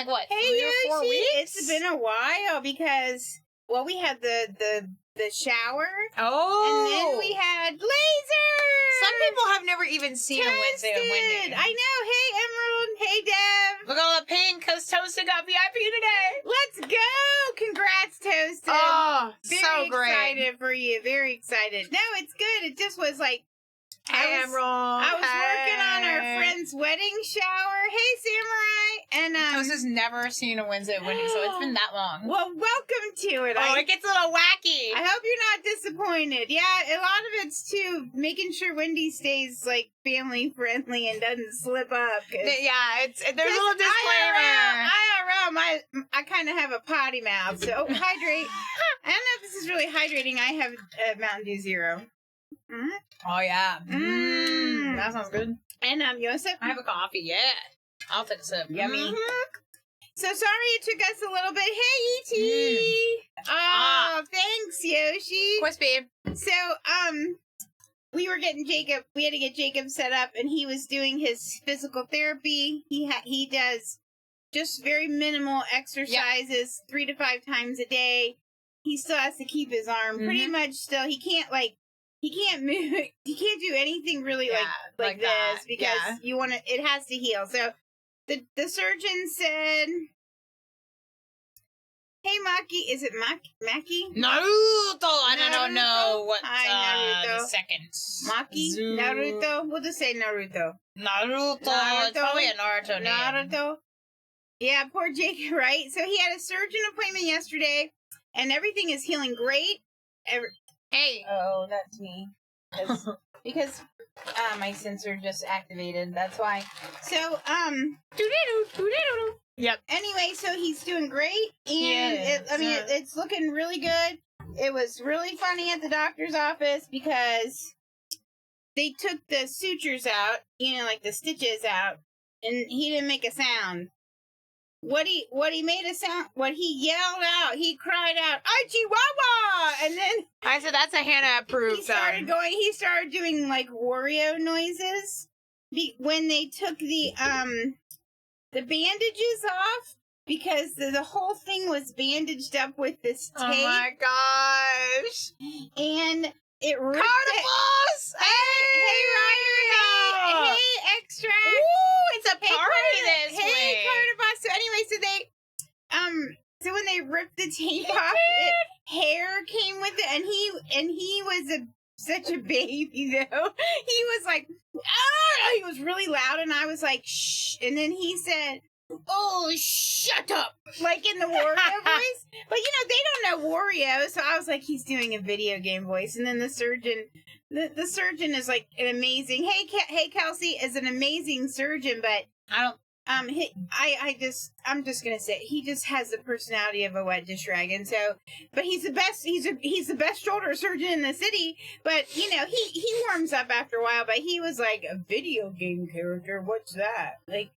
like, what, Hey, 3 or 4 Yoshi, weeks? it's been a while because, well, we had the shower. Oh. And then we had lasers. Some people have never even seen a Wednesday on Wendy. I know. Hey, Emerald. Hey, Deb. Look at all the pink because Toasted got VIP today. Let's go. Congrats, Toasted. Oh, Very so great. excited for you. Very excited. No, it's good. It just was like, Hey, Emerald. I was working on our friend's wedding shower. Hey, Samurai. And Toasted's never seen a Wednesday at Wendy, so it's been that long. well, welcome to it. It gets a little wacky. I hope you're not disappointed. Yeah, a lot of it's too making sure Wendy stays like family friendly and doesn't slip up. Yeah, there's a little disclaimer. IRL, I kind of have a potty mouth, so hydrate. I don't know if this is really hydrating. I have Mountain Dew Zero. Mm-hmm. Oh yeah, that sounds good. And you want a sip? I have a coffee. Yeah, I'll take a sip. Yummy. Mm-hmm. So sorry it took us a little bit. Hey, E.T. Oh, thanks, Yoshi. Crispy. So, we were getting Jacob. We had to get Jacob set up, and he was doing his physical therapy. He does just very minimal exercises, 3 to 5 times a day. He still has to keep his arm pretty much still. He can't move. He can't do anything really like this that. because you want to. It has to heal. So the surgeon said, "Hey, Maki, is it Maki? Naruto. I don't know what Hi, Naruto. the seconds. Maki? Naruto? We'll just say Naruto. Naruto. It's probably a Naruto name. Naruto. Yeah, poor Jake, right? So he had a surgeon appointment yesterday, and everything is healing great. Hey. Oh, that's me. Because my sensor just activated. That's why. So, Yep. Anyway, so he's doing great, and it's looking really good. It was really funny at the doctor's office because they took the sutures out, like the stitches out, and he didn't make a sound. What he made a sound, what he yelled out, he cried out, "Ay, Chihuahua!" And then I said that's a Hannah approved. he started doing like Wario noises when they took the bandages off, because the whole thing was bandaged up with this tape. Oh my gosh. And it ripped Carnivals! Hey, Ryder! Hey, Extract! Ooh, it's a party this week! Hey, Carnivals! So anyway, so when they ripped the tape off, hair came with it, and he was such a baby, though. He was like, ah! He was really loud, and I was like, shh. And then he said, "Oh, shut up!" Like in the Wario voice. But they don't know Wario, so I was like, he's doing a video game voice. And then the surgeon is like an amazing. Hey, Kelsey is an amazing surgeon, but I don't. I'm just gonna say he just has the personality of a wet dish rag, and so, but he's the best. He's the best shoulder surgeon in the city. But he warms up after a while. But he was like, a video game character. What's that? Like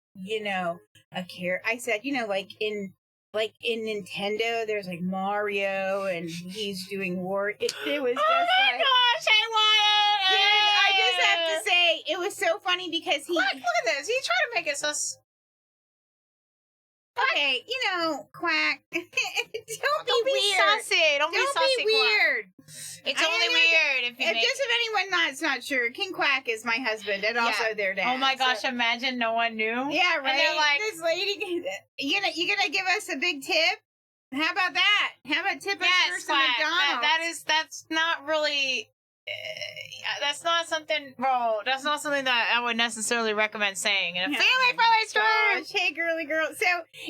I said, like in Nintendo, there's like Mario, and he's doing war. It was just gosh, I want it! Dude, I just have to say, it was so funny because Look at this. He's trying to make it so. Okay, Quack. Don't be weird. Saucy. Don't be saucy, weird. It's only weird if anyone's not sure, King Quack is my husband and also their dad. Oh my gosh! Imagine no one knew. Yeah, right. And they're like, this lady. You gonna give us a big tip? How about that? How about tip us for some McDonald's? That's not really. That's not something, bro. That's not something that I would necessarily recommend saying in a family-friendly stream. Hey, girly girl. So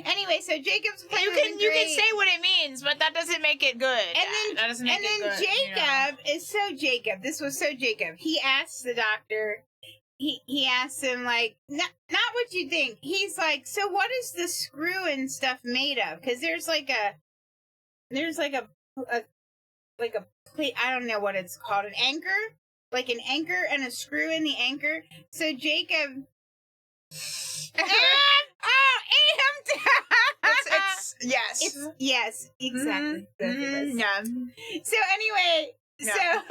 anyway, Jacob's plan. You can say what it means, but that doesn't make it good. And then Jacob is so Jacob. This was so Jacob. He asks the doctor. He asks him like, not what you think. He's like, so what is the screw and stuff made of? Because there's like a I don't know what it's called, an anchor, like an anchor and a screw in the anchor. So Jacob, yes, exactly. Yeah. So anyway, yeah.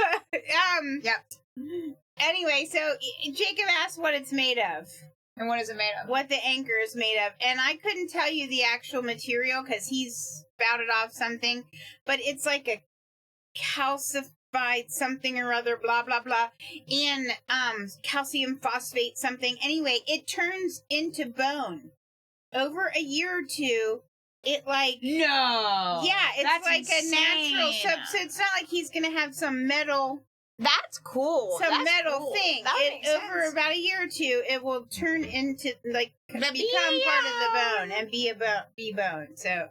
Anyway, so Jacob asked what it's made of. And what is it made of? what the anchor is made of. And I couldn't tell you the actual material because he's spouted off something, but it's like a calcified something or other, blah, blah, blah, and calcium phosphate something. Anyway, it turns into bone. Over a year or two, it like... No! Yeah, it's That's like insane. a natural... So it's not like he's going to have some metal... That's cool. Some That's metal cool. thing. That It, makes over sense. about a year or two, it will turn into, like, become part of the bone and be bone. So,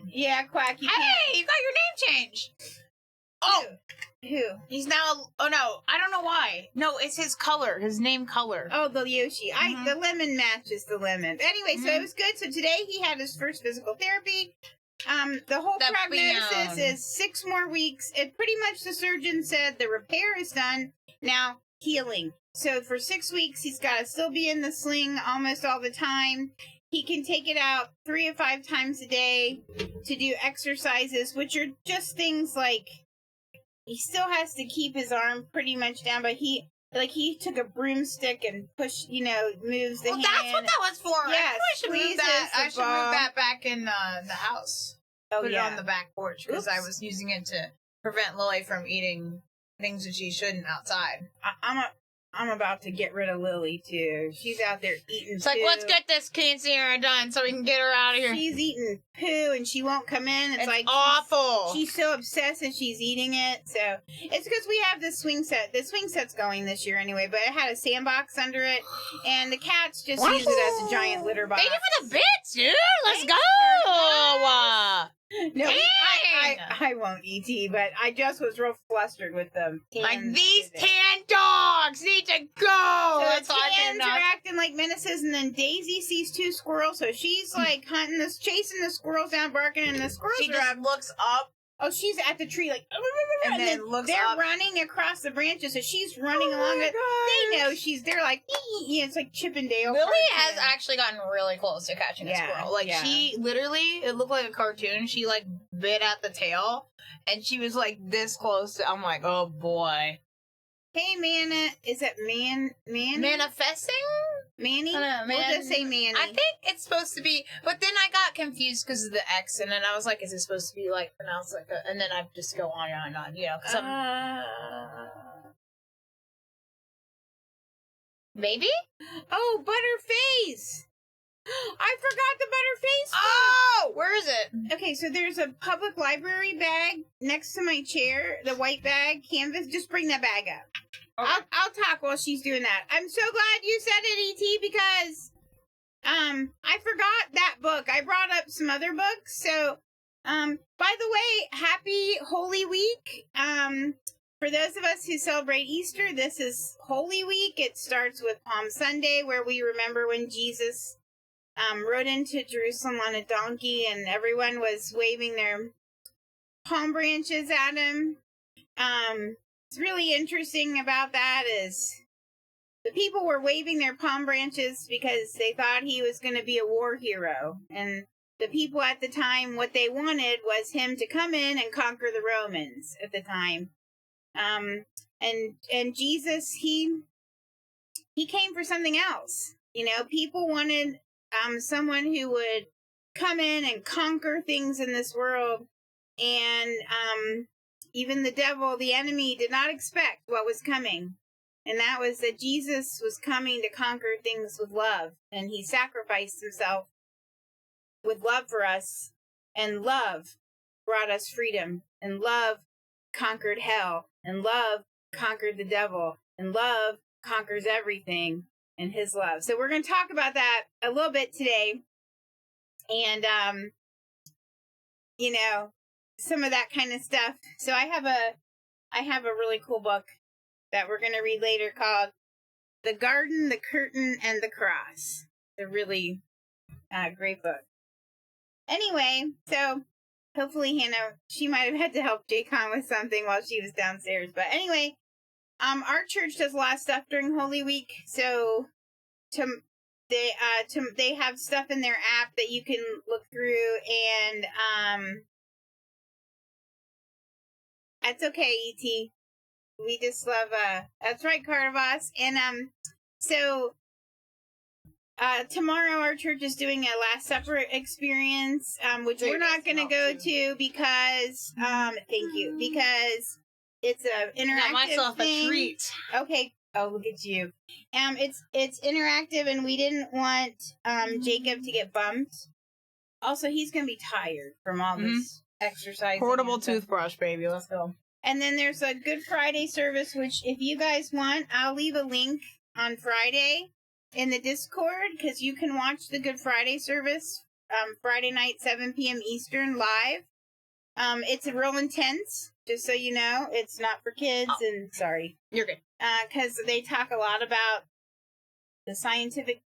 yeah, Quack, you Hey, you got your name changed. Oh, can't. Who? he's now. Oh no, I don't know why. No, it's his color, his name color. Oh, the Yoshi. The lemon matches the lemon. But anyway, so it was good. So today he had his first physical therapy. The whole The prognosis Beyond. is 6 more weeks. It pretty much, the surgeon said the repair is done. Now, healing. So for 6 weeks, he's got to still be in the sling almost all the time. He can take it out 3 or 5 times a day to do exercises, which are just things like, he still has to keep his arm pretty much down, but he took a broomstick and moves the hand. That's what that was for. Yes, I should move that. squeezes the I should ball. move that back in the house. Oh, Put yeah. it on the back porch because I Oops. was using it to prevent Lily from eating things that she shouldn't outside. I'm about to get rid of Lily too. She's out there eating. It's like, poo. let's get this quinceañera done so we can get her out of here. She's eating poo and she won't come in. It's like awful. She's so obsessed and she's eating it. So it's because we have this swing set. The swing set's going this year anyway, but it had a sandbox under it, and the cats just use it as a giant litter box. Thank you for the bits, dude. Let's Thanks, go. No, Dang. I won't, E.T., but I just was real flustered with them. Like, these tan dogs need to go. So That's the all I tans can are acting like menaces, and then Daisy sees 2 squirrels, so she's like chasing the squirrels down, barking, and the squirrels She are just up. looks up. Oh, she's at the tree, like, And then looks they're up. running across the branches, so she's running along it. They know they're like, it's like Chippendale. Lily cartoon. has actually gotten really close to catching a squirrel. Like, she literally, it looked like a cartoon. She, like, bit at the tail, and she was, like, this close to, I'm like, oh, boy. Hey, Manna, is that Manny? Manifesting? Manny? I don't know, We'll just say Manny. I think it's supposed to be, but then I got confused because of the X, and then I was like, is it supposed to be, like, pronounced like a, and then I just go on and on, you know, because maybe? Oh, Butterface! I forgot the Butterface book! Oh! Where is it? Okay, so there's a public library bag next to my chair, the white bag, canvas. Just bring that bag up. Okay. I'll talk while she's doing that. I'm so glad you said it, E.T., because I forgot that book. I brought up some other books. So by the way, happy Holy Week. For those of us who celebrate Easter, this is Holy Week. It starts with Palm Sunday, where we remember when Jesus rode into Jerusalem on a donkey and everyone was waving their palm branches at him. What's really interesting about that is the people were waving their palm branches because they thought he was going to be a war hero. And the people at the time, what they wanted was him to come in and conquer the Romans at the time. And Jesus, he came for something else. You know, people wanted someone who would come in and conquer things in this world. And even the devil, the enemy, did not expect what was coming. And that was that Jesus was coming to conquer things with love. And he sacrificed himself with love for us. And love brought us freedom. And love conquered hell. And love conquered the devil. And love conquers everything in his love. So we're going to talk about that a little bit today. And, you know, some of that kind of stuff. So I have a really cool book that we're going to read later called The Garden, the Curtain, and the Cross. It's a really great book. Anyway, so hopefully Hannah, she might have had to help Jaycon with something while she was downstairs. But anyway, our church does a lot of stuff during Holy Week. So they have stuff in their app that you can look through, and that's okay, E.T. We just love, that's right, Carnivas. And, so tomorrow our church is doing a Last Supper experience, which we're not going to go to because, thank you, because it's a interactive Got myself thing. a treat. Okay. Oh, look at you. It's interactive, and we didn't want Jacob to get bumped. Also, he's going to be tired from all this exercise. Portable toothbrush, baby. Let's go. And then there's a Good Friday service, which if you guys want, I'll leave a link on Friday in the Discord, because you can watch the Good Friday service Friday night, 7 p.m. Eastern, live. It's real intense, just so you know. It's not for kids, and sorry. You're good. Because they talk a lot about the scientific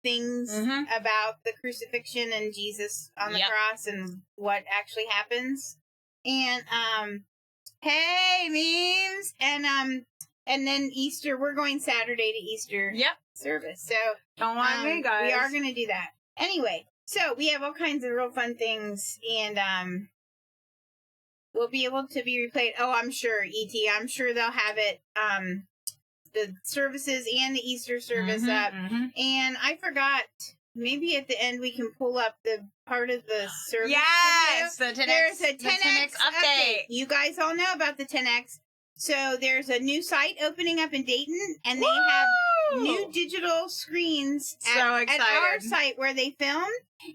things about the crucifixion and Jesus on the cross and what actually happens. And, hey, memes! And then Easter, we're going Saturday to Easter service. So, don't mind me, guys. We are going to do that. Anyway, so we have all kinds of real fun things, and we'll be able to be replayed. Oh, I'm sure, E.T., I'm sure they'll have it, the services and the Easter service up. And I forgot, maybe at the end we can pull up the part of the service. Yes! There's a 10X update. You guys all know about the 10X. So there's a new site opening up in Dayton, and they have new digital screens at our site where they film.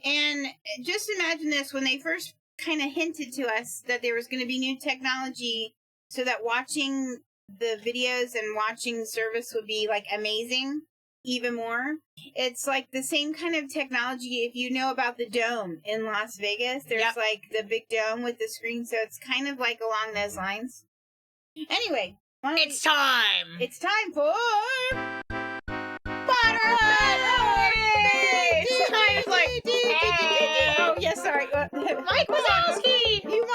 And just imagine this, when they first kind of hinted to us that there was going to be new technology so that watching the videos and watching service would be like amazing even more. It's like the same kind of technology if you know about the dome in Las Vegas. There's like the big dome with the screen, so it's kind of like along those lines. Anyway, it's time. It's time for Potterhead. I was like, oh yeah, sorry, Mike Wazowski. You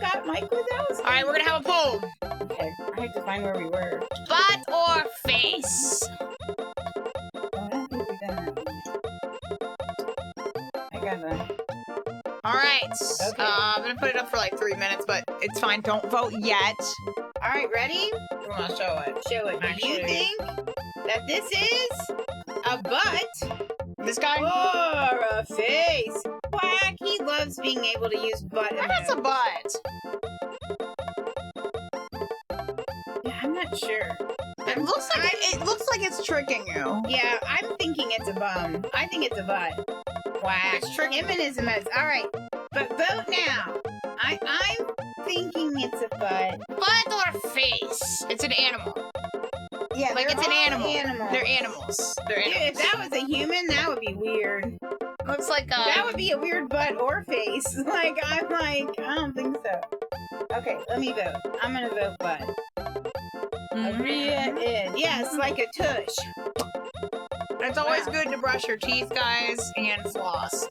got Mike Wazowski. All right, we're gonna have a poll. Okay, I have to find where we were. Butt or face? Alright, okay. I'm gonna put it up for like 3 minutes, but it's fine. Don't vote yet. Alright, ready? I'm gonna show it. Show it. Do you think that this is a butt? This guy? Or a face? Quack, he loves being able to use butt. That's a butt. Yeah, I'm not sure. It looks like it's tricking you. Yeah, I'm thinking it's a bum. I think it's a butt. Quack. It's tricking. Him and his mess. Alright, but vote now. I'm thinking it's a butt. Butt or face? It's an animal. Yeah, like it's an animal. Animals. They're animals. They're animals. Dude, if that was a human, that would be weird. Looks like that would be a weird butt or face. Like, I'm like, I don't think so. Okay, let me vote. I'm gonna vote butt. Yes, like a tush. It's always good to brush your teeth, guys, and floss.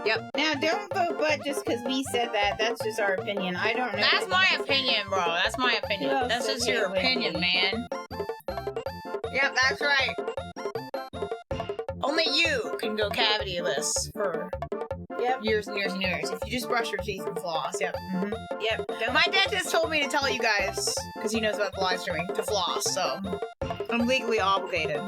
Yep. Now, don't vote butt just because we said that. That's just our opinion. I don't know. That's my opinion, bro. That's my opinion. That's just your opinion, man. Yep, that's right. Only you can go cavity-less for years and years and years. If you just brush your teeth and floss, yep. Yep. My dentist told me to tell you guys, because he knows about the live streaming, to floss, so I'm legally obligated.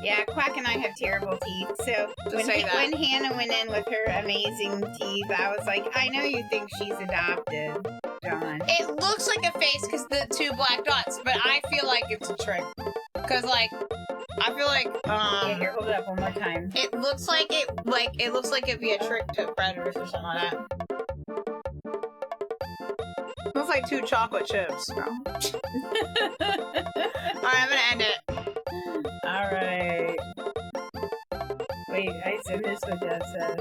Yeah, Quack and I have terrible teeth, so when Hannah went in with her amazing teeth, I was like, I know you think she's adopted, John. It looks like a face because the 2 black dots, but I feel like it's a trick. Because, like, I feel like, yeah, here, hold it up one more time. It looks like it'd be a trick to predators or something like that. Looks like 2 chocolate chips, bro. Alright, I'm gonna end it. Alright. Wait, I missed what Dad said.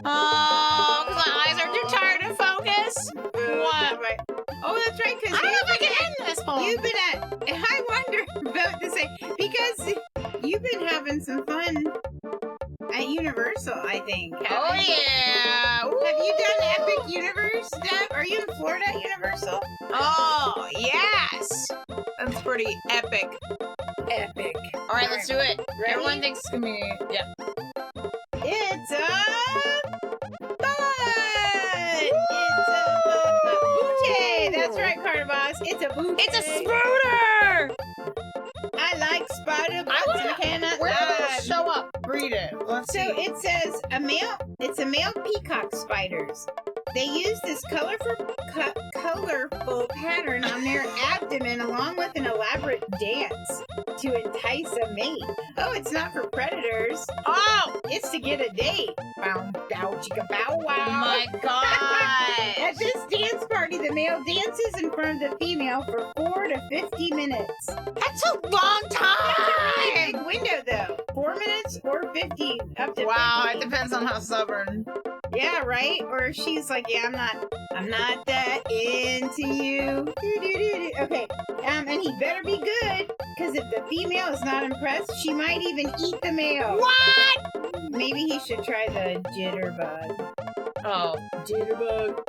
Oh, because my eyes are too tired to focus. What? Oh, that's right, because I don't know if I can end this poll. You've been I wonder about to say, because you've been having some fun at Universal, I think. Oh, yeah. Ooh. Have you done Epic Universe stuff? Are you in Florida at Universal? Oh, yes. That's pretty epic. Epic. All right, let's do it. Ready? Everyone thinks it's gonna be, yeah. It's a butt! It's a booty! That's right, Carter Boss. It's a booty. It's a spooter! I spider butts and cannot Where did lie. it show up? Read it. Let's So see. it says it's a male peacock spiders. They use this colorful pattern on their abdomen along with an elaborate dance to entice a mate. Oh, it's not for predators. Oh! It's to get a date. Bow, bow, chicka, bow, wow. Oh my god! At this dance party, the male dances in front of the female for 4 to 50 minutes. That's a long time! That's a really big window, though. 4 minutes or 50, up to Wow, 50. it depends on how stubborn. Yeah, right? Or she's like, yeah, I'm not that into you. Do-do-do-do. Okay, and he better be good, because if the female is not impressed, she might even eat the male. What? Maybe he should try the jitterbug. Oh. Jitterbug.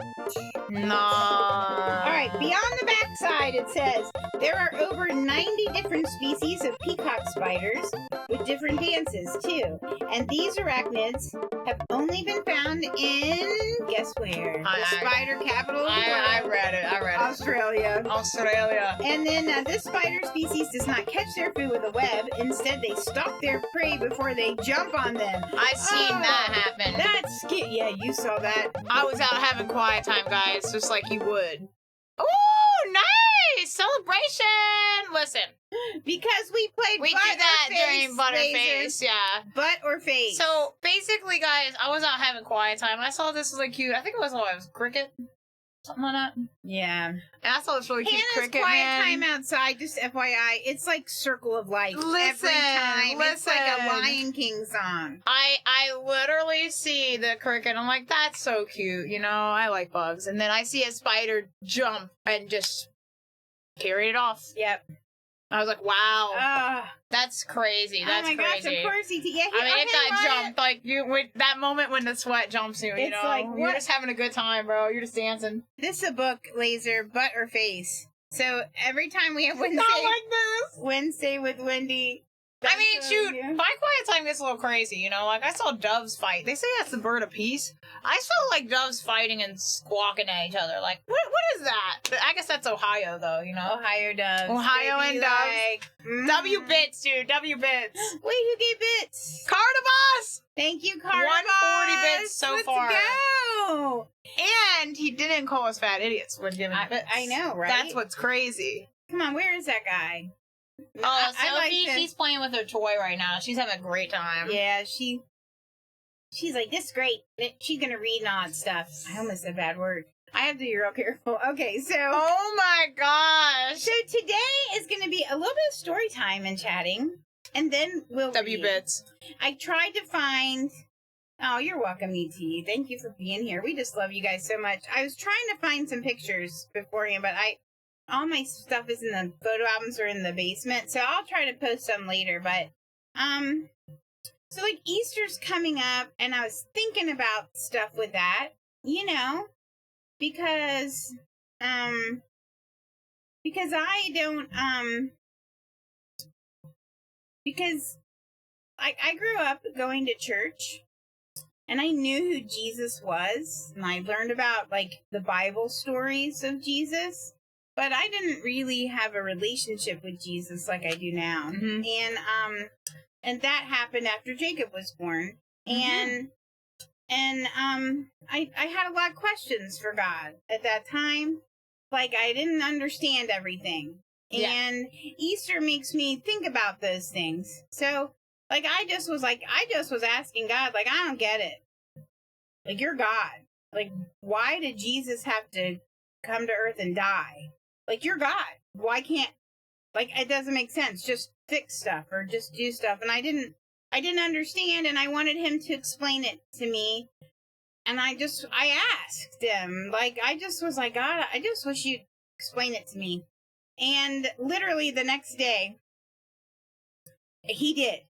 No. Alright, beyond the backside, it says, there are over 90 different species of peacock spiders with different dances, too. And these arachnids have only been found in, guess where? The spider capital of the I world. read it. Australia. Australia. And then this spider species does not catch their food with a web. Instead, they stalk their prey before they jump on them. I seen that happen. That's scary. Yeah, you saw that. I was out having quiet time, guys, just like you would. Ooh, nice! Celebration! Listen, Because we played we butt do that or face, during Butterface, lasers. yeah. Butt or face. So, basically, guys, I was out having quiet time. I saw this really cute. I think it was cricket? Something like that. yeah. And I saw this really cute Hannah's cricket, quiet man. time outside, just FYI, it's like Circle of Life. Every Listen, time. It's like a listen. Lion King song. I literally see the cricket. I'm like, that's so cute. You know, I like bugs. And then I see a spider jump and just carry it off. Yep. I was like, wow, that's crazy. That's oh my crazy. gosh, of course he did. Yeah, I mean, if that jump. jumped, like you, with that moment when the sweat jumps you, you It's know, like, you're what? just having a good time, bro. You're just dancing. This is a book, Laser, butt or face. So every time we have Wednesday, Not like this. Wednesday with Wendy. I mean, that's shoot, yeah. my quiet time gets a little crazy, you know? Like, I saw doves fight. They say that's the bird of peace. I saw, like, doves fighting and squawking at each other. Like, what is that? I guess that's Ohio, though, you know? Ohio doves. Ohio They and be doves. like, W bits, dude. W bits. Wait, who gave bits? Cardabas! Thank you, Carter. 140 bits so Let's far. Go. And he didn't call us fat idiots when giving bits. I know, right? That's what's crazy. Come on, where is that guy? Oh, I like Sophie, this. she's playing with her toy right now. She's having a great time. Yeah, she's like, this is great. She's gonna read and all that stuff. I almost said a bad word. I have to be real careful. Okay, so Oh my gosh. so today is gonna be a little bit of story time and chatting, and then we'll W read. bits. I tried to find. Oh, you're welcome, ET. Thank you for being here. We just love you guys so much. I was trying to find some pictures beforehand, but all my stuff is in the photo albums or in the basement, so I'll try to post some later. But so like Easter's coming up, and I was thinking about stuff with that, you know, because I don't because I grew up going to church. And I knew who Jesus was, and I learned about, like, the Bible stories of Jesus, but I didn't really have a relationship with Jesus like I do now. Mm-hmm. And that happened after Jacob was born. Mm-hmm. And I had a lot of questions for God at that time. Like, I didn't understand everything. Yeah. And Easter makes me think about those things. So, like, I just was asking God, like, I don't get it. Like, you're God. Like, why did Jesus have to come to earth and die? Like, you're God. Why can't, like, it doesn't make sense. Just fix stuff or just do stuff. And I didn't understand, and I wanted him to explain it to me. And I asked him, like, I just was like, God, I just wish you'd explain it to me. And literally the next day, he did.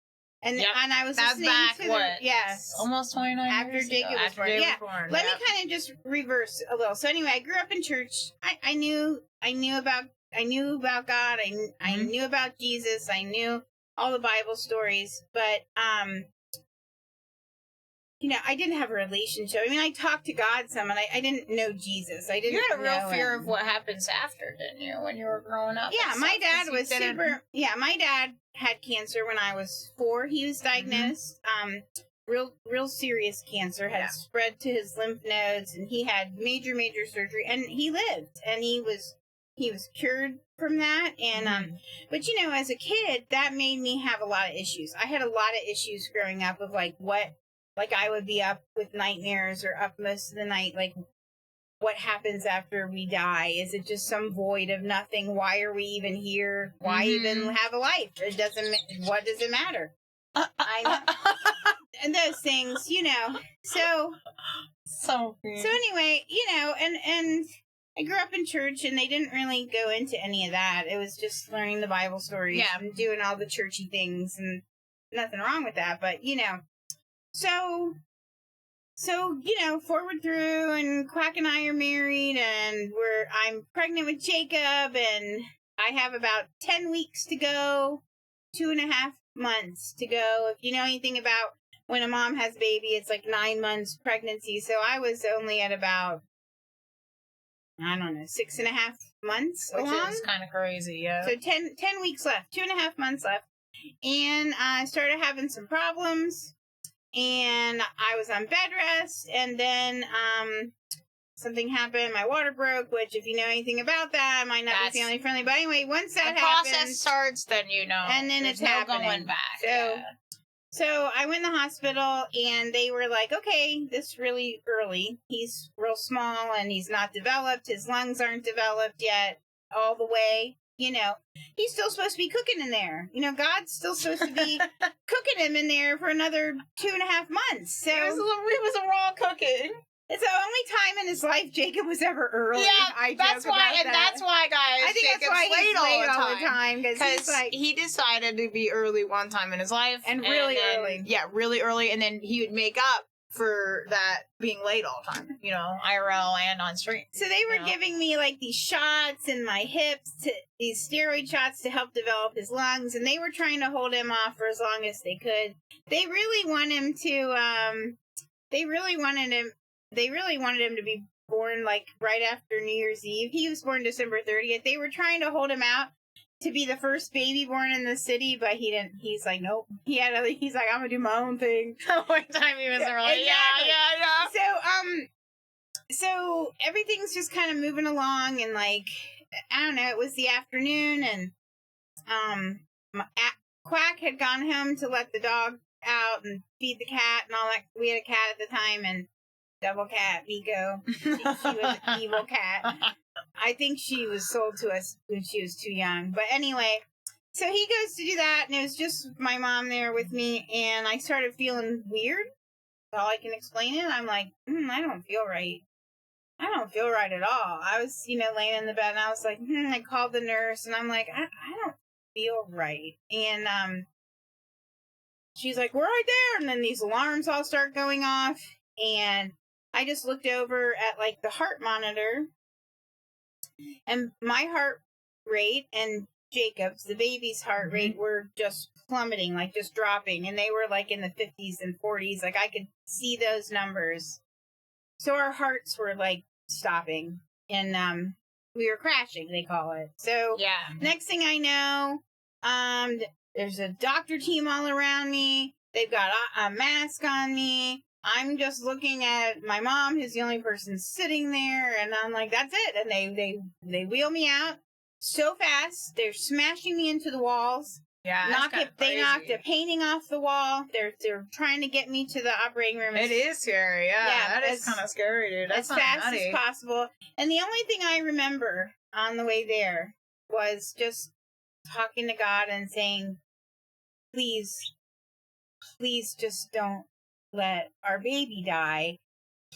And Yep. and I was That's listening back, to what? yes. Almost 29 After years Jacob ago. was After born. Jacob Yeah. was born. Let Yep. me kind of just reverse a little. So anyway, I grew up in church. I knew about God. I knew about Jesus. I knew all the Bible stories. But I didn't have a relationship. I mean, I talked to God some, and I didn't know Jesus. I didn't. You had a real know fear him. of what happens after, didn't you, when you were growing up? Yeah, and my stuff, 'cause dad you was didn't- super. Yeah, my dad had cancer when I was 4. He was diagnosed. Real serious cancer had spread to his lymph nodes, and he had major surgery, and he lived, and he was cured from that. And but as a kid, that made me have a lot of issues. I had a lot of issues growing up of like I would be up with nightmares or up most of the night, like, what happens after we die? Is it just some void of nothing? Why are we even here? Why even have a life? It doesn't. What does it matter? I know. And those things, So anyway, and I grew up in church, and they didn't really go into any of that. It was just learning the Bible stories and doing all the churchy things, and nothing wrong with that. But So, forward through, and Quack and I are married, and I'm pregnant with Jacob, and I have about 10 weeks to go, 2.5 months to go. If you know anything about when a mom has a baby, it's like 9 months pregnancy. So I was only at about, 6.5 months Which along. is kind of crazy, yeah. So 10 weeks left, 2.5 months left. And I started having some problems. And I was on bed rest, and then something happened. My water broke, which, if you know anything about that, might not be family friendly. But anyway, once that happens, the process starts, then and then it's no happening. going back. So I went to the hospital, and they were like, "Okay, this is really early. He's real small, and he's not developed. His lungs aren't developed yet all the way. He's still supposed to be cooking in there. God's still supposed to be cooking him in there for another 2.5 months. So He was a raw cooking. It's the only time in his life Jacob was ever early. Yeah, that's why, guys. I think Jacob's that's why he's late all the time, because he decided to be early one time in his life, and really early. Yeah, really early, and then he would make up for that being late all the time, IRL and on stream. So they were giving me like these shots in my hips, these steroid shots to help develop his lungs, and they were trying to hold him off for as long as they could. They really want him to, they really wanted him to be born like right after New Year's Eve. He was born December 30th. They were trying to hold him out to be the first baby born in the city, but he didn't. He's like, nope. He's like, I'm gonna do my own thing. One time he was early. Exactly. Yeah. So everything's just kind of moving along, and like, I don't know, it was the afternoon, and Quack had gone home to let the dog out and feed the cat and all that. We had a cat at the time, and devil cat, Miko. She was an evil cat. I think she was sold to us when she was too young. But anyway, so he goes to do that, and it was just my mom there with me, and I started feeling weird. That's all I can explain it. I'm like, I don't feel right. I don't feel right at all. I was, laying in the bed, and I was like, I called the nurse, and I'm like, I don't feel right. And she's like, we're right there. And then these alarms all start going off, and I just looked over at like the heart monitor, and my heart rate and Jacob's, the baby's heart rate, were just plummeting, like just dropping, and they were like in the 50s and 40s. Like I could see those numbers. So our hearts were like stopping, and we were crashing, they call it. So next thing I know, there's a doctor team all around me. They've got a mask on me. I'm just looking at my mom, who's the only person sitting there, and I'm like, that's it. And they wheel me out so fast. They're smashing me into the walls. Yeah, they knocked a painting off the wall. They're trying to get me to the operating room. It is scary, yeah. That is kind of scary, dude. That's as fast as possible. And the only thing I remember on the way there was just talking to God and saying, please just don't let our baby die.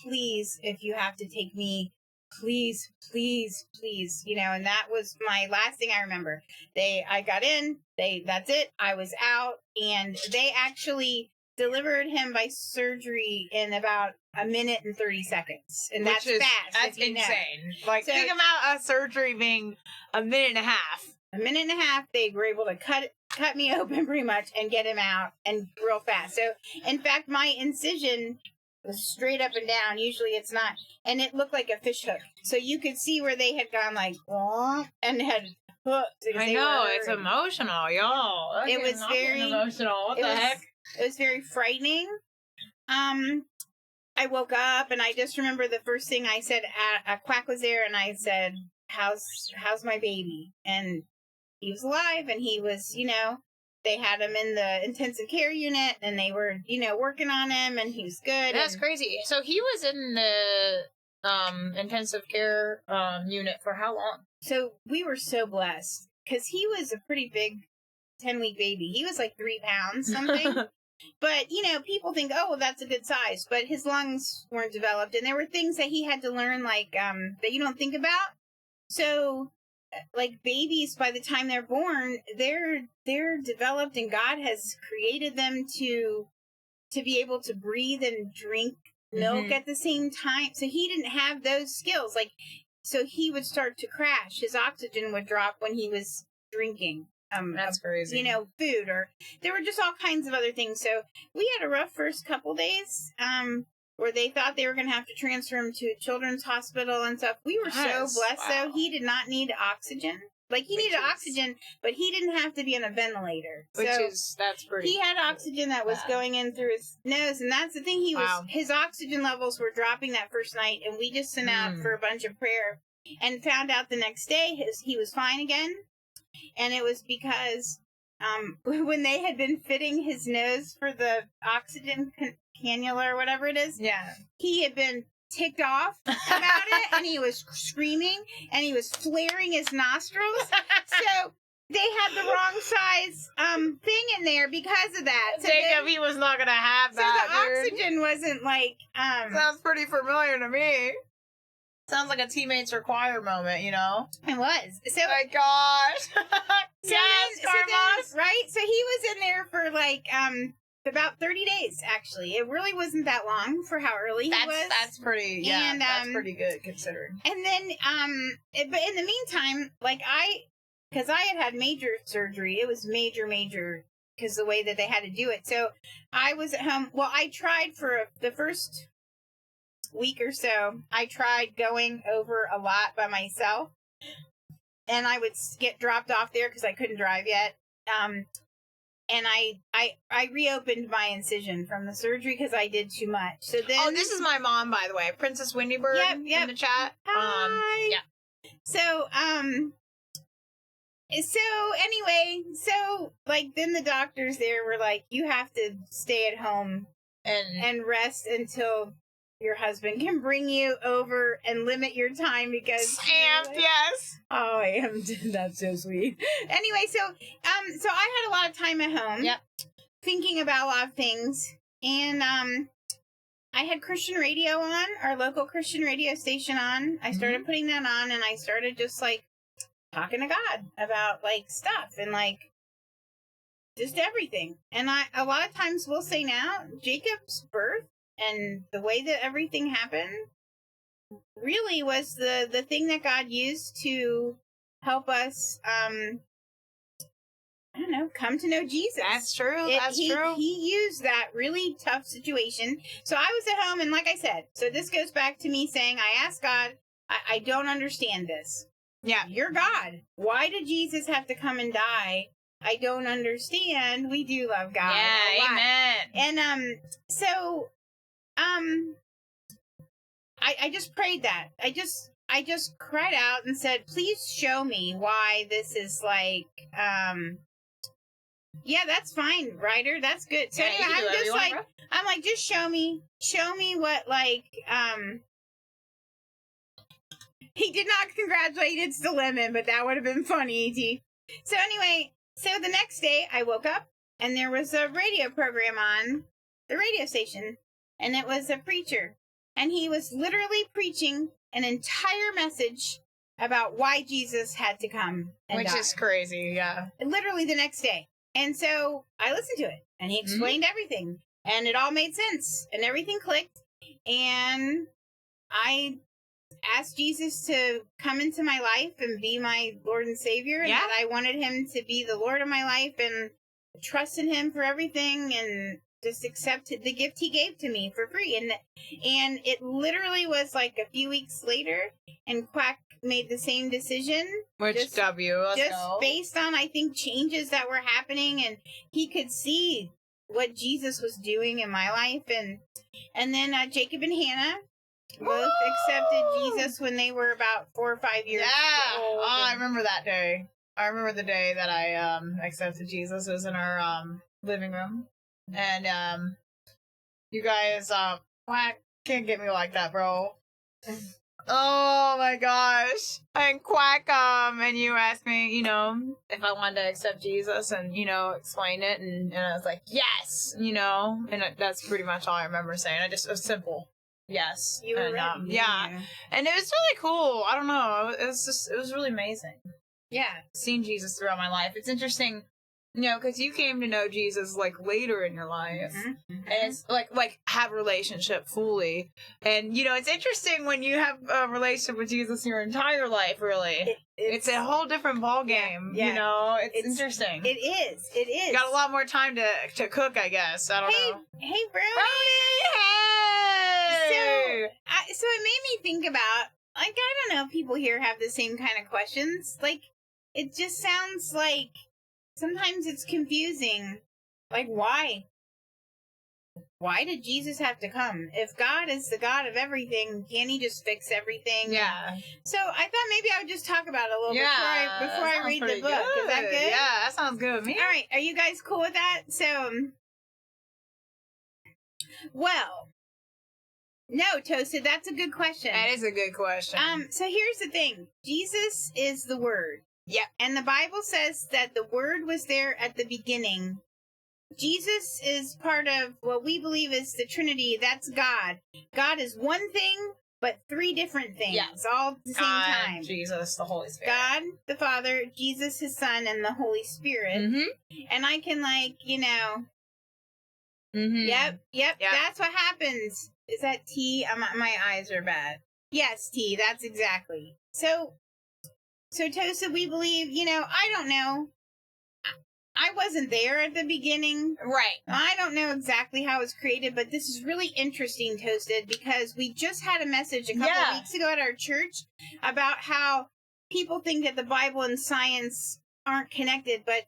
Please, if you have to take me, please, and that was my last thing I remember. I got in, that's it, I was out, and they actually delivered him by surgery in about 1 minute and 30 seconds. And that's fast. That's insane. Like, think about a surgery being 1.5 minutes. 1.5 minutes, they were able to cut cut me open pretty much and get him out and real fast. So, in fact, my incision was straight up and down. Usually it's not. And it looked like a fish hook. So you could see where they had gone like, and had hooked. I know, it's emotional, y'all. It was very emotional. What the heck? It was very frightening. I woke up and I just remember the first thing I said, Quack was there, and I said, how's my baby? And he was alive, and he was, they had him in the intensive care unit, and they were, working on him, and he was good. That's crazy. So he was in the intensive care unit for how long? So we were so blessed, because he was a pretty big 10-week baby. He was like 3 pounds something. But, people think, oh, well, that's a good size. But his lungs weren't developed, and there were things that he had to learn, like, that you don't think about. So, like, babies, by the time they're born, they're developed, and God has created them to be able to breathe and drink milk at the same time. So he didn't have those skills. Like, so he would start to crash. His oxygen would drop when he was drinking. That's crazy. Food, or there were just all kinds of other things. So we had a rough first couple days, where they thought they were going to have to transfer him to a children's hospital and stuff. We were so blessed, though. He did not need oxygen. Like, he needed oxygen, but he didn't have to be on a ventilator. That's pretty. He had oxygen that was going in through his nose, and that's the thing. His oxygen levels were dropping that first night, and we just sent out for a bunch of prayer and found out the next day he was fine again. And it was because when they had been fitting his nose for the oxygen cannula or whatever it is, he had been ticked off about it, and he was screaming, and he was flaring his nostrils. So they had the wrong size thing in there because of that. So Jacob, he was not going to have that, so the oxygen wasn't like... Sounds pretty familiar to me. Sounds like a teammates require moment, It was. So, oh my gosh. Yes, Carmos. Right? So he was in there for like about 30 days, actually. It really wasn't that long for how early he was. That's pretty, that's pretty good considering. And then, but in the meantime, like because I had major surgery. It was major, because the way that they had to do it. So I was at home. Well, I tried for the first week or so, I tried going over a lot by myself, and I would get dropped off there because I couldn't drive yet. And I reopened my incision from the surgery because I did too much. So then, this is my mom, by the way, Princess Wendy Bird, in the chat. Hi. So anyway, like, then the doctors there were like, you have to stay at home and rest until your husband can bring you over and limit your time because yes. Oh, I am. That's so sweet. Anyway, so I had a lot of time at home. Yep. Thinking about a lot of things, and I had Christian radio on, our local Christian radio station on. I started putting that on, and I started just like talking to God about like stuff and like just everything. And a lot of times we'll say now, Jacob's birth and the way that everything happened really was the thing that God used to help us, come to know Jesus. That's true. That's true. He used that really tough situation. So I was at home, and like I said, so this goes back to me saying, I asked God, I don't understand this. Yeah. You're God. Why did Jesus have to come and die? I don't understand. We do love God. Yeah, amen. And I just prayed that. I just cried out and said, please show me why this is like, yeah, that's fine, Ryder. That's good. So anyway, I'm like, just show me what, like, he did not congratulate It's the Lemon, but that would have been funny, E.T. So anyway, so the next day I woke up and there was a radio program on the radio station, and it was a preacher, and he was literally preaching an entire message about why Jesus had to come and die. Which is crazy, yeah. Literally the next day. And so I listened to it, and he explained everything, and it all made sense, and everything clicked, and I asked Jesus to come into my life and be my Lord and Savior, and that I wanted him to be the Lord of my life and trust in him for everything and just accept the gift he gave to me for free. And it literally was like a few weeks later, and Quack made the same decision. Which let's go. Based on, I think, changes that were happening, and he could see what Jesus was doing in my life. And then Jacob and Hannah both accepted Jesus when they were about 4 or 5 years old. I remember that day. I remember the day that I accepted Jesus. It was in our living room. And you guys Quack can't get me like that, bro. Oh my gosh. And Quack and you asked me, you know, if I wanted to accept Jesus and, you know, explain it, and I was like, yes, you know, and that's pretty much all I remember saying. It was simple. Yes. You were ready. Yeah. And it was really cool. I don't know. It was really amazing. Yeah. Seeing Jesus throughout my life. It's interesting, you know, because you came to know Jesus like later in your life, and it's like have a relationship fully. And you know, it's interesting when you have a relationship with Jesus your entire life. Really, it's a whole different ball game. Yeah. You know, it's interesting. It is. It is. Got a lot more time to cook, I guess. I don't know. Hey, Brownie. Hey. So it made me think about, like, I don't know if people here have the same kind of questions. Like, it just sounds like sometimes it's confusing. Like, why? Why did Jesus have to come? If God is the God of everything, can't he just fix everything? Yeah. So I thought maybe I would just talk about it a little before I read the book. Is that good? Yeah, that sounds good with me. All right. Are you guys cool with that? So, well, no, Toasted, that's a good question. That is a good question. So here's the thing. Jesus is the Word. Yep. And the Bible says that the Word was there at the beginning. Jesus is part of what we believe is the Trinity. That's God. God is one thing, but 3 different things, all at the same time. Jesus, the Holy Spirit. God, the Father, Jesus, his Son, and the Holy Spirit. Mm-hmm. And I can, like, you know... Mm-hmm. Yep, that's what happens. Is that T? My eyes are bad. Yes, T, that's exactly. So Tosa, we believe, you know, I don't know. I wasn't there at the beginning. Right. I don't know exactly how it was created, but this is really interesting, Toasted, because we just had a message a couple of weeks ago at our church about how people think that the Bible and science aren't connected, but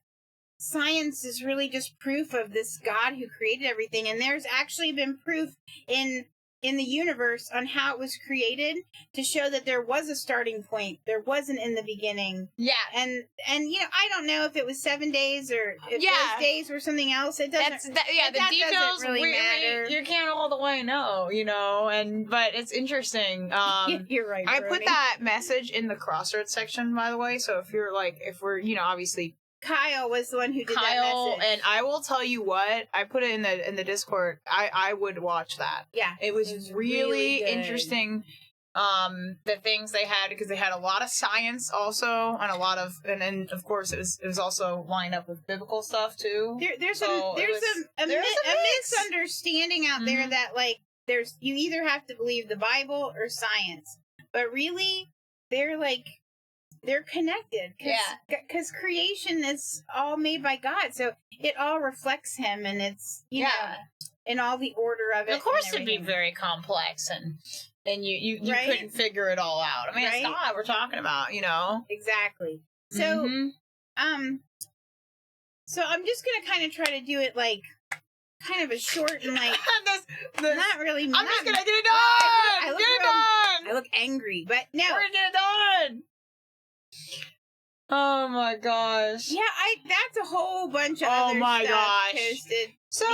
science is really just proof of this God who created everything. And there's actually been proof in the universe on how it was created to show that there was a starting point. There wasn't in the beginning. Yeah. And you know, I don't know if it was 7 days or if those days were something else. It doesn't. The details really matter. You can't all the way know, you know. But it's interesting. You're right. I put that message in the crossroads section, by the way. So if we're, you know, obviously. Kyle was the one who did that message. And I will tell you what, I put it in the Discord. I would watch that. Yeah. It was really interesting. The things they had, because they had a lot of science also, and a lot of, and then of course it was also lined up with biblical stuff too. There's a misunderstanding out there that, like, you either have to believe the Bible or science, but really they're connected. Because creation is all made by God. So it all reflects him, and it's, you know, in all the order of it. Of course it'd be very complex, and you couldn't figure it all out. I mean, it's God we're talking about, you know? Exactly. So, so I'm just going to kind of try to do it, like, kind of a short and, like, not really. I'm just going to get it done! I look angry, but no. We're going to get it done! Oh my gosh. Yeah, that's a whole bunch of other stuff toasted. So,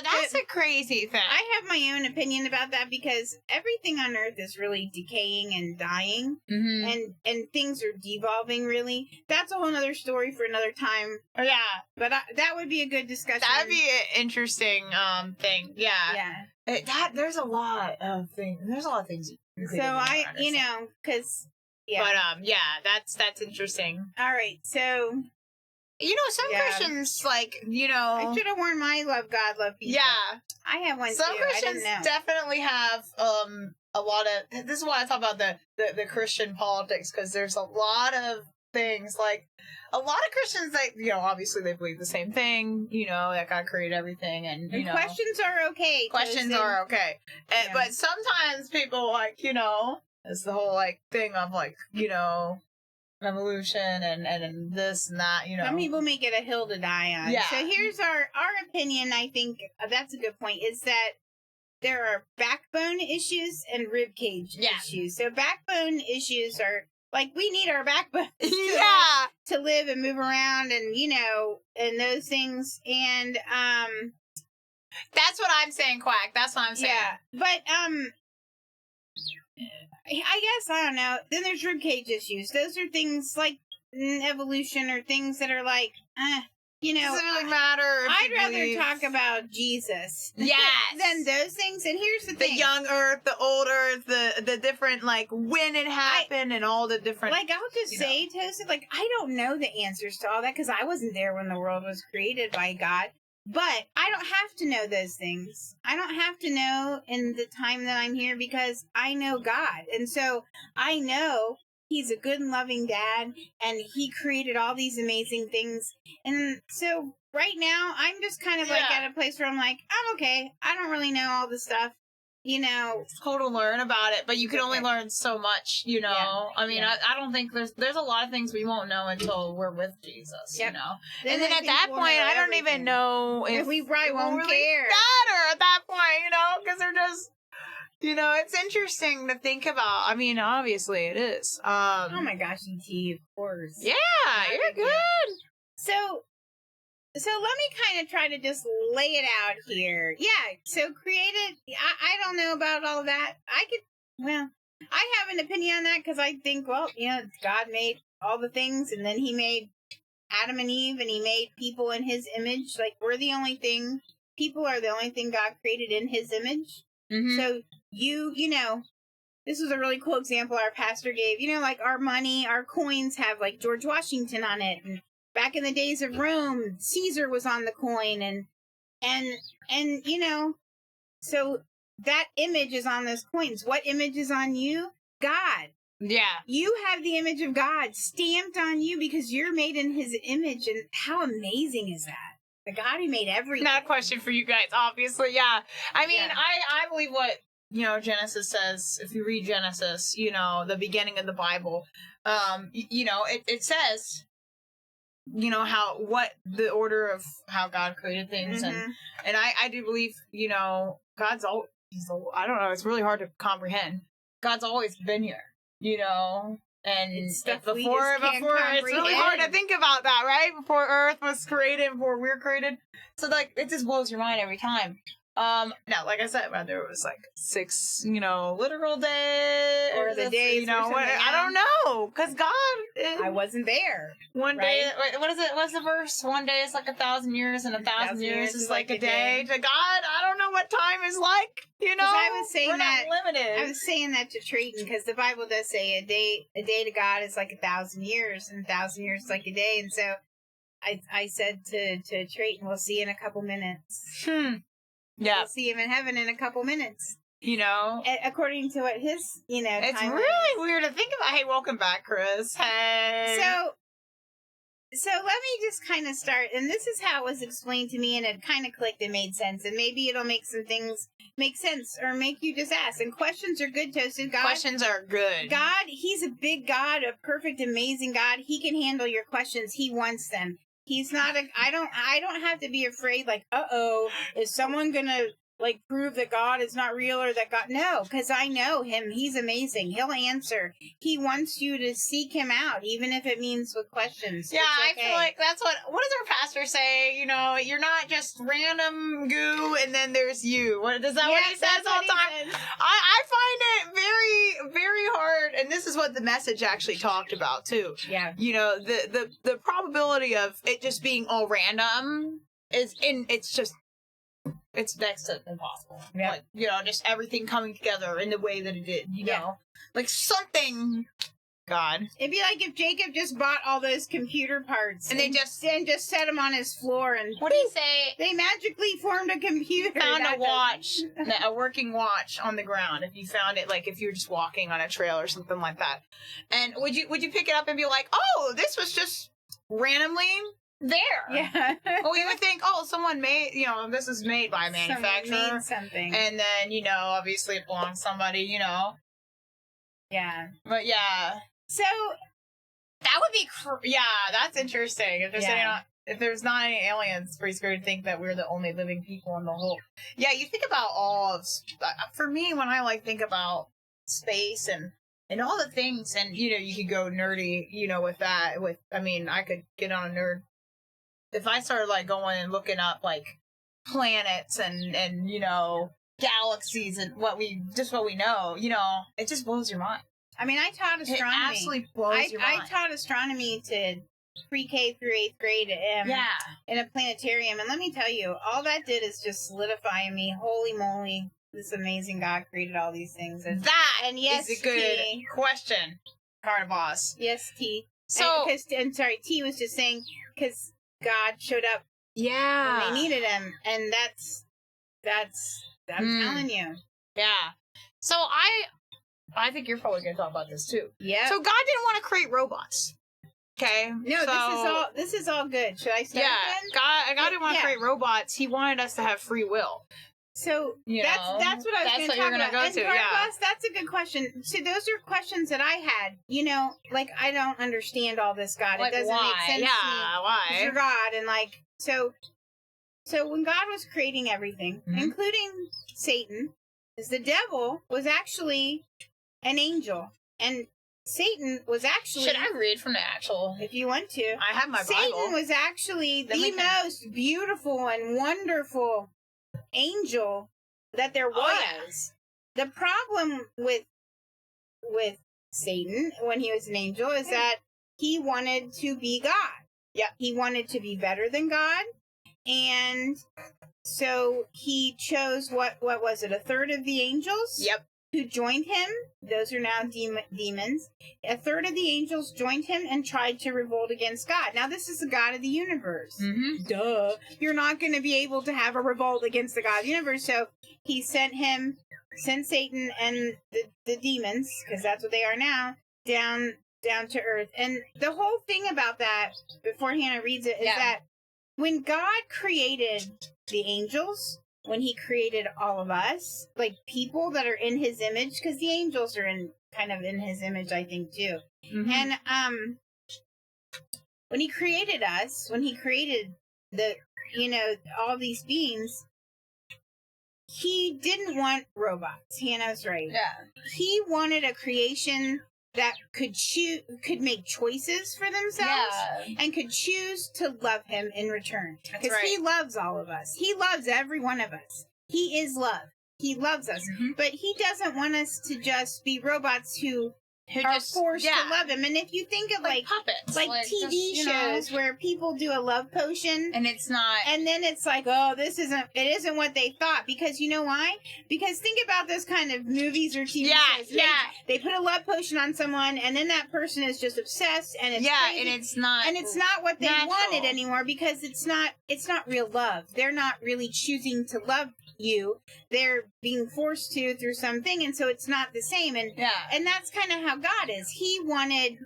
that's a crazy thing. I have my own opinion about that, because everything on Earth is really decaying and dying, and things are devolving, really. That's a whole other story for another time. Yeah. But that would be a good discussion. That'd be an interesting thing. Yeah. Yeah. There's a lot of things. There's a lot of things. So you know, because... Yeah. But, that's interesting. All right, so... You know, some Christians, like, you know... I should have worn my love God, love people. Yeah. I have one, some too. Christians definitely have, a lot of, this is why I talk about the Christian politics, because there's a lot of things, like, a lot of Christians, that, you know, obviously they believe the same thing, you know, that God created everything, and, you know. Questions are okay. Questions are okay. And, but sometimes people, like, you know, it's the whole, like, thing of, like, you know, evolution and this and that, you know. Some people make it a hill to die on. Yeah. So here's our opinion, I think, that's a good point, is that there are backbone issues and ribcage issues. So backbone issues are, like, we need our backbone to live and move around and, you know, and those things. And, that's what I'm saying, Quack. That's what I'm saying. Yeah. But, I guess, I don't know. Then there's ribcage issues. Those are things like evolution, or things that are like, you know. Doesn't really matter. I'd rather talk about Jesus. Yes. Than those things. And here's the thing. The young earth, the old earth, the different, like, when it happened and all the different. Like, I'll just say, Toasted, like, I don't know the answers to all that, because I wasn't there when the world was created by God. But I don't have to know those things. I don't have to know in the time that I'm here, because I know God. And so I know He's a good and loving dad, and He created all these amazing things. And so right now, I'm just kind of like at a place where I'm like, I'm okay. I don't really know all the stuff. You know, it's cool to learn about it, but you can only learn so much, you know. Yeah. I mean, I don't think there's a lot of things we won't know until we're with Jesus, you know. And then at that point, I don't even know if we probably won't really care. matter at that point, you know, because they're just, you know, it's interesting to think about. I mean, obviously it is. Oh my gosh, E.T., of course. Yeah, you're good. So let me kind of try to just lay it out here. Yeah, so created, I don't know about all that. I have an opinion on that, because I think, well, you know, God made all the things, and then He made Adam and Eve, and He made people in His image. Like, people are the only thing God created in His image. Mm-hmm. So you know, this was a really cool example our pastor gave. You know, like, our money, our coins have, like, George Washington on it, and back in the days of Rome, Caesar was on the coin, and you know, so that image is on those coins. What image is on you? God. Yeah. You have the image of God stamped on you, because you're made in His image, and how amazing is that? The God who made everything. Not a question for you guys, obviously, yeah. I mean, I believe what, you know, Genesis says. If you read Genesis, you know, the beginning of the Bible, you know, it says, you know, what the order of how God created things. Mm-hmm. And I do believe, you know, I don't know, it's really hard to comprehend. God's always been here, you know, and it's before it's really hard to think about that, right? Before Earth was created, before we were created. So, like, it just blows your mind every time. Now, like I said, whether it was like 6, you know, literal days, or the days, you know, I don't know, because God, I wasn't there. One day, what is it? What's the verse? One day is like 1,000 years, and 1,000 years is like a day. To God, I don't know what time is like. You know, I was saying we're that. Not limited. I was saying that to Trayton, because the Bible does say a day to God is like 1,000 years, and 1,000 years is like a day. And so, I said to Trayton, we'll see you in a couple minutes. Yeah. We'll see him in heaven in a couple minutes. You know? According to what his, you know, it's really weird to think about. Hey, welcome back, Chris. Hey. So let me just kind of start, and this is how it was explained to me, and it kind of clicked and made sense, and maybe it'll make some things make sense, or make you just ask. And questions are good, Toasted. God, questions are good. God, He's a big God, a perfect, amazing God. He can handle your questions. He wants them. He's not I don't have to be afraid, like, is someone gonna, like, prove that God is not real, or that God, no, because I know Him. He's amazing. He'll answer. He wants you to seek Him out, even if it means with questions. Yeah, I feel like that's what does our pastor say? You know, you're not just random goo, and then there's you. Is that what he says all the time? I find it very, very hard, and this is what the message actually talked about too. Yeah. You know, the probability of it just being all random it's next to impossible. Yeah. Like, you know, just everything coming together in the way that it did, you know? Like, something God. It'd be like if Jacob just bought all those computer parts And they just set them on his floor, and what do you say? they magically formed a computer. Found a watch, a working watch on the ground. If you found it, like if you were just walking on a trail or something like that, and would you pick it up and be like, oh, this was just randomly there? Yeah. Well, you would think, oh, someone made, this is made by a manufacturer, Someone made something, and then obviously it belongs to somebody, Yeah. But yeah. So that would be, that's interesting. If there's Yeah. if there's not any aliens, it's pretty scary to think that we're the only living people in the whole. Yeah, you think about all of. For me, when I think about space and all the things, and you could go nerdy, with that. I could get on a nerd if I started going and looking up planets and galaxies and what we know. It just blows your mind. I mean, I taught astronomy. It absolutely blows your mind. I taught astronomy to pre-K through 8th grade in a planetarium. And let me tell you, all that did is just solidify in me, holy moly, this amazing God created all these things. And yes, is a good T, question, Carnivos. Yes, T. So, T was just saying, because God showed up when they needed him. And I'm telling you. Yeah. So I think you're probably going to talk about this too. Yeah. So God didn't want to create robots. Okay. No, this is all good. Should I start? Yeah. God didn't want to create robots. He wanted us to have free will. So that's what I was going to talk about. And Carnivos, that's a good question. See, those are questions that I had. I don't understand all this, God. It doesn't make sense to me. Why? You're God, and so when God was creating everything, including Satan, the devil was actually an angel, and Satan was actually... Should I read from the actual... If you want to. I have my Bible. Satan was actually the most beautiful and wonderful angel that there was. Oh, yeah. The problem with Satan, when he was an angel, is that he wanted to be God. Yeah. He wanted to be better than God, and so he chose, what was it, a third of the angels? Yep. Who joined him. Those are now demons. A third of the angels joined him and tried to revolt against God. Now, this is the God of the universe. Mm-hmm. Duh. You're not going to be able to have a revolt against the God of the universe. So he sent Satan and the demons, because that's what they are now, down to earth. And the whole thing about that, before Hannah reads it, is that when God created the angels, when he created all of us, people that are in his image, because the angels are kind of in his image, I think, too. Mm-hmm. And when he created us, when he created all these beings, he didn't want robots. Hannah's right. Yeah. He wanted a creation that could make choices for themselves and could choose to love him in return. Because he loves all of us. He loves every one of us. He is love. He loves us. Mm-hmm. But he doesn't want us to just be robots who are just forced to love him. And if you think of puppets, TV shows where people do a love potion, and it's not, and then it's it isn't what they thought, because you know why? Because think about those kind of movies or TV shows. They put a love potion on someone, and then that person is just obsessed, and it's crazy, and it's not what they wanted anymore, because it's not real love. They're not really choosing to love you. They're being forced to through something, and so it's not the same. And that's kind of how God is. He wanted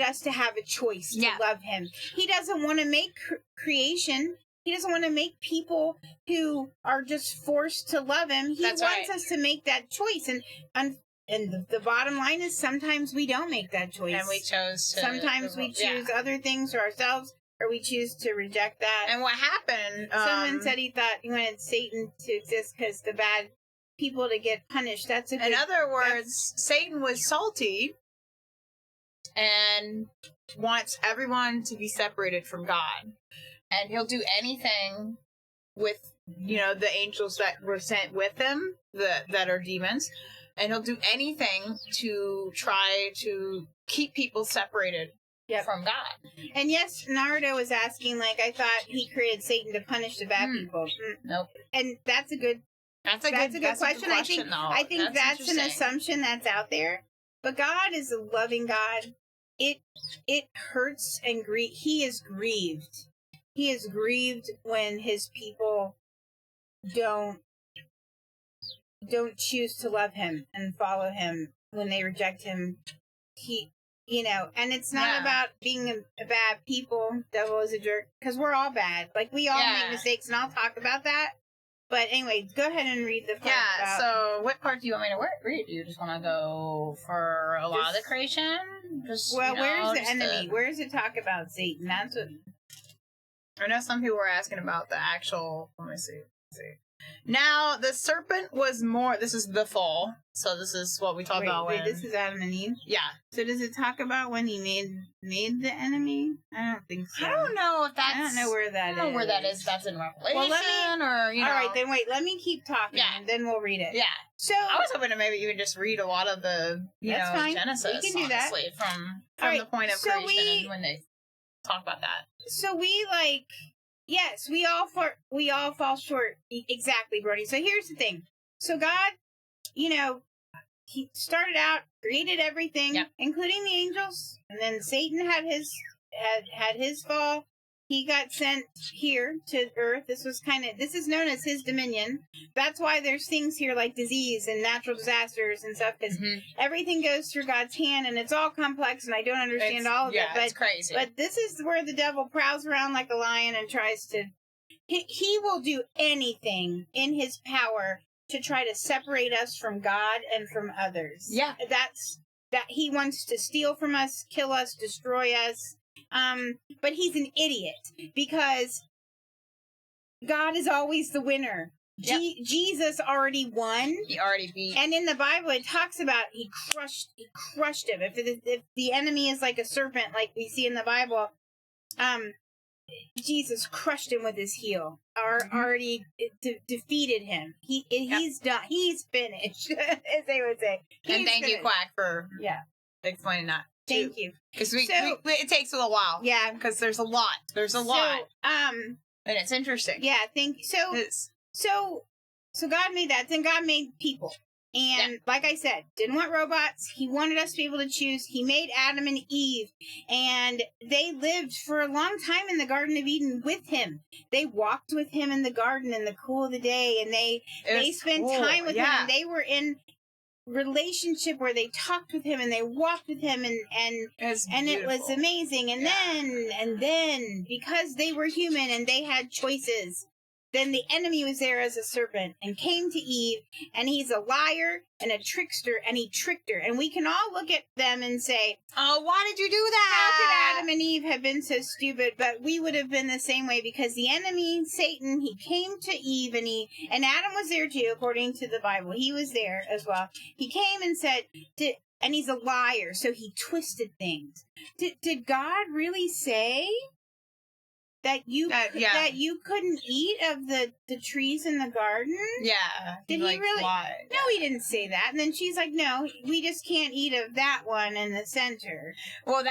us to have a choice to love him. He doesn't want to make creation. He doesn't want to make people who are just forced to love him. He wants us to make that choice. And the bottom line is, sometimes we don't make that choice. And we chose to. Sometimes we choose other things for ourselves, or we choose to reject that. And what happened? Someone said he thought he wanted Satan to exist because the bad people to get punished. That's a good, in other words, Satan was salty and wants everyone to be separated from God. And he'll do anything with, the angels that were sent with him, that are demons. And he'll do anything to try to keep people separated from God. And yes, Naruto was asking, I thought he created Satan to punish the bad people. Nope. And that's a good That's a good question. I think that's an assumption that's out there. But God is a loving God. It hurts and He is grieved. He is grieved when his people don't choose to love him and follow him, when they reject him. And it's not about being a bad people. Devil is a jerk, because we're all bad. Like, we all make mistakes, and I'll talk about that. But anyway, go ahead and read the part. Yeah, so what part do you want me to read? Do you just want to go for a lot of the creation? Where's the enemy? Where does it talk about Satan? That's what... I know some people were asking about the actual... Let me see. Now, the serpent was more... This is the fall. So this is what we talked about when... this is Adam and Eve? Yeah. So does it talk about when he made the enemy? I don't think so. I don't know if that's... I don't know where that is. I don't know where that is. That's in Revelation, All right, then wait. Let me keep talking, and then we'll read it. Yeah. So I was hoping to maybe even just read a lot of the, fine. Genesis, we can do honestly, that. from the point of creation and when they talk about that. So yes, we all fall short. Exactly, Brody. So here's the thing. So God, he started out, created everything, including the angels, and then Satan had his fall. He got sent here to Earth. This is known as his dominion. That's why there's things here like disease and natural disasters and stuff, because everything goes through God's hand, and it's all complex, and I don't understand all of it. But it's crazy. But this is where the devil prowls around like a lion and tries to... He will do anything in his power to try to separate us from God and from others. Yeah. That he wants to steal from us, kill us, destroy us. But he's an idiot, because God is always the winner. Yep. Jesus already won. He already beat. And in the Bible, it talks about he crushed him. If the enemy is like a serpent, like we see in the Bible, Jesus crushed him with his heel. Already defeated him. He's done. He's finished, as they would say. And thank you, Quack, for explaining that. Thank you. Because it takes a little while. Yeah. Because there's a lot. And it's interesting. Yeah, thank you. So God made that. Then God made people. And like I said, didn't want robots. He wanted us to be able to choose. He made Adam and Eve. And they lived for a long time in the Garden of Eden with him. They walked with him in the garden in the cool of the day. And they spent time with him. And they were in relationship where they talked with him and they walked with him, and it was amazing. And then because they were human and they had choices, then the enemy was there as a serpent and came to Eve, and he's a liar and a trickster, and he tricked her. And we can all look at them and say, oh, why did you do that? How could Adam and Eve have been so stupid? But we would have been the same way, because the enemy, Satan, he came to Eve, and Adam was there too, according to the Bible. He was there as well. He came and said, and he's a liar, so he twisted things. Did God really say that you couldn't eat of the trees in the garden? Yeah. Did he really? Lied. No, he didn't say that. And then she's like, no, we just can't eat of that one in the center. Well,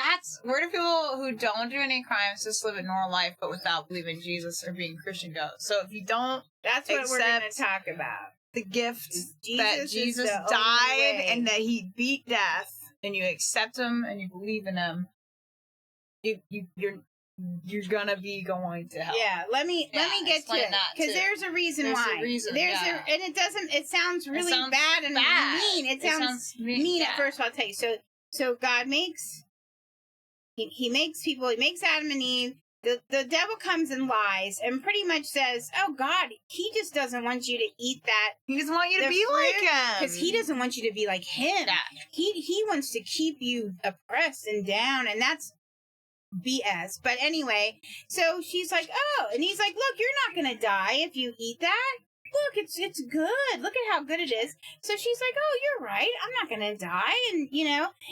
where do people who don't do any crimes just live a normal life, but without believing Jesus or being Christian go? So if you don't That's what we're going to talk about. The gift that Jesus died and that he beat death, and you accept him and you believe in him, you're gonna be going to hell. Yeah, let me get to it, because there's a reason why. And it sounds really bad and mean. It sounds mean at first. I'll tell you. So God makes he makes people. He makes Adam and Eve. The devil comes and lies and pretty much says, "Oh God, he just doesn't want you to eat that. He doesn't want you to be like him, because he doesn't want you to be like him. Yeah. He wants to keep you oppressed and down, and that's BS." But anyway, so she's like, "Oh," and he's like, "Look, you're not gonna die if you eat that. Look, it's good. Look at how good it is." So she's like, "Oh, you're right. I'm not gonna die." And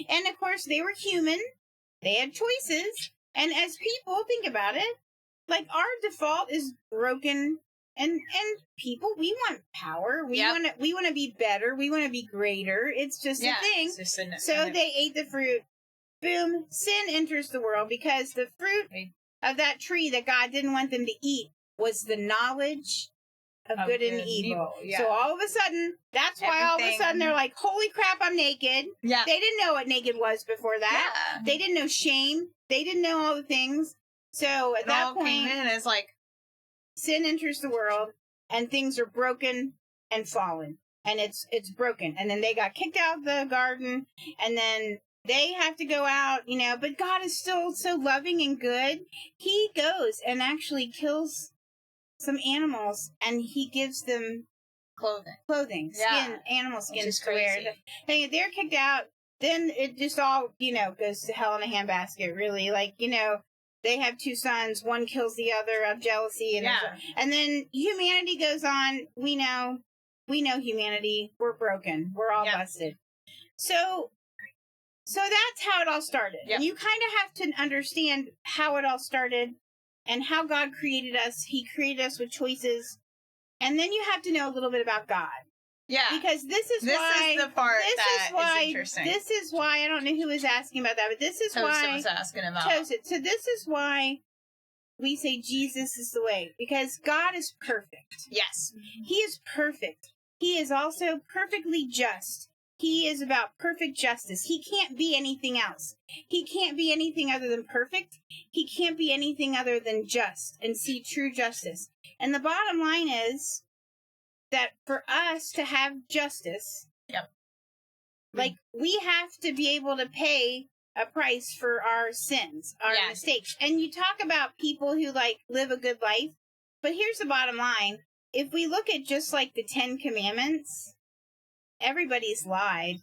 and of course they were human. They had choices. And as people, think about it, like our default is broken, and people, we want power. We want to be better. We want to be greater. It's just a thing. So they ate the fruit. Boom, sin enters the world, because the fruit of that tree that God didn't want them to eat was the knowledge of good and evil. Yeah. So all of a sudden, that's why all of a sudden they're like, holy crap, I'm naked. Yeah. They didn't know what naked was before that. Yeah. They didn't know shame. They didn't know all the things. So at that point, came in as like, sin enters the world and things are broken and fallen. And it's broken. And then they got kicked out of the garden, and then they have to go out, you know, but God is still so loving and good. He goes and actually kills some animals, and he gives them clothing, skin, animal skins to wear. They're kicked out. Then it just all, you know, goes to hell in a handbasket, really. Like, you know, they have two sons. One kills the other of jealousy. And then humanity goes on. We know humanity. We're broken. We're all busted. So that's how it all started. Yep. And you kind of have to understand how it all started and how God created us. He created us with choices. And then you have to know a little bit about God. Yeah. Because this is the part is interesting. This is why, I don't know who was asking about that, but this is why was asking about. So this is why we say Jesus is the way. Because God is perfect. Yes. He is perfect. He is also perfectly just. He is about perfect justice. He can't be anything else. He can't be anything other than perfect. He can't be anything other than just and see true justice. And the bottom line is that for us to have justice, like, we have to be able to pay a price for our sins, our mistakes. And you talk about people who, like, live a good life, but here's the bottom line. If we look at just, like, the 10 Commandments, everybody's lied.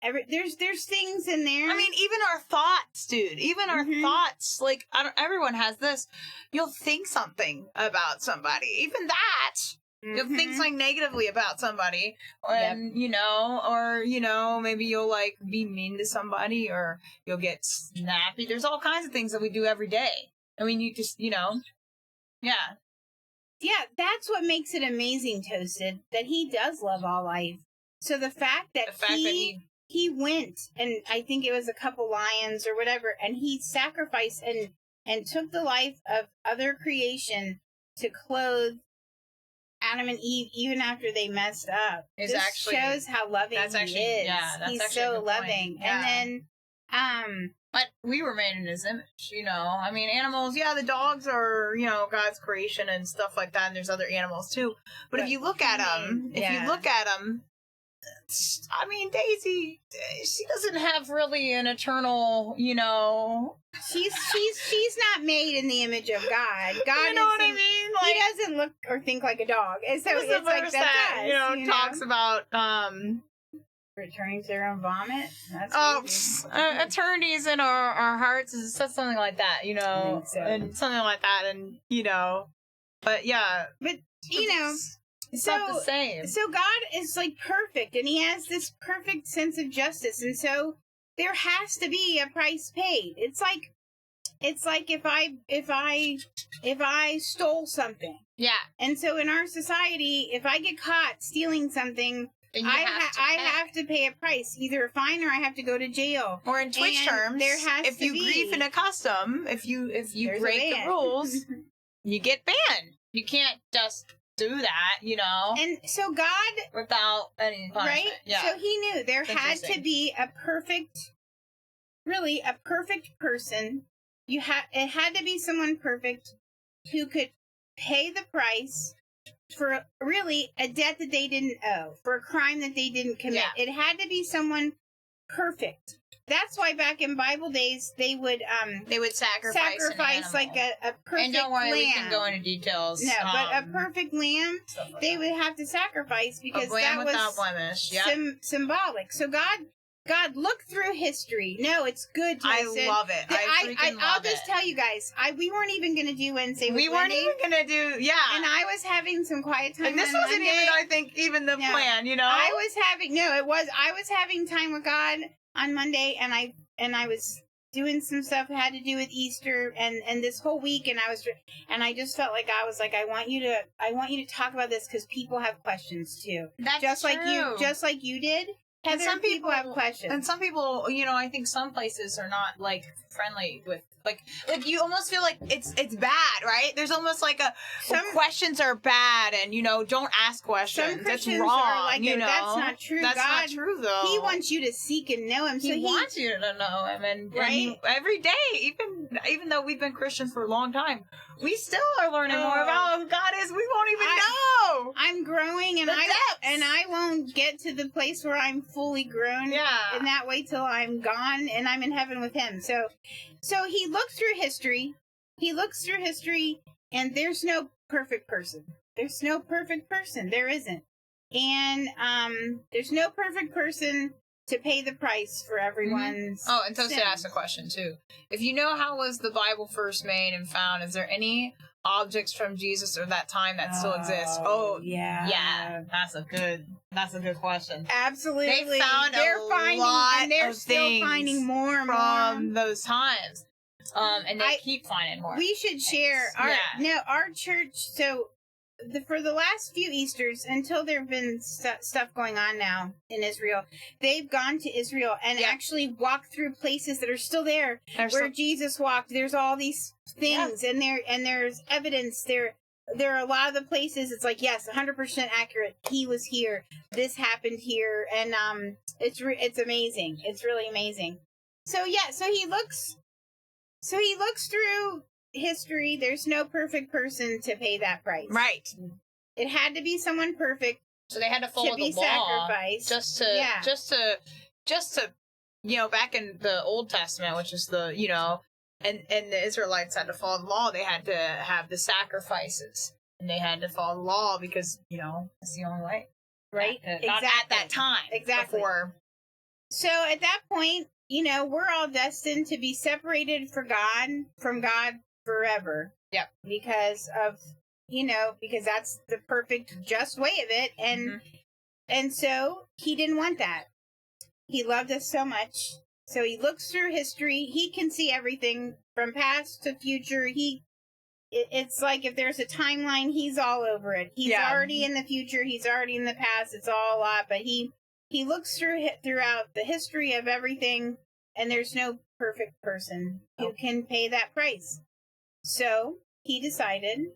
There's things in there. I mean, even our thoughts, dude. Even our thoughts. Like, everyone has this. You'll think something about somebody. Even that. You'll think something negatively about somebody. And, you know, or, you know, maybe you'll, like, be mean to somebody, or you'll get snappy. There's all kinds of things that we do every day. I mean, you just, you know. Yeah. Yeah, that's what makes it amazing, Toasted, that he does love all life. So the fact that he went, and I think it was a couple lions or whatever, and he sacrificed and took the life of other creation to clothe Adam and Eve even after they messed up. This actually shows how loving he is. Yeah, that's He's so loving. Yeah. And then but we were made in his image, you know. I mean, animals, the dogs are, you know, God's creation and stuff like that, and there's other animals too. But if you look at them, I mean, Daisy, she doesn't have really an eternal, you know. She's not made in the image of God. God, you know what I mean? Like, he doesn't look or think like a dog. And so it's like that, you know, talks about returning to their own vomit. That's eternities in our hearts. It says something like that, you know, and something like that, and you know, but you know. It's not the same. So God is like perfect, and he has this perfect sense of justice, and so there has to be a price paid. It's like if I stole something. Yeah. And so in our society, if I get caught stealing something, I have to pay a price, either a fine or I have to go to jail. Or in Twitch terms, if you grief in a custom, if you break the rules, you get banned. You can't just do that, you know. And so God, without any punishment. Right? Yeah. So he knew there had to be a perfect person. It had to be someone perfect who could pay the price for really a debt that they didn't owe, for a crime that they didn't commit. Yeah. It had to be someone perfect. That's why back in Bible days they would sacrifice like a perfect and don't worry, lamb. We can go into details. No, but a perfect lamb they would have to sacrifice because that was blemish. Symbolic. So God looked through history. No, it's good. I love it. I'll just tell you guys. We weren't even going to do Wednesday. We weren't even going to do. Yeah. And I was having some quiet time. And this wasn't Monday. even, I think, even the plan. You know. I was having time with God on Monday, and I was doing some stuff that had to do with Easter and this whole week, and I just felt like I was like, I want you to talk about this because people have questions too. That's just true. like you did. Heather, some people have questions. And some people, I think some places are not like friendly with like you almost feel like it's bad, right? There's almost like some questions are bad, and don't ask questions. Some Christians it's wrong. Are like, that's not true. That's God, not true, though. He wants you to seek and know Him. He wants you to know Him, and every day, even though we've been Christians for a long time, we still are learning more about who God is. We won't even know. I'm growing, and I won't get to the place where I'm fully grown. In that way till I'm gone and I'm in heaven with Him. So He looks through history. And there's no perfect person. There's no perfect person. There isn't. And there's no perfect person to pay the price for everyone's and Toasted asked a question, too. If you know how was the Bible first made and found, is there any objects from Jesus or that time that still exist? Oh, yeah. Yeah, that's a good question. Absolutely. They found they're still finding more and from those times. And they keep finding more. We should share our church. So for the last few Easters, until there have been stuff going on now in Israel, they've gone to Israel and actually walked through places that are still there where Jesus walked. There's all these things, and there's evidence there. There are a lot of the places. It's like, yes, 100% accurate. He was here. This happened here, and it's amazing. It's really amazing. So he looks through history. There's no perfect person to pay that price. Right. It had to be someone perfect. So they had to follow the law. Sacrificed. Just to back in the Old Testament, which is the and the Israelites had to follow the law. They had to have the sacrifices, and they had to follow the law because it's the only way. Right. Exactly. At that time. Exactly. Before. So at that point, we're all destined to be separated from God forever. Yep. Because that's the perfect, just way of it. And so He didn't want that. He loved us so much. So He looks through history. He can see everything from past to future. It's like if there's a timeline, He's all over it. He's already in the future. He's already in the past. It's all a lot, but He looks throughout the history of everything, and there's no perfect person who can pay that price. So He decided,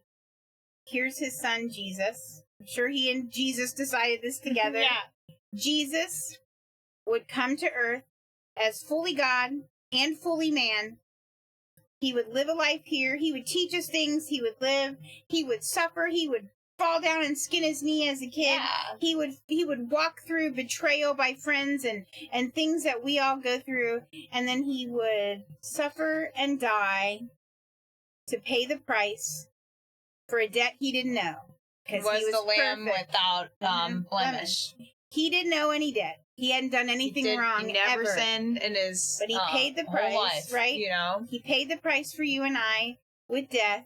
here's His Son, Jesus. I'm sure He and Jesus decided this together. Jesus would come to earth as fully God and fully man. He would live a life here. He would teach us things. He would live. He would suffer. He would fall down and skin his knee as a kid. He would walk through betrayal by friends and things that we all go through, and then He would suffer and die to pay the price for a debt He didn't know, because He was the Lamb without blemish. He didn't know any debt. He hadn't done anything wrong. He never ever sinned in his but He paid the price, whole life, right? He paid the price for you and I with death.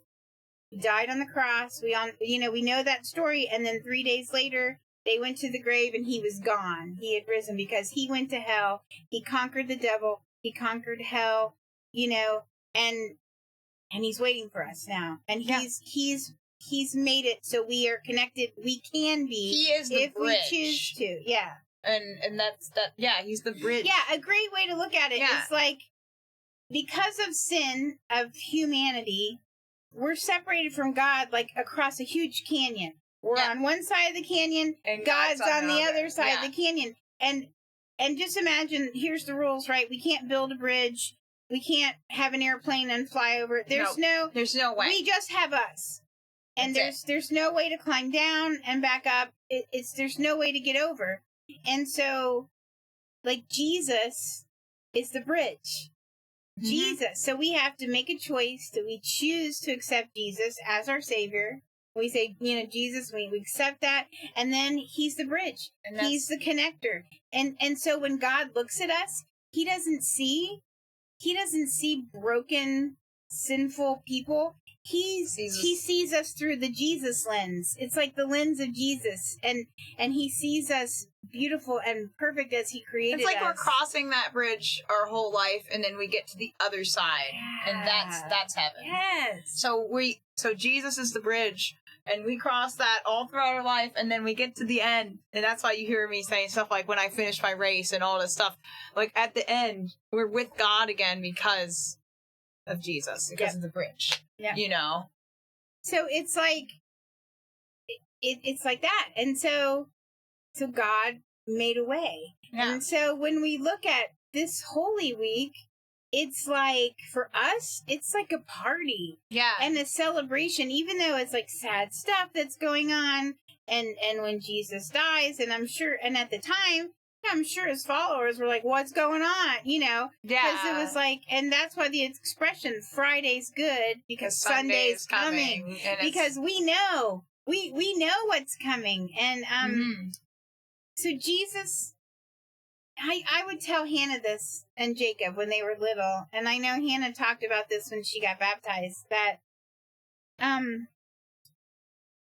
He died on the cross. We know that story. And then 3 days later, they went to the grave and He was gone. He had risen because He went to hell. He conquered the devil. He conquered hell. And He's waiting for us now. And He's made it so we are connected. We can be. He is the if bridge. We choose to. Yeah. And that's that. Yeah, He's the bridge. Yeah, a great way to look at it. Yeah. It's like, because of sin of humanity, we're separated from God like across a huge canyon. We're on one side of the canyon, and God's on the other side of the canyon. And just imagine, here's the rules, right? We can't build a bridge. We can't have an airplane and fly over it. There's no way. We just have us. And there's no way to climb down and back up. There's no way to get over. And so, like, Jesus is the bridge. Mm-hmm. Jesus. So we have to make a choice that we choose to accept Jesus as our Savior. We say, Jesus, we accept that. And then He's the bridge. And He's the connector. And so when God looks at us, He doesn't see broken, sinful people. He sees us through the Jesus lens. It's like the lens of Jesus, and He sees us beautiful and perfect as He created us. It's like we're crossing that bridge our whole life, and then we get to the other side, and that's heaven. Yes. So Jesus is the bridge And we cross that all throughout our life, and then we get to the end. And that's why you hear me saying stuff like when I finish my race and all this stuff. Like, at the end, we're with God again because of Jesus, because of the bridge. Yeah. You know? So it's like, it's like that. And so God made a way. Yeah. And so when we look at this Holy Week, it's like, for us, it's like a party. Yeah. And a celebration, even though it's like sad stuff that's going on. And when Jesus dies, and I'm sure, and at the time, I'm sure his followers were like, what's going on? You know? Yeah. Because it was like, and that's why the expression, Friday's good, because Sunday's coming. Because we know what's coming. And so Jesus, I would tell Hannah this and Jacob when they were little, and I know Hannah talked about this when she got baptized, that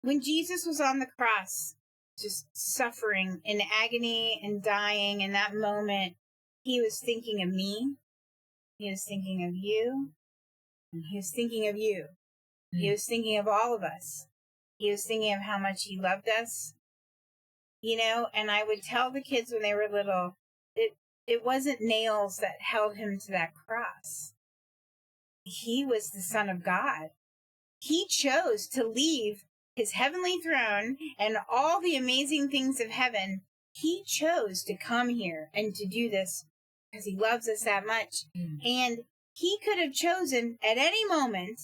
when Jesus was on the cross, just suffering in agony and dying in that moment, he was thinking of me, he was thinking of you, and he was thinking of you. He was thinking of all of us. He was thinking of how much he loved us. You know, and I would tell the kids when they were little, it wasn't nails that held him to that cross. He was the Son of God. He chose to leave his heavenly throne and all the amazing things of heaven. He chose to come here and to do this because he loves us that much. And he could have chosen at any moment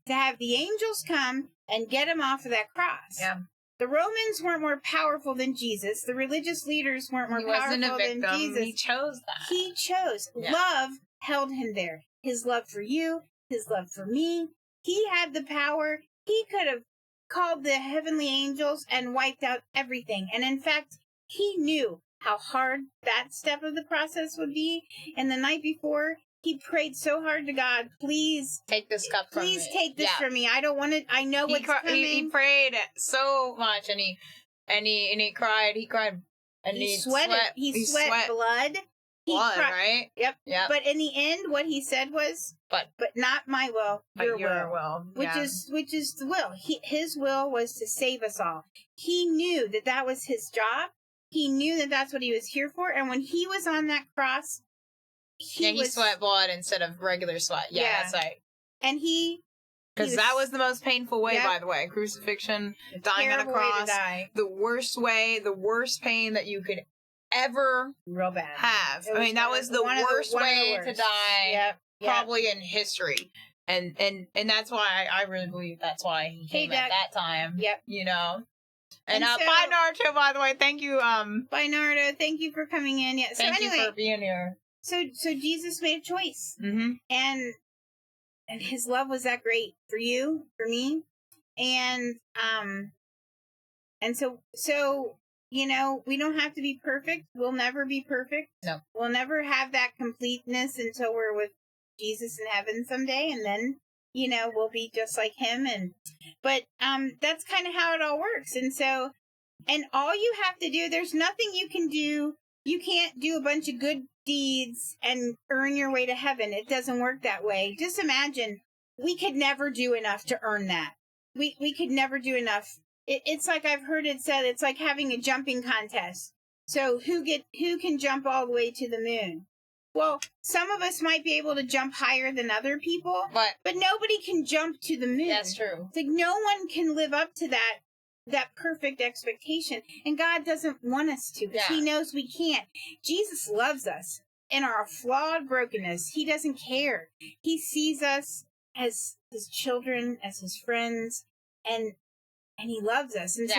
to have the angels come and get him off of that cross. Yeah. The Romans weren't more powerful than Jesus. The religious leaders weren't more powerful than Jesus. He chose that. He chose. Yeah. Love held him there. His love for you, his love for me. He had the power. He could have called the heavenly angels and wiped out everything. And in fact, he knew how hard that step of the process would be. And the night before, he prayed so hard to God, please take this cup from me. Please take this from me. I don't want it. I know what's coming. He prayed so much, and he cried. He cried, and he sweated. He sweat blood. Blood, right? Yep. But in the end, what he said was, "But not my will, your will." Which is the will. His will was to save us all. He knew that was his job. He knew that that's what he was here for. And when he was on that cross, he sweat blood instead of regular sweat. Yeah, that's right. And because that was the most painful way, by the way. Crucifixion, dying on a cross, the worst way, the worst pain that you could ever have. I mean, that was the worst way to die, probably in history. And that's why I really believe that's why he came at that time. Yep. You know. And so, bye, Naruto, by the way. Thank you. Bye, Naruto. Thank you for coming in. Yeah. So Thank you for being here. So Jesus made a choice, and his love was that great for you, for me, and so you know, we don't have to be perfect. We'll never be perfect. No, we'll never have that completeness until we're with Jesus in heaven someday, and then you know we'll be just like him. But that's kind of how it all works. And so, and all you have to do, there's nothing you can do. You can't do a bunch of good deeds and earn your way to heaven. It doesn't work that way. Just imagine, we could never do enough to earn that. We could never do enough. It's like I've heard it said, it's like having a jumping contest. So who can jump all the way to the moon? Well, some of us might be able to jump higher than other people, but nobody can jump to the moon. That's true. It's like no one can live up to that perfect expectation. And God doesn't want us to, because he knows we can't. Jesus loves us in our flawed brokenness. He doesn't care. He sees us as his children, as his friends, and he loves us. And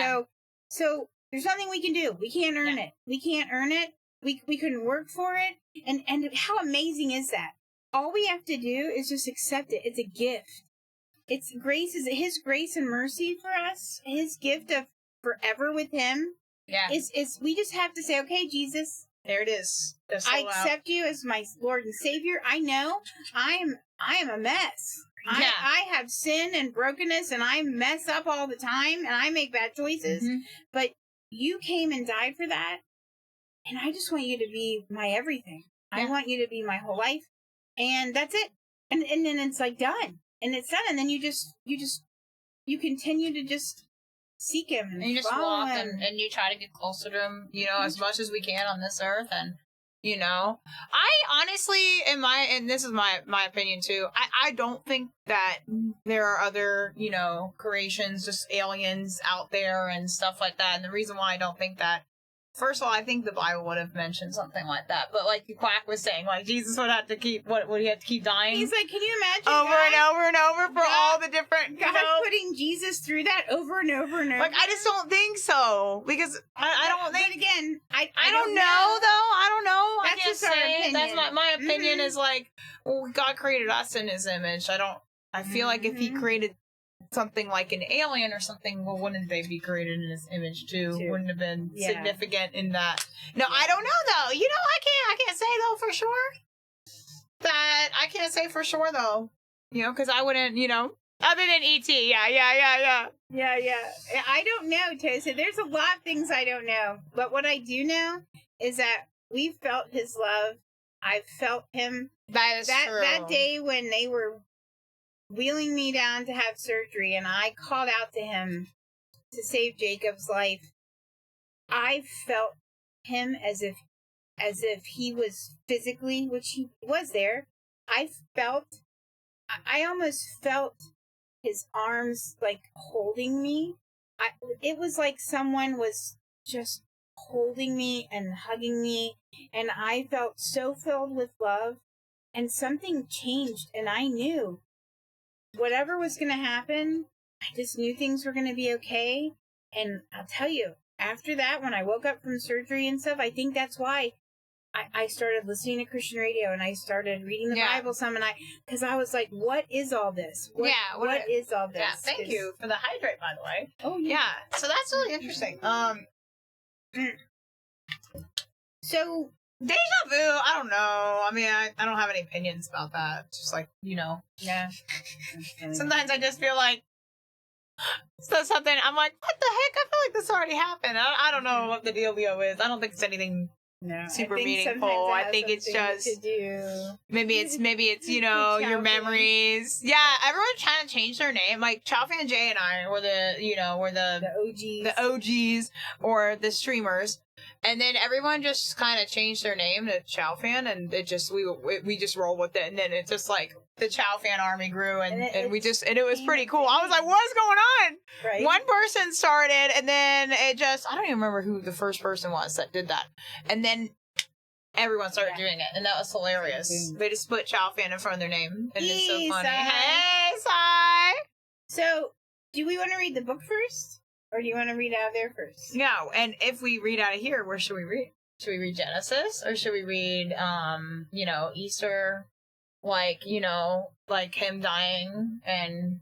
so there's nothing we can do. We can't earn it. We can't earn it. We couldn't work for it. And how amazing is that? All we have to do is just accept it. It's a gift. It's grace, is his grace and mercy for us, his gift of forever with him. Yeah. Is we just have to say, okay, Jesus, there it is. I accept you as my Lord and Savior. I know I am a mess. Yeah. I have sin and brokenness, and I mess up all the time, and I make bad choices. But you came and died for that, and I just want you to be my everything. I want you to be my whole life, and that's it. And then it's like done. And it's done, and then you continue to just seek him and you just follow walk him. and you try to get closer to him, as much as we can on this earth. And, I honestly, and this is my opinion too, I don't think that there are other, creations, just aliens out there and stuff like that. And the reason why I don't think that, first of all, I think the Bible would have mentioned something like that. But like Quack was saying, like Jesus would have to keep, would he have to keep dying? He's like, can you imagine over and over and over for all the different, God putting Jesus through that over and over and over? Like, I just don't think so. Because I don't think. But again, I don't know, though. I don't know. That's I can't just our say. opinion. That's my opinion is like, well, God created us in his image. I feel like if he created something like an alien or something, well, wouldn't they be created in his image too? Wouldn't have been significant in that. No, I don't know though. I can't say though for sure. That I can't say for sure though. Because I wouldn't, other than E.T. Yeah. I don't know, Tosa. There's a lot of things I don't know. But what I do know is that we felt his love. I've felt him. That is true. That day when they were wheeling me down to have surgery and I called out to him to save Jacob's life, I felt him as if he was physically, which he was there. I almost felt his arms like holding me. It was like someone was just holding me and hugging me, and I felt so filled with love, and something changed, and I knew whatever was going to happen, I just knew things were going to be okay. And I'll tell you, after that, when I woke up from surgery and stuff, I think that's why I started listening to Christian radio and I started reading the Bible some, and because I was like, what is all this? What is all this? Yeah, thank you for the hydrate, by the way. Oh, yeah. So that's really interesting. So, deja vu, I don't know. I mean, I don't have any opinions about that. It's just like, Yeah. Sometimes I just feel like something, I'm like, what the heck? I feel like this already happened. I don't know what the dealio is. I don't think it's anything super meaningful. I think it's just maybe it's your memories. Yeah, everyone's trying to change their name. Like Chalfan J and I were the OGs or the streamers. And then everyone just kind of changed their name to Chalfan, and it just we just roll with it, and then it's just like the Chalfan army grew, and it was pretty cool. I was like, what's going on? Right. One person started, and then I don't even remember who the first person was that did that, and then everyone started doing it, and that was hilarious. They just put Chalfan in front of their name, and it's so funny. Hey, Sai. So, do we want to read the book first? Or do you want to read out of there first? No, and if we read out of here, where should we read? Should we read Genesis? Or should we read, Easter? Like him dying and,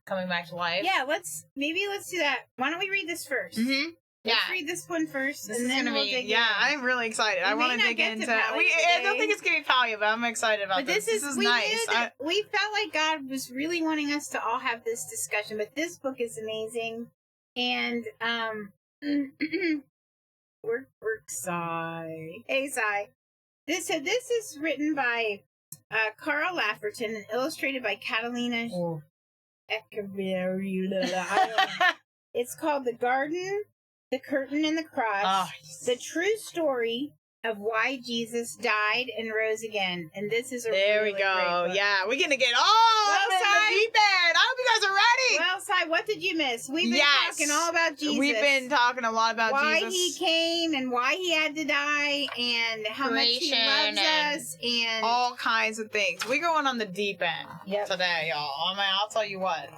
coming back to life? Yeah, let's do that. Why don't we read this first? Mm-hmm. Let's read this one first, This and is then gonna we'll be, dig in. Yeah, I'm really excited. I want to dig into it. I don't think it's going to be Palia, but I'm excited about this. This is nice. We felt like God was really wanting us to all have this discussion, but this book is amazing. And, Sai. Hey, Sai. This is written by Carl Lafferton and illustrated by Catalina Echeverria. It's called The Garden, the Curtain, and the Cross. The true story of why Jesus died and rose again. And this is there we go. Yeah, we're going to get all in the deep end. I hope you guys are ready. Well, Sai, what did you miss? We've been talking all about Jesus. We've been talking a lot about why Jesus. Why he came and why he had to die and how much he loves us and all kinds of things. We're going on the deep end today, y'all. I mean, I'll tell you what.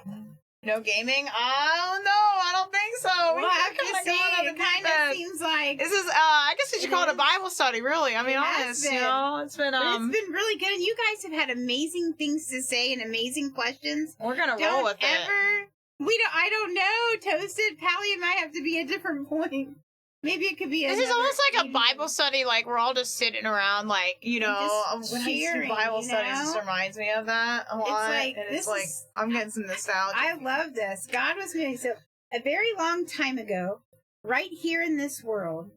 No gaming? Oh, no, I don't think so. Well, it kind of seems like... This is, I guess we should call it a Bible study, really. I mean, honest, it's been... But it's been really good, and you guys have had amazing things to say and amazing questions. We're going to roll with it. I don't know. Toasted Pally might have to be a different point. Maybe it could be This is almost like a Bible study, like we're all just sitting around, like, when I do Bible studies, this reminds me of that a lot. It's like, I'm getting some nostalgia. I love this. God was moving. So, a very long time ago, right here in this world,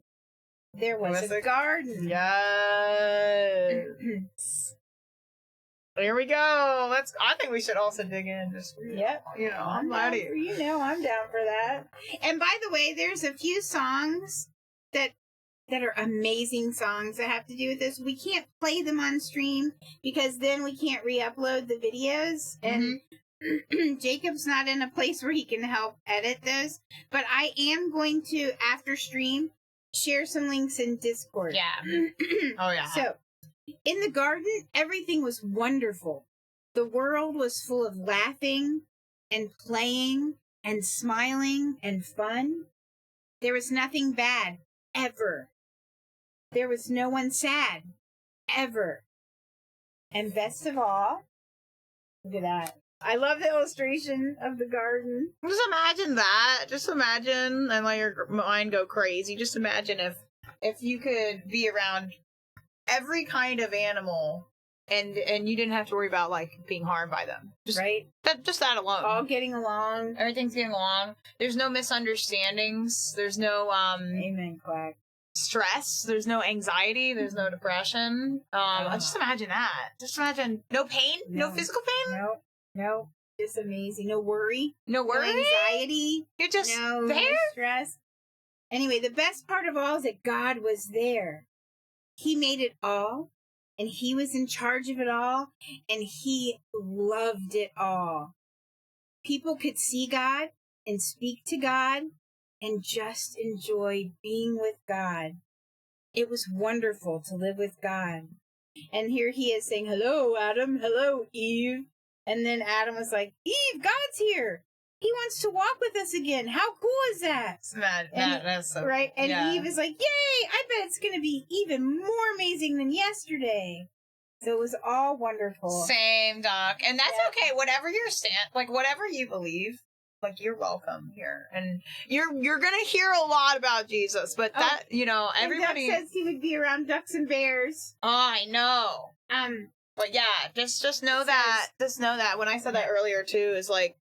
there was a garden. Yes. Here we go. I think we should also dig in. Just, Yep. you know, I'm how down do for, you? I'm down for that. And by the way, there's a few songs that are amazing songs that have to do with this. We can't play them on stream because then we can't re-upload the videos. And Jacob's not in a place where he can help edit those. But I am going to, after stream, share some links in Discord. Yeah. Oh, yeah. So, in the garden, everything was wonderful. The world was full of laughing and playing and smiling and fun. There was nothing bad, ever. There was no one sad, ever. And best of all, look at that. I love the illustration of the garden. Just imagine that. Just imagine, and let your mind go crazy. Just imagine if you could be around every kind of animal, and you didn't have to worry about like being harmed by them. Just, right? Just that alone. All getting along. Everything's getting along. There's no misunderstandings. There's no Amen, Quack. stress. There's no anxiety. There's no depression. Just imagine that. Just imagine no pain, no physical pain. No. Just amazing. No worry. No worry. No anxiety. You're just no there. Stress. Anyway, the best part of all is that God was there. He made it all, and he was in charge of it all, and he loved it all. People could see God and speak to God and just enjoy being with God. It was wonderful to live with God. And here he is saying, hello, Adam. Hello, Eve. And then Adam was like, Eve, God's here. He wants to walk with us again. How cool is that? That's so right. And yeah. Eve is like, yay, I bet it's going to be even more amazing than yesterday. So it was all wonderful. Same, Doc. And that's okay. Whatever your whatever you believe, like, you're welcome here. And you're going to hear a lot about Jesus, but that, everybody Doc says he would be around ducks and bears. Oh, I know. But yeah, just know that. Just know that. When I said that earlier too, is like,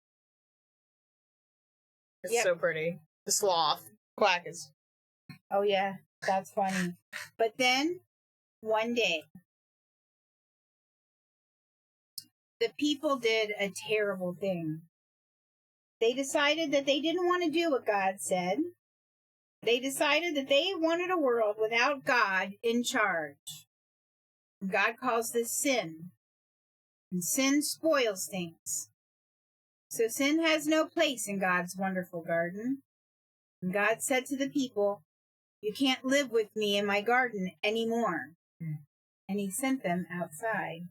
it's so pretty. The sloth. Quack is. Oh yeah, that's funny. But then, one day, the people did a terrible thing. They decided that they didn't want to do what God said. They decided that they wanted a world without God in charge. God calls this sin. And sin spoils things. So sin has no place in God's wonderful garden. And God said to the people, you can't live with me in my garden anymore. And he sent them outside.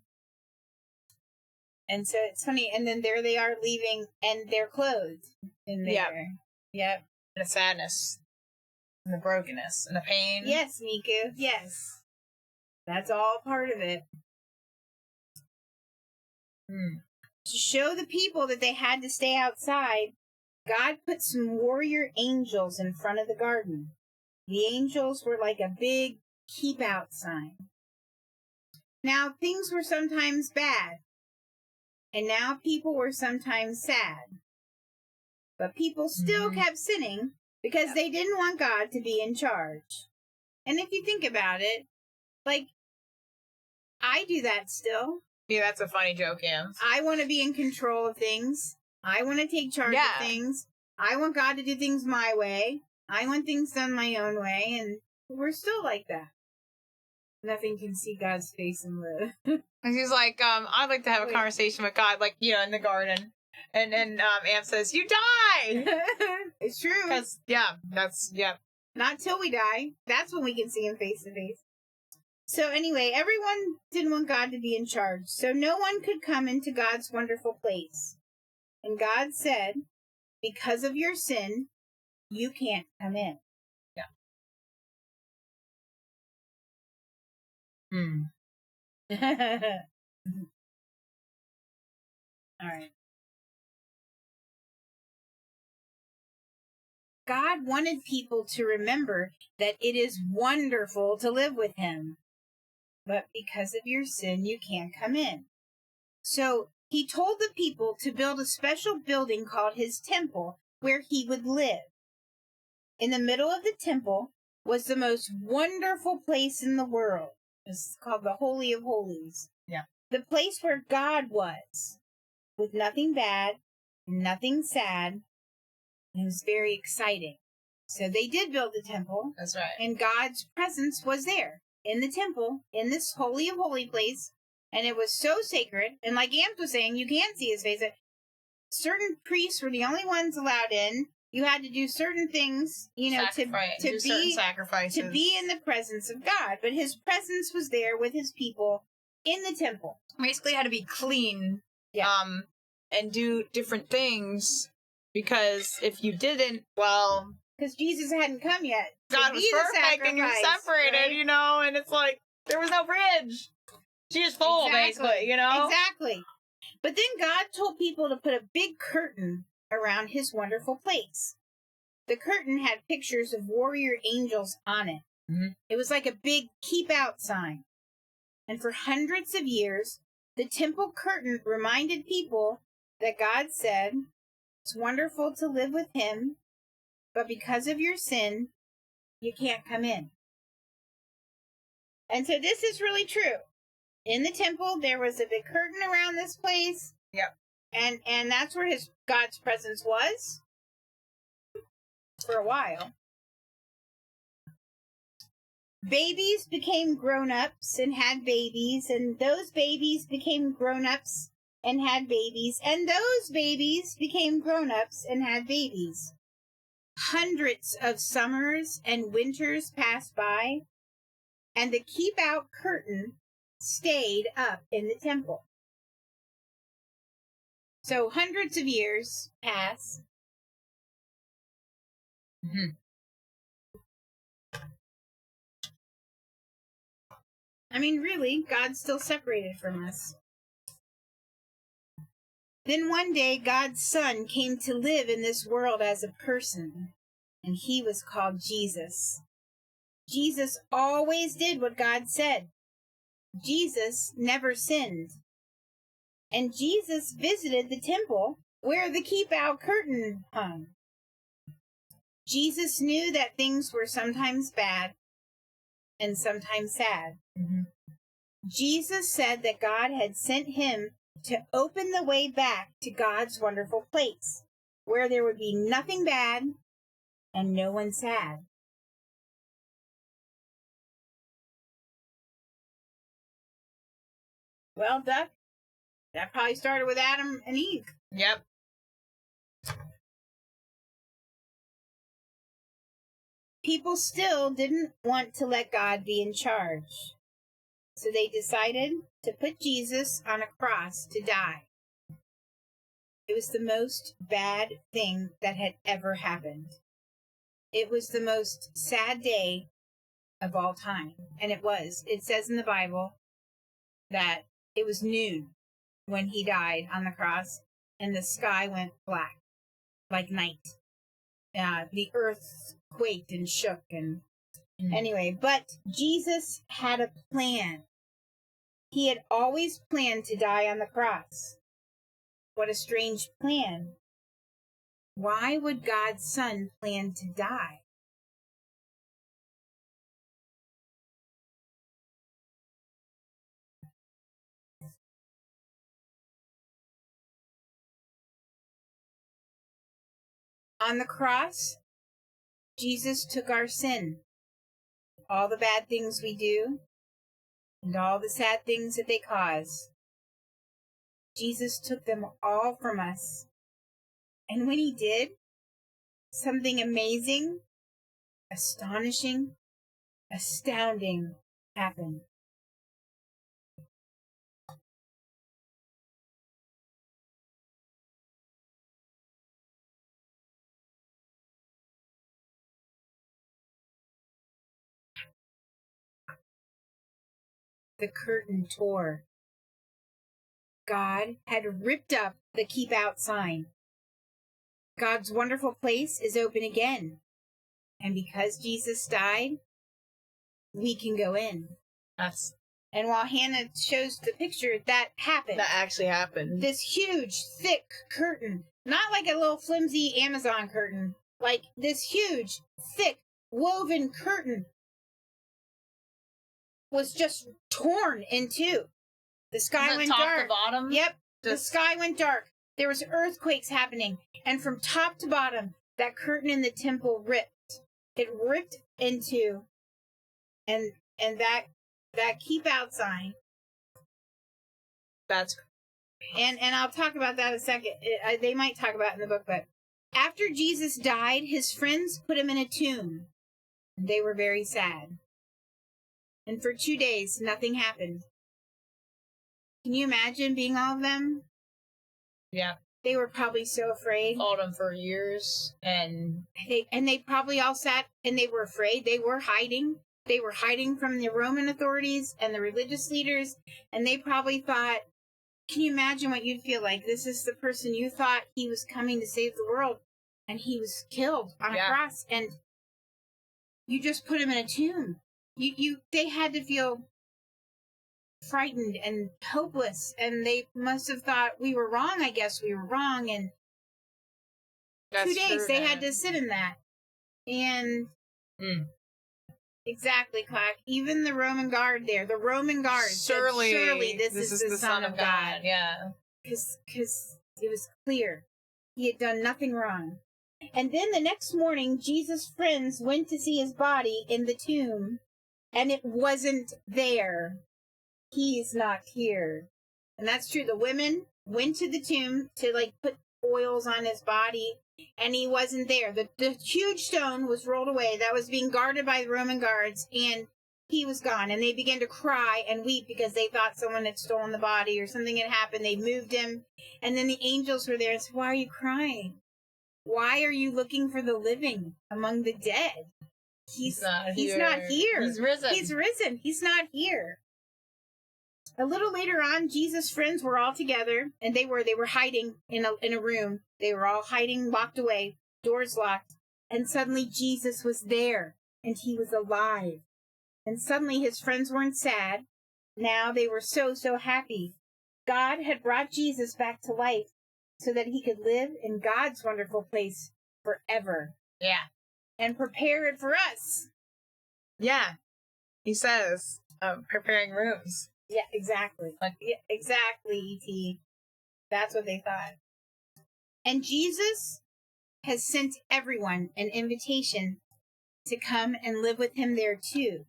And so it's funny. And then there they are leaving, and they're clothed in there. Yep. And the sadness. And the brokenness. And the pain. Yes, Miku. Yes. That's all part of it. To show the people that they had to stay outside, God put some warrior angels in front of the garden. The angels were like a big keep out sign. Now, things were sometimes bad, and now people were sometimes sad. But people still kept sinning because they didn't want God to be in charge. And if you think about it, like, I do that still. Yeah, that's a funny joke, Em. I want to be in control of things. I want to take charge of things. I want God to do things my way. I want things done my own way, and we're still like that. Nothing can see God's face and live. And he's like, I'd like to have a conversation with God, like, in the garden. And then Am says, you die! It's true. Because, Not till we die. That's when we can see him face to face. So anyway, everyone didn't want God to be in charge, so no one could come into God's wonderful place. And God said, because of your sin, you can't come in. All right. God wanted people to remember that it is wonderful to live with him. But because of your sin, you can't come in. So he told the people to build a special building called his temple where he would live. In the middle of the temple was the most wonderful place in the world. It's called the Holy of Holies. Yeah. the place where God was, with nothing bad, nothing sad. It was very exciting. So they did build the temple. That's right. And God's presence was there in the temple, in this holy of holy place. And it was so sacred. And like Ams was saying, you can see his face. Certain priests were the only ones allowed in. You had to do certain things, to be sacrifices. To be in the presence of God. But his presence was there with his people in the temple. Basically had to be clean. Yeah. And do different things, because if you didn't, well, because Jesus hadn't come yet. God was perfect and you're separated, right? and it's like there was no bridge. She is full, basically, Exactly. But then God told people to put a big curtain around his wonderful place. The curtain had pictures of warrior angels on it. Mm-hmm. It was like a big keep out sign. And for hundreds of years, the temple curtain reminded people that God said, it's wonderful to live with him, but because of your sin, you can't come in. And so this is really true. In the temple, there was a big curtain around this place. Yep. And that's where God's presence was for a while. Babies became grown-ups and had babies, and those babies became grown-ups and had babies, and those babies became grown-ups and had babies. Hundreds of summers and winters passed by, and the keep-out curtain stayed up in the temple. So hundreds of years pass. Mm-hmm. I mean, really, God's still separated from us. Then one day, God's Son came to live in this world as a person, and he was called Jesus. Jesus always did what God said. Jesus never sinned. And Jesus visited the temple where the keep-out curtain hung. Jesus knew that things were sometimes bad and sometimes sad. Mm-hmm. Jesus said that God had sent him to open the way back to God's wonderful place, where there would be nothing bad and no one sad. Well, Duck, that probably started with Adam and Eve. Yep. People still didn't want to let God be in charge. So they decided to put Jesus on a cross to die. It was the most bad thing that had ever happened. It was the most sad day of all time. And it was. It says in the Bible that it was noon when he died on the cross, and the sky went black, like night. The earth quaked and shook, and anyway, but Jesus had a plan. He had always planned to die on the cross. What a strange plan. Why would God's Son plan to die? On the cross, Jesus took our sin, all the bad things we do, and all the sad things that they cause. Jesus took them all from us. And when he did, something amazing, astonishing, astounding happened. The curtain tore. God had ripped up the keep out sign. God's wonderful place is open again. And because Jesus died, we can go in. Yes. And while Hannah shows the picture, that happened. That actually happened. This huge, thick curtain. Not like a little flimsy Amazon curtain. Like this huge, thick, woven curtain was just torn in two. The sky went top dark. to bottom? Yep. The Just- sky went dark. There was earthquakes happening. And from top to bottom, that curtain in the temple ripped. It ripped into, and that keep out sign. That's And I'll talk about that in a second. They might talk about it in the book, but after Jesus died, his friends put him in a tomb. They were very sad. And for 2 days, nothing happened. Can you imagine being all of them? yeah. They were probably so afraid. Followed him for years, and They probably all sat and they were afraid. They were hiding. They were hiding from the Roman authorities and the religious leaders. And they probably thought, can you imagine what you'd feel like? This is the person you thought he was coming to save the world, and he was killed on a cross, and you just put him in a tomb. They had to feel frightened and hopeless, and they must have thought, we were wrong. I guess we were wrong. And that's 2 days true, they man. had to sit in that. And exactly, Clack. Even the Roman guard there, the Roman guard Surely said, this is the Son of God. Yeah. Because it was clear he had done nothing wrong. And then the next morning, Jesus' friends went to see his body in the tomb, and it wasn't there. He's not here. And that's true. The women went to the tomb to put oils on his body, and he wasn't there. The huge stone was rolled away that was being guarded by the Roman guards, and he was gone. And they began to cry and weep because they thought someone had stolen the body or something had happened. They moved him, and then the angels were there and said, why are you crying? Why are you looking for the living among the dead? He's not here. He's risen. He's risen. He's not here. A little later on, Jesus' friends were all together, and they were hiding in a room. They were all hiding, locked away, doors locked. And suddenly Jesus was there, and he was alive. And suddenly his friends weren't sad. Now they were so happy. God had brought Jesus back to life so that he could live in God's wonderful place forever. Yeah. And prepare it for us. Yeah. He says, preparing rooms. Yeah, exactly. Yeah, exactly, E.T. That's what they thought. And Jesus has sent everyone an invitation to come and live with him there too.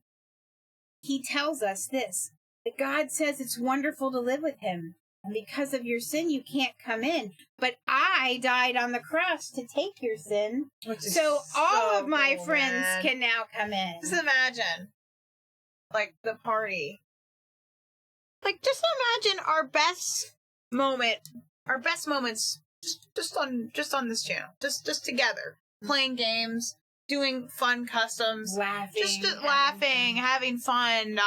He tells us this, that God says it's wonderful to live with him. And because of your sin, you can't come in. But I died on the cross to take your sin. So all of my friends can now come in. Just imagine, the party. Just imagine our best moments just on this channel. Just together. Playing games, doing fun customs. Laughing. Just laughing, having fun.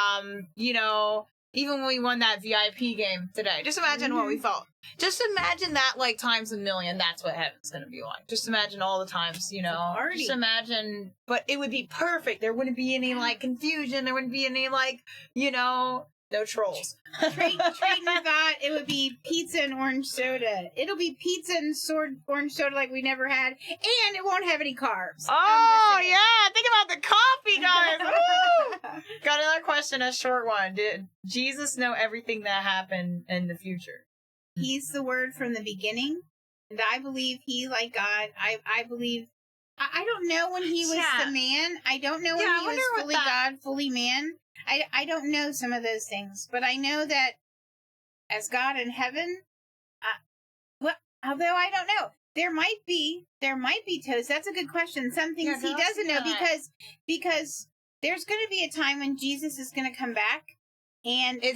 Even when we won that VIP game today. Just imagine what we felt. Just imagine that times a million. That's what heaven's going to be like. Just imagine all the times, Party. Just imagine. But it would be perfect. There wouldn't be any confusion. There wouldn't be any no trolls. Trayton thought it would be pizza and orange soda. It'll be pizza and orange soda like we never had, and it won't have any carbs. Oh, yeah. Think about the coffee, guys. Woo! Got another question, a short one. Did Jesus know everything that happened in the future? He's the Word from the beginning, and I believe he, like God, I believe... I don't know when he was the man. I don't know when he was fully God, fully man. I don't know some of those things, but I know that as God in heaven, although I don't know, there might be Toast. That's a good question. Some things he doesn't know because there's going to be a time when Jesus is going to come back and going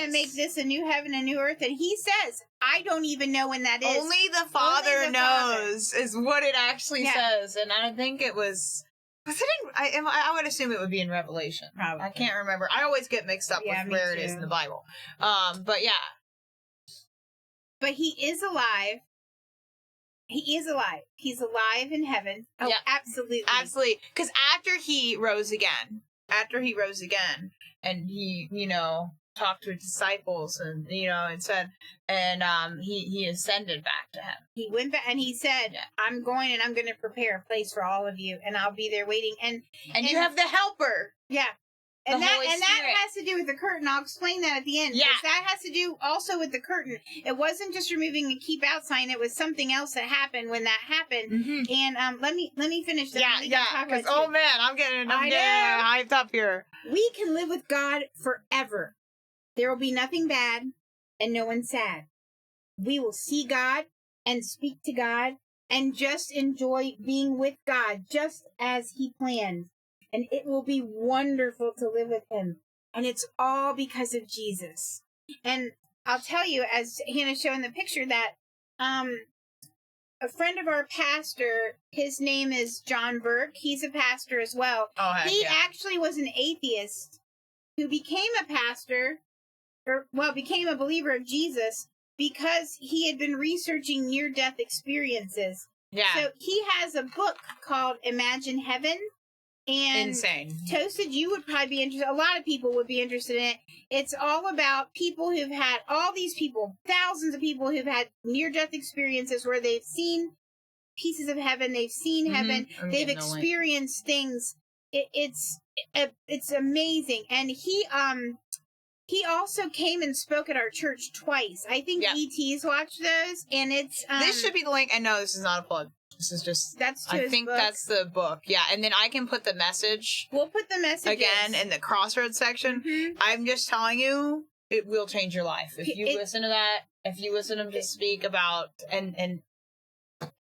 to make this a new heaven, a new earth, and he says, I don't even know when that is. Only the Father knows, is what it actually says, and I think it was. I would assume it would be in Revelation. Probably. I can't remember. I always get mixed up with where it is in the Bible. But yeah. But he is alive. He is alive. He's alive in heaven. Oh, yeah. Absolutely. Absolutely. Because after he rose again, and he, talked to his disciples and, and said, and he ascended back to heaven. He went back and he said, I'm going to prepare a place for all of you, and I'll be there waiting. And you have the helper. Yeah. And that Holy and that Spirit. has to do with the curtain. I'll explain that at the end. Yeah. because that has to do also with the curtain. It wasn't just removing the keep out sign. It was something else that happened when that happened. Mm-hmm. And let me finish that. Yeah, We can yeah. talk Because, about oh man, I'm getting I know. hyped up here. we can live with God forever. There will be nothing bad and no one sad. We will see God and speak to God and just enjoy being with God just as He planned. And it will be wonderful to live with Him. And it's all because of Jesus. And I'll tell you, as Hannah's showing the picture, that a friend of our pastor, his name is John Burke. He's a pastor as well. Oh, heck He yeah. actually was an atheist who became a pastor, became a believer of Jesus because he had been researching near-death experiences. Yeah. So he has a book called Imagine Heaven. And Insane. Toasted, you would probably be interested. A lot of people would be interested in it. It's all about people who've had, all these people, thousands of people who've had near-death experiences where they've seen pieces of heaven, they've seen heaven, I'm they've getting the link. experienced things. It's amazing. And he also came and spoke at our church twice. I think Yeah. ETs watched those, and it's This should be the link. And no, this is not a plug. This is just. that's to I his think book. that's the book. Yeah, and then I can put the message We'll put the messages again in the crossroads section. Mhm. I'm just telling you, it will change your life if you It- listen to that. If you listen to him just speak about and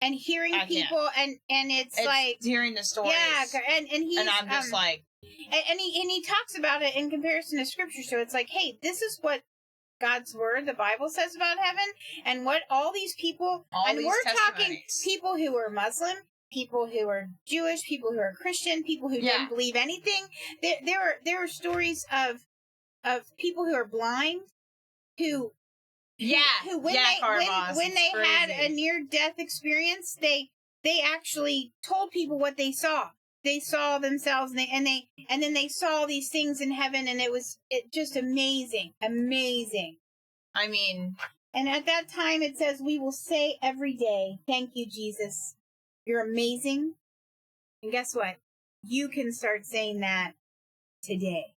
and hearing I can't. people and it's like hearing the stories. yeah, and he's and I'm just like, and he talks about it in comparison to scripture. So it's like, hey, this is what God's word, the Bible says about heaven, and what all these people, all and these we're talking testimonies. people who are Muslim, people who are Jewish, people who are Christian, people who Yeah. don't believe anything. There are stories of people who are blind who when they had a near death experience, they actually told people what they saw. They saw themselves, and then they saw these things in heaven, and it just amazing. I mean, And at that time, it says, we will say every day, thank you, Jesus. You're amazing. And guess what? You can start saying that today.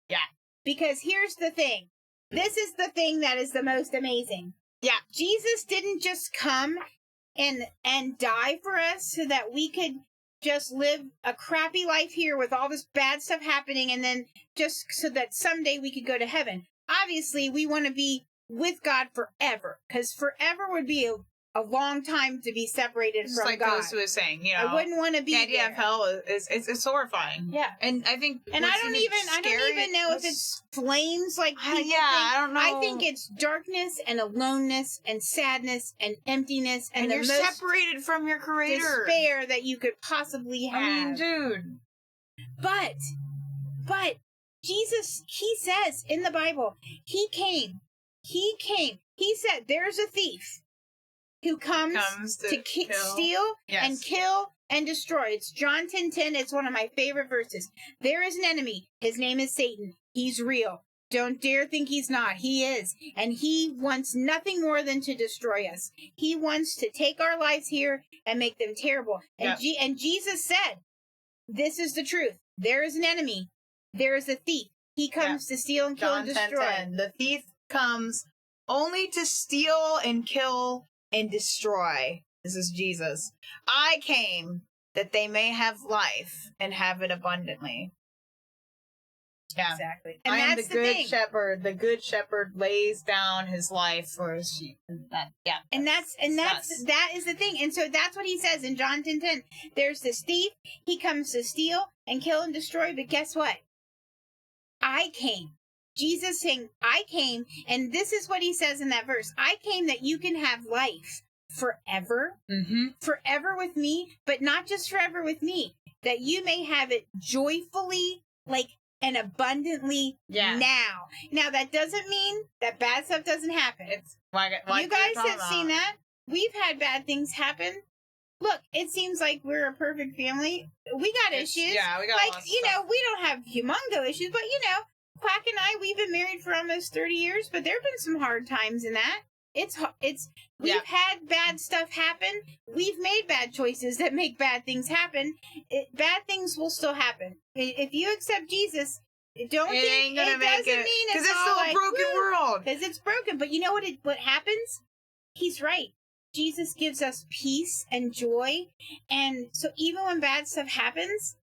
Yeah. Because here's the thing. This is the thing that is the most amazing. Yeah. Jesus didn't just come and die for us so that we could just live a crappy life here with all this bad stuff happening, and then just so that someday we could go to heaven. Obviously, we want to be with God forever, because forever would be a long time to be separated just from like God. Toast was saying, you know, I wouldn't want to be the idea there. of hell is it's horrifying. Yeah. And I think, And I don't even know if it's flames like people think. I don't know. I think it's darkness and aloneness and sadness and emptiness and the you're most separated from your creator. despair that you could possibly have. I mean, dude. But Jesus, he says in the Bible, he came. He said, there's a thief who comes to kill. steal Yes. and kill and destroy. It's John 10:10. It's one of my favorite verses. There is an enemy. His name is Satan. He's real. Don't dare think he's not. He is. And he wants nothing more than to destroy us. He wants to take our lives here and make them terrible. And, Yep. and Jesus said, this is the truth. There is an enemy. There is a thief. He comes to steal and kill John and destroy. 10:10. The thief comes only to steal and kill and destroy. This is Jesus. I came that they may have life and have it abundantly. Yeah. Exactly. And I am that's the good thing. shepherd. The good shepherd lays down his life for his sheep. And that us. That is the thing. And so that's what he says in John 10:10. There's this thief. He comes to steal and kill and destroy. But guess what? I came. Jesus saying, I came. And this is what he says in that verse. I came that you can have life forever. Mm-hmm. Forever with me. But not just forever with me. That you may have it joyfully, and abundantly now. Now, that doesn't mean that bad stuff doesn't happen. It's like you guys have seen that. We've had bad things happen. Look, it seems like we're a perfect family. We got issues. Yeah, we got lots of we don't have humongo issues, but Quack and I, we've been married for almost 30 years, but there have been some hard times in that. We've had bad stuff happen. We've made bad choices that make bad things happen. Bad things will still happen. If you accept Jesus, don't It think ain't gonna it make doesn't it. mean Because it's it's all still like, a broken world. because it's broken. But you know what happens? He's right. Jesus gives us peace and joy, and so even when bad stuff happens,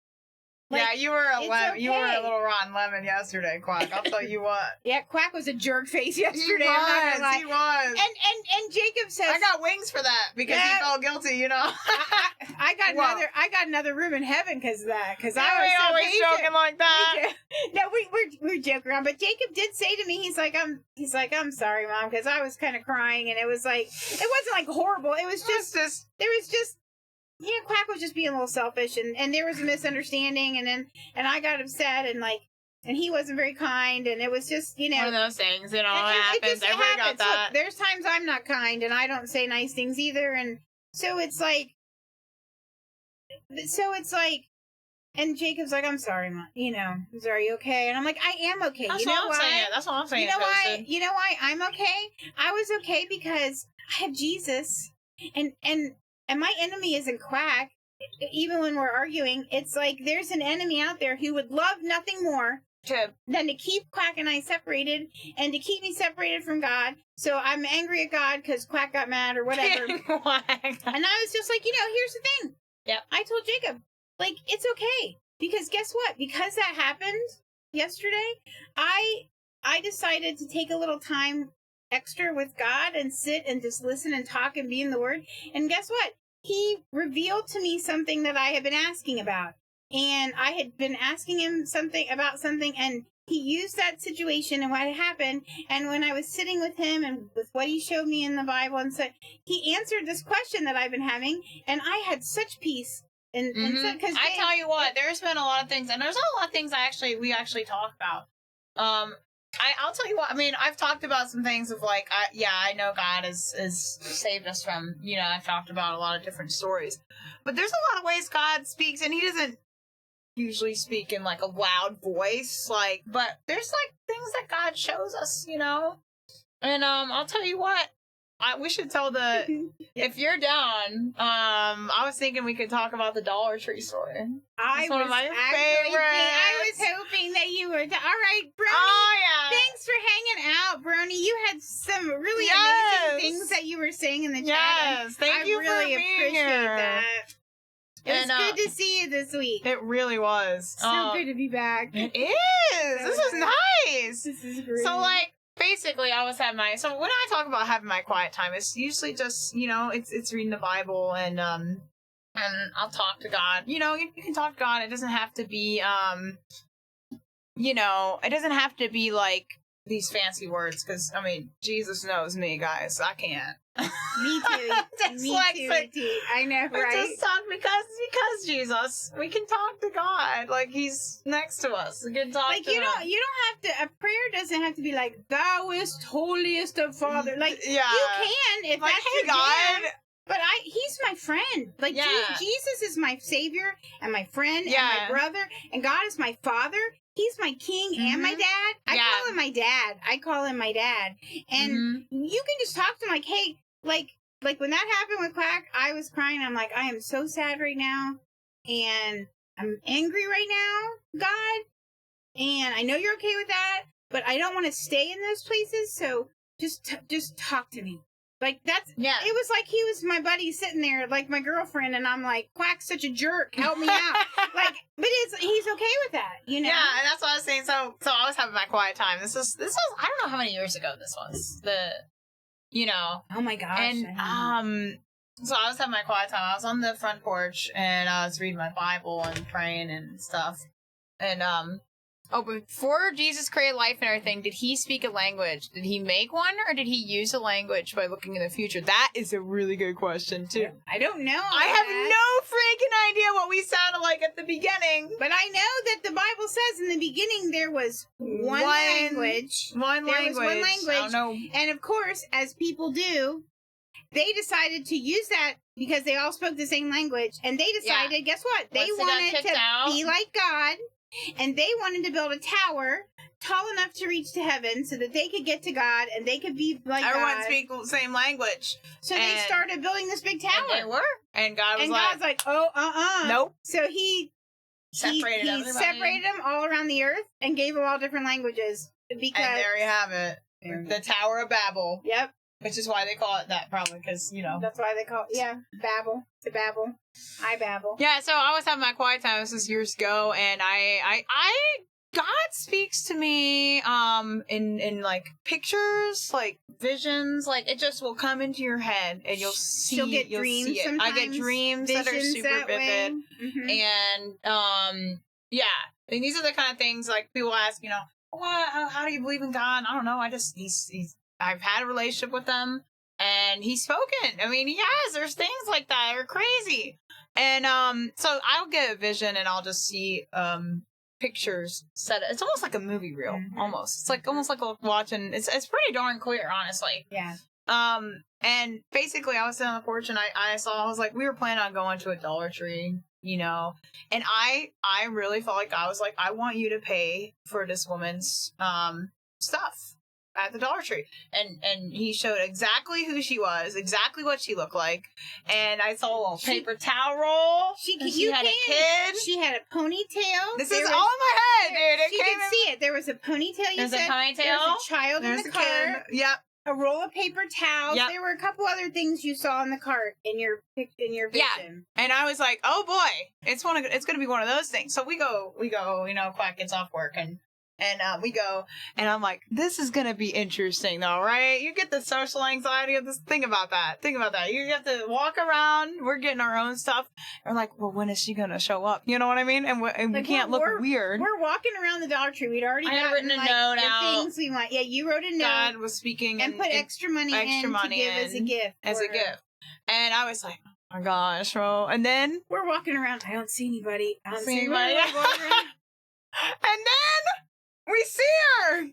like, yeah, you were it's okay. You were a little rotten lemon yesterday, Quack. I'll tell you what. Yeah, Quack was a jerk face yesterday. I'm not gonna lie. He was. And Jacob says, I got wings for that because he felt guilty, you know. I got another room in heaven because of that. Because I was so always patient. joking like that. We're joking around. But Jacob did say to me, he's like, I'm sorry, Mom, because I was kind of crying, and it was like, it wasn't like horrible. It was just there was just. Yeah, Quack was just being a little selfish, and there was a misunderstanding, and I got upset, and he wasn't very kind, and it was just, you know, one of those things, you know, it happens. Just Everybody happens. got that. Look, there's times I'm not kind, and I don't say nice things either, and so it's like, and Jacob's like, I'm sorry, Mom, you know, are you okay? And I'm like, I am okay. That's you know what I'm why? saying. That's what I'm saying. You know why? You know why I'm okay? I was okay because I have Jesus, and my enemy isn't Quack. Even when we're arguing, it's like there's an enemy out there who would love nothing more than to keep Quack and I separated and to keep me separated from God. So I'm angry at God because Quack got mad or whatever. And I was just like, you know, here's the thing. Yep. I told Jacob, like, it's okay. Because guess what? Because that happened yesterday, I decided to take a little time extra with God and sit and just listen and talk and be in the Word. And guess what? He revealed to me something that I had been asking about. And I had been asking him something about something, and he used that situation and what had happened. And when I was sitting with him and with what he showed me in the Bible, and said, he answered this question that I've been having, and I had such peace. And cause I tell you what, there's been a lot of things, and there's a lot of things we actually talk about. I'll tell you what, I mean, I've talked about some things of like, I know God has saved us from, you know, I've talked about a lot of different stories. But there's a lot of ways God speaks, and he doesn't usually speak in like a loud voice, like, but there's like things that God shows us, you know? And I'll tell you what, we should tell if you're down, I was thinking we could talk about the Dollar Tree story. It's one of my favorites. I was hoping that you were. All right, Brony. Oh, yeah. Thanks for hanging out, Brony. You had some really amazing things that you were saying in the chat. Yes, thank you really for being appreciate here. That. It was good to see you this week. It really was. So good to be back. It is. This is nice. This is great. So, like, basically, I always have so when I talk about having my quiet time, it's usually just, you know, it's reading the Bible and I'll talk to God. You know, you can talk to God. It doesn't have to be, you know, it doesn't have to be like these fancy words, because, I mean, Jesus knows me, guys. I can't. Me too. Me too. I know, right? Just talk because Jesus. We can talk to God. Like, he's next to us. We can talk to him. You don't have to, a prayer doesn't have to be like, thou is holiest of Father. Like, you can, if like, that's hey, your God. jam. But he's my friend. Like, Jesus is my savior and my friend and my brother, and God is my father. He's my king and my dad. I call him my dad. And you can just talk to him like, hey, like when that happened with Quack, I was crying. I'm like, I am so sad right now. And I'm angry right now, God. And I know you're okay with that, but I don't want to stay in those places. So just talk to me. Like, it was like he was my buddy sitting there, like my girlfriend, and I'm like, Quack's such a jerk, help me out. Like, but he's okay with that, you know? Yeah, and that's what I was saying. So I was having my quiet time. This was, I don't know how many years ago this was. You know. Oh my gosh. And, so I was having my quiet time. I was on the front porch, and I was reading my Bible and praying and stuff. And, before Jesus created life and everything, did he speak a language? Did he make one, or did he use a language by looking in the future? That is a really good question, too. I don't know. I have no freaking idea what we sounded like at the beginning. But I know that the Bible says in the beginning there was one language. One language. I don't know. And of course, as people do, they decided to use that because they all spoke the same language. And they decided, guess what? They wanted to be like God. And they wanted to build a tower tall enough to reach to heaven so that they could get to God and they could be like everyone God. Speak the same language. So they started building this big tower. And they were. And God was God's like, oh, nope. So he separated he separated them all around the earth and gave them all different languages. Because, and there you have it. The Tower of Babel. Yep. Which is why they call it that, probably, because, That's why they call it, Babel. To Babel. I babble. Yeah, so I was having my quiet time, this was years ago, and God speaks to me, in like, pictures, like, visions, like, it just will come into your head, and you'll get dreams see it. I get dreams that are super vivid, Mm-hmm. and, yeah, and these are the kind of things, like, people ask, how do you believe in God? I don't know, I've had a relationship with him, and he's spoken. I mean, he has. There's things like that that are crazy. And so I'll get a vision, and I'll just see pictures set. It's almost like a movie reel, almost. It's like almost like watching. It's pretty darn clear, honestly. Yeah. And basically, I was sitting on the porch, and I was like, we were planning on going to a Dollar Tree, and I really felt like I was like, I want you to pay for this woman's stuff at the Dollar Tree. And he showed exactly who she was, exactly what she looked like. And I saw a little paper towel roll. She had a kid. She had a ponytail. This is all in my head, dude. You could see it. There was a ponytail. There's a ponytail. There was a child in the cart. Yep. A roll of paper towels. Yep. There were a couple other things you saw in the cart in your vision. Yeah. And I was like, oh boy, it's going to be one of those things. So we go, Quack gets off work, and we go, and I'm like, this is going to be interesting though, right? You get the social anxiety of this. Think about that. You have to walk around. We're getting our own stuff. And we're like, well, when is she going to show up? You know what I mean? And we can't look weird. We're walking around the Dollar Tree. We'd already written a note out. Things we want. Yeah, you wrote a note. God was speaking and put extra money in to give as a gift. And I was like, oh my gosh, bro. And then we're walking around. I don't see anybody. And then we see her.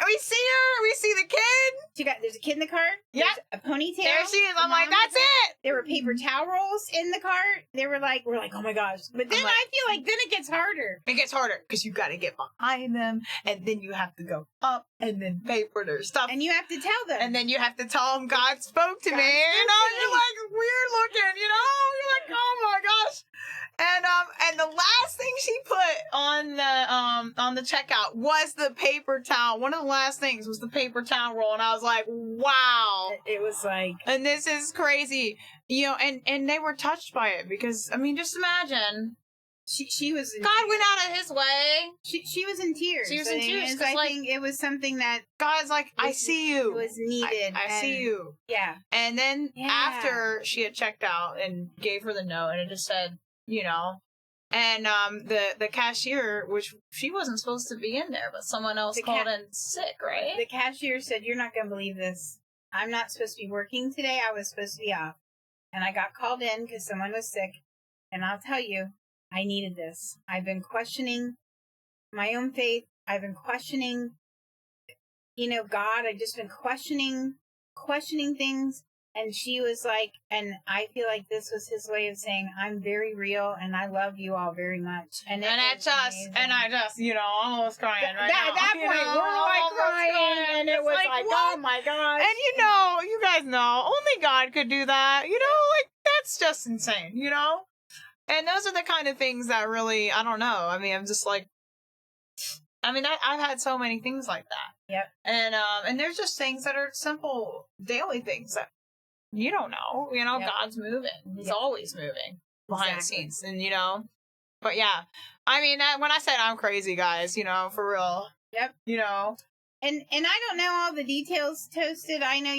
We see the kid. There's a kid in the cart. Yeah. There's a ponytail. There she is. I'm like, that's it. There were paper towel rolls in the cart. We're like, oh my gosh. But then I feel like then it gets harder. It gets harder because you got to get behind them, and then you have to go up and then pay for their stuff. And you have to tell them. And then you have to tell them God spoke to me. You're like weird looking, You're like, oh my gosh. And the last thing she put on the checkout was the paper towel. One of the last things was the paper towel roll, and I was like, wow. It was like, and this is crazy, and they were touched by it because just imagine. She was. God went out of his way. She was in tears. She was in tears. I think it was something that God's like, I see you. It was needed. I see you. Yeah. And then after she had checked out and gave her the note, and it just said, and the cashier, which she wasn't supposed to be in there, but someone else called in sick, right? The cashier said, "You're not gonna believe this. I'm not supposed to be working today. I was supposed to be off, and I got called in because someone was sick. And I'll tell you, I needed this. I've been questioning my own faith. I've been questioning, God. I've just been questioning things." And she was like, and I feel like this was his way of saying, I'm very real and I love you all very much. And I just, almost crying right now. At that point, we're like crying. And it was like, oh my gosh. And you guys know, only God could do that. That's just insane, And those are the kind of things that really, I don't know. I'm just like, I've had so many things like that. Yep. And there's just things that are simple daily things that you don't know, Yep. God's moving. He's always moving behind the scenes. And, but yeah, when I said I'm crazy, guys, for real. Yep. And I don't know all the details, Toasted. I know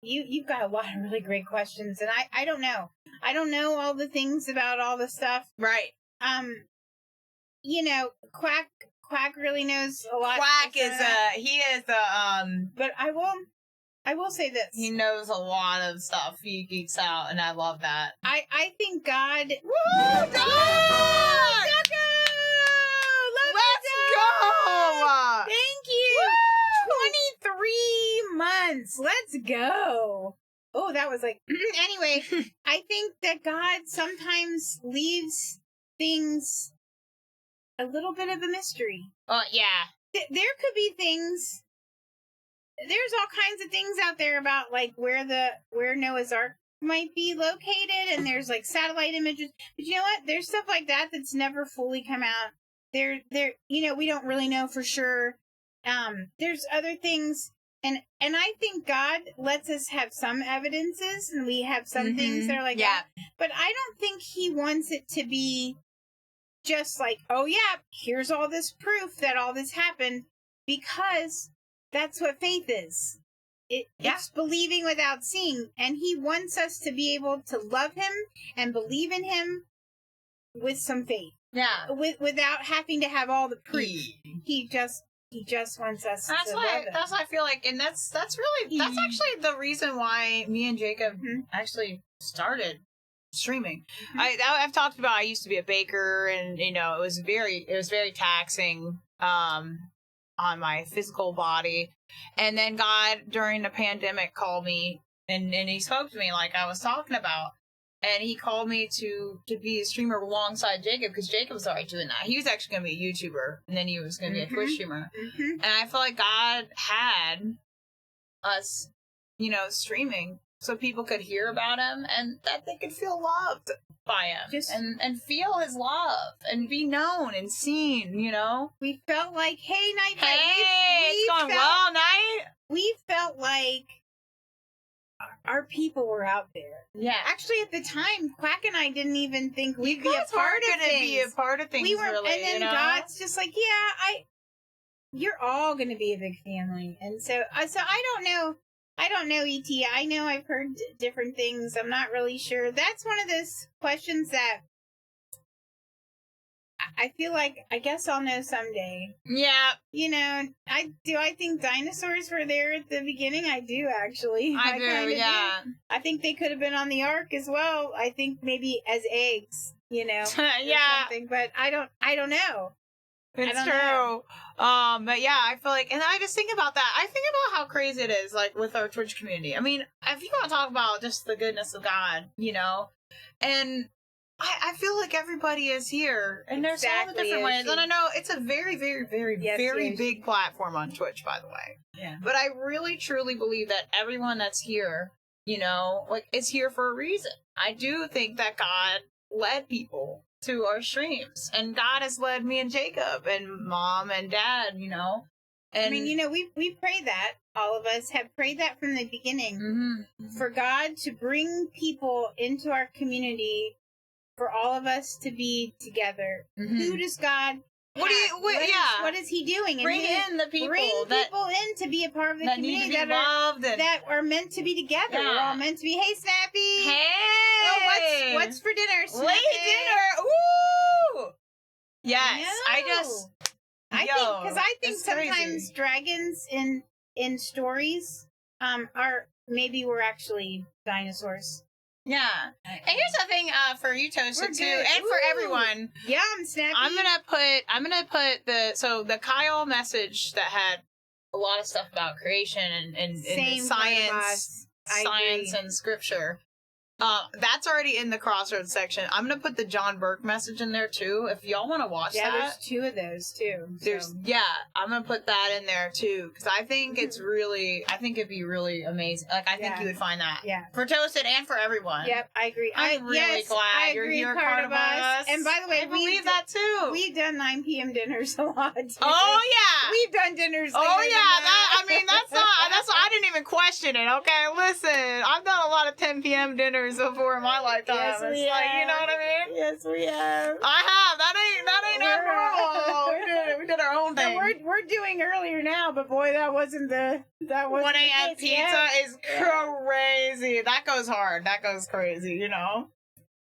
you've got a lot of really great questions, and I don't know. I don't know all the things about all the stuff. Right. Quack really knows a lot. Quack is but I will say this. He knows a lot of stuff. He geeks out, and I love that. I think God. Woo! Let's go! Thank you. Woo! 23 months. Let's go. Oh, that was like. Anyway, I think that God sometimes leaves things a little bit of a mystery. Oh, yeah. There could be things. There's all kinds of things out there about like where Noah's Ark might be located, and there's like satellite images. But you know what? There's stuff like that that's never fully come out. There, we don't really know for sure. There's other things, and I think God lets us have some evidences, and we have some things that are like that. But I don't think He wants it to be just like, oh yeah, here's all this proof that all this happened, because that's what faith is. It's believing without seeing, and He wants us to be able to love Him and believe in Him with some faith. Yeah. Without having to have all the proof. He just wants us to love Him. That's why I feel like, and that's actually the reason why me and Jacob actually started streaming. I've talked about, I used to be a baker, and it was very taxing on my physical body. And then God, during the pandemic, called me and He spoke to me like I was talking about. And He called me to be a streamer alongside Jacob, because Jacob was already doing that. He was actually going to be a YouTuber, and then he was going to be a Twitch streamer. And I feel like God had us, streaming so people could hear about Him and that they could feel loved by Him and feel His love and be known and seen, We felt like, hey, Night. It's going well, Night. We felt like our people were out there. Yeah. Actually, at the time, Quack and I didn't even think we'd be a part of things. Be a part of things. We were, really, and then God's just like, you're all going to be a big family. And so I don't know. I don't know, E.T. I know I've heard different things. I'm not really sure. That's one of those questions that I feel like, I guess I'll know someday. Yeah. I think dinosaurs were there at the beginning? I do, actually. I do. I think they could have been on the ark as well. I think maybe as eggs, Yeah. But I don't know. It's true. But yeah, I feel like, and I just think about that. I think about how crazy it is, like, with our Twitch community. I mean, if you want to talk about just the goodness of God, and I feel like everybody is here, and there's all the different ways. And I know it's a very, very, very, very big platform on Twitch, by the way. Yeah. But I really, truly believe that everyone that's here, is here for a reason. I do think that God led people to our streams, and God has led me and Jacob and Mom and Dad, And I mean, we pray that. All of us have prayed that from the beginning, for God to bring people into our community, for all of us to be together. Who does God? What is He doing? Bring in the people. Bring people in to be a part of the community that are meant to be together. Yeah. We're all meant to be. Hey, Snappy. Hey. Oh, what's for dinner? Snappy? Late dinner. Ooh. Yes. I think sometimes crazy. Dragons in stories we're actually dinosaurs. Yeah. And here's the thing for you, Toasted, too, and for everyone. Yum, Snappy. I'm gonna put the Kyle message that had a lot of stuff about creation and science and scripture. That's already in the Crossroads section. I'm gonna put the John Burke message in there too. If y'all want to watch that, there's 2 of those too. I'm gonna put that in there too, because I think I think it'd be really amazing. Like, I think you would find that for Toasted and for everyone. Yep, I agree. I'm really glad you're here, part of us. And by the way, I believe that too. We've done 9 p.m. dinners a lot. Too. Oh yeah, we've done dinners. Oh yeah, that's I didn't even question it. Okay, listen, I've done a lot of 10 p.m. dinners before in my lifetime. Yes, it's like, you know what I mean? Yes, we have. I have. That ain't abnormal. We did our own thing. We're doing earlier now, but boy, that wasn't 1 a.m. pizza is crazy. That goes hard. That goes crazy.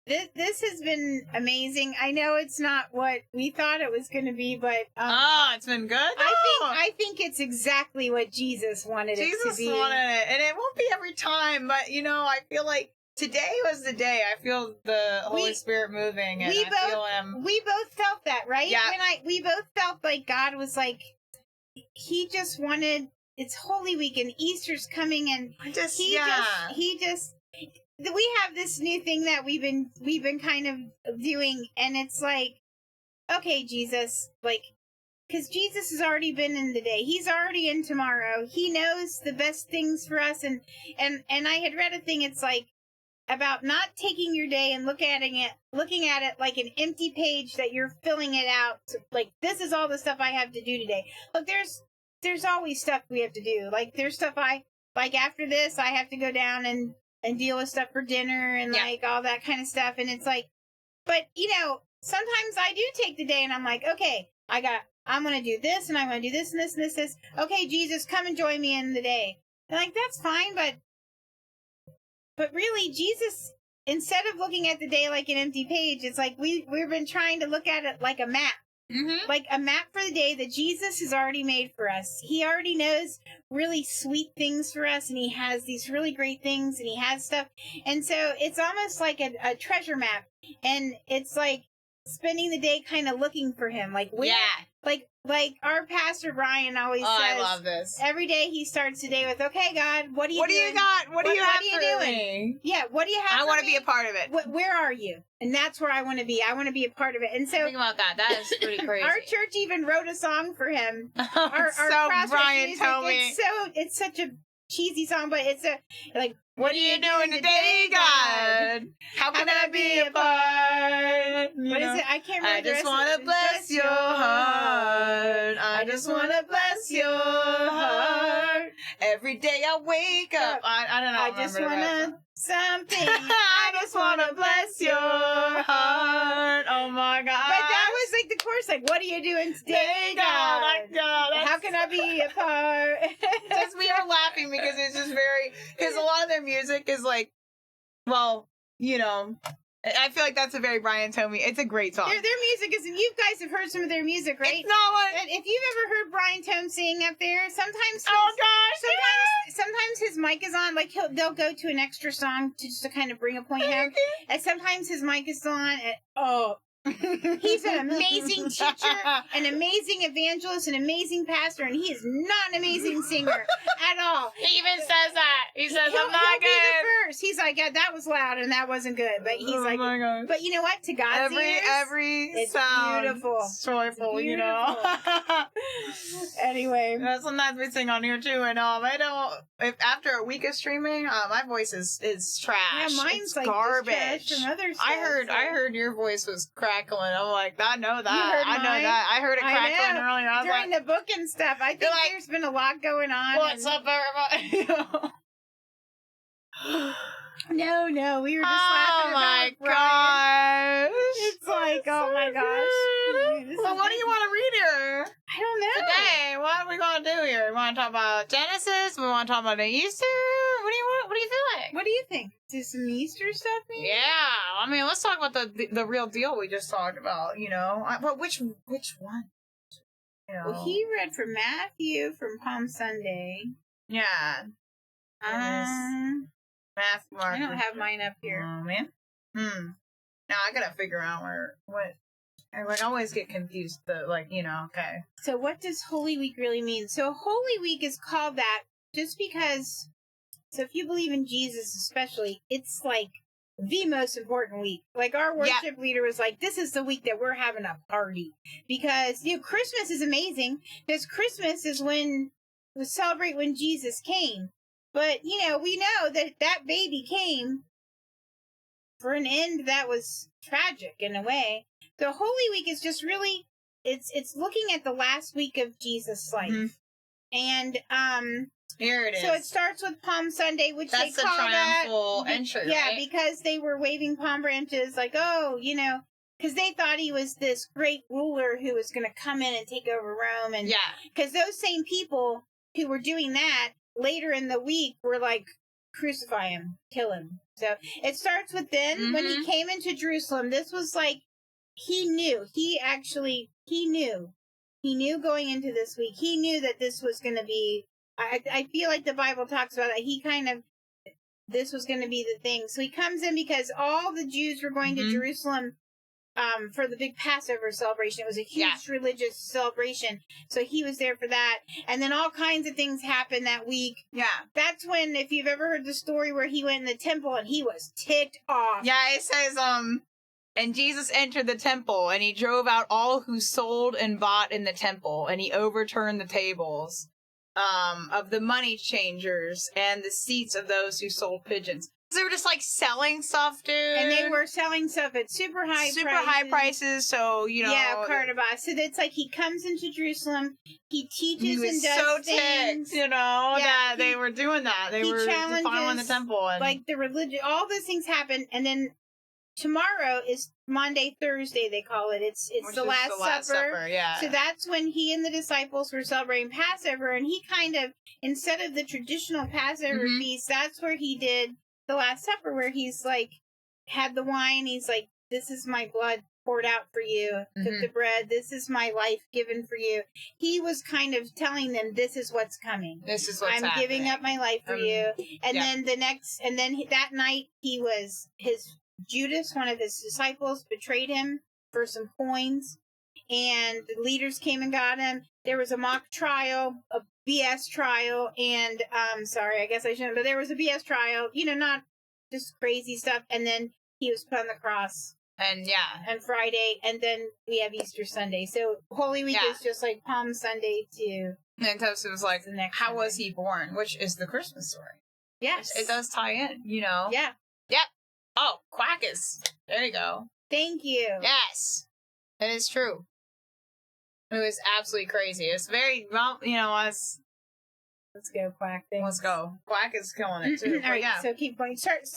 This has been amazing. I know it's not what we thought it was going to be, but it's been good. I think it's exactly what Jesus wanted it to be. Jesus wanted it, and it won't be every time. But I feel like today was the day. I feel the Holy Spirit moving, and I feel Him. We both felt that, right? Yeah. We both felt like God was like, He just wanted. It's Holy Week and Easter's coming, and we have this new thing that we've been kind of doing, and it's like, okay, Jesus, because Jesus has already been in the day. He's already in tomorrow. He knows the best things for us, and I had read a thing. It's like, about not taking your day and looking at it like an empty page that you're filling it out. Like, this is all the stuff I have to do today. Look, there's always stuff we have to do. Like, there's stuff like after this, I have to go down and deal with stuff for dinner and like all that kind of stuff. And it's like, but sometimes I do take the day and I'm like, okay, I'm going to do this and I'm going to do this and this and this. Okay, Jesus, come and join me in the day. And like, that's fine. But really, Jesus, instead of looking at the day like an empty page, it's like we've been trying to look at it like a map. Mm-hmm. Like a map for the day that Jesus has already made for us. He already knows really sweet things for us, and he has these really great things, and he has stuff. And so it's almost like a treasure map. And it's like spending the day kind of looking for him. Like, where, like our pastor Brian always says, I love this. Every day he starts the day with, okay, God, what do you got? What do you have for doing? Me? Yeah, what do you have I want to be a part of it. Where are you? And that's where I want to be. I want to be a part of it. And so think about that. That is pretty crazy. Our church even wrote a song for him. Our Brian told me. It's such a cheesy song, but it's like, what are you doing today, God? How can I be a part? What is it? I can't remember. I just want to bless your heart. I just want to bless your heart. Every day I wake up. I don't know. I just want to something. I just want to bless your heart. Oh my God. But that was like the chorus, like, what are you doing today, God? How can I be a part? Just we are laughing because it's just because a lot of their music is like, well, I feel like that's a very Brian Tomey. It's a great song. Their music is, and you guys have heard some of their music, right? It's not what... And if you've ever heard Brian Tomey sing up there, sometimes his mic is on. Like they'll go to an extra song just to kind of bring a point home, and sometimes his mic is on. And he's an amazing teacher, an amazing evangelist, an amazing pastor, and he is not an amazing singer at all. He even says that. He says, I'm not he'll good. Be the first. He's like, yeah, that was loud and that wasn't good. But he's like, but you know what? To God's ears, every sound beautiful. Joyful, Anyway. Sometimes we sing on here too, and if after a week of streaming, my voice is trash. Yeah, mine's it's like garbage. From other stuff, I heard your voice was crackling. I'm like, I know that. I know that. I heard it crackling earlier. I was during the book and stuff. I think there's been a lot going on. What's up, everybody? No, we were just laughing about Oh my gosh. It's like, oh my gosh. So what do you want to read here? I don't know. Today, what are we going to do here? We want to talk about Genesis? We want to talk about the Easter? What do you want? What do you feel like? What do you think? Is some Easter stuff maybe? Yeah. I mean, let's talk about the real deal we just talked about, But which one? Well, he read from Matthew from Palm Sunday. Yeah. Matthew, Mark. I don't have mine up here. Oh, man. Now I gotta figure out what. I always get confused. Okay. So what does Holy Week really mean? So Holy Week is called that just because. So if you believe in Jesus, especially, it's like the most important week. Like our worship leader was like, "This is the week that we're having a party because Christmas is amazing because Christmas is when we celebrate when Jesus came." But, we know that baby came for an end that was tragic in a way. So Holy Week is just really, it's looking at the last week of Jesus' life. Mm-hmm. And, here it is. So it starts with Palm Sunday, which that's they call triumphal entry, yeah, right? because they were waving palm branches like, because they thought he was this great ruler who was going to come in and take over Rome. And because those same people who were doing that, later in the week, we're like, crucify him, kill him. So it starts with then, when he came into Jerusalem, this was like, he knew going into this week, he knew that this was going to be, I feel like the Bible talks about it, this was going to be the thing. So he comes in because all the Jews were going to Jerusalem for the big Passover celebration. It was a huge religious celebration. So he was there for that. And then all kinds of things happened that week. Yeah. That's when, if you've ever heard the story where he went in the temple and he was ticked off. Yeah, it says, and Jesus entered the temple and he drove out all who sold and bought in the temple and he overturned the tables. of the money changers and the seats of those who sold pigeons. They were just like selling stuff, dude. And they were selling stuff at super high prices. So, you know. Yeah, Cardabas. So it's like he comes into Jerusalem, he teaches and does so things. Ticked, you know, that they were doing that. They were defiling the temple. And like the religion, all those things happen. And then tomorrow is Monday, Thursday, they call it. It's the Last Supper. Yeah. So that's when he and the disciples were celebrating Passover. And he kind of, instead of the traditional Passover feast, that's where he did the Last Supper, where he's like, had the wine, he's like, this is my blood poured out for you. Took the bread, this is my life given for you. He was kind of telling them, this is what's coming. This is what's I'm happening. giving up my life for you. And then that night, Judas, one of his disciples, betrayed him for some coins. And the leaders came and got him. There was a mock trial, a BS trial, and sorry, I guess I shouldn't, but there was a BS trial, you know, not just crazy stuff, and then he was put on the cross. And on Friday, and then we have Easter Sunday. So Holy Week is just like Palm Sunday too. And Toast was like, how Sunday. was he born? Which is the Christmas story. Yes. It does tie in, you know? Yeah. Yep. Oh, Quackus. There you go. Thank you. Yes. It is true. It was absolutely crazy. It's very, well, you know, let's go, Quack. Thanks. Let's go. Quack is killing it, too. All right, so keep going. Start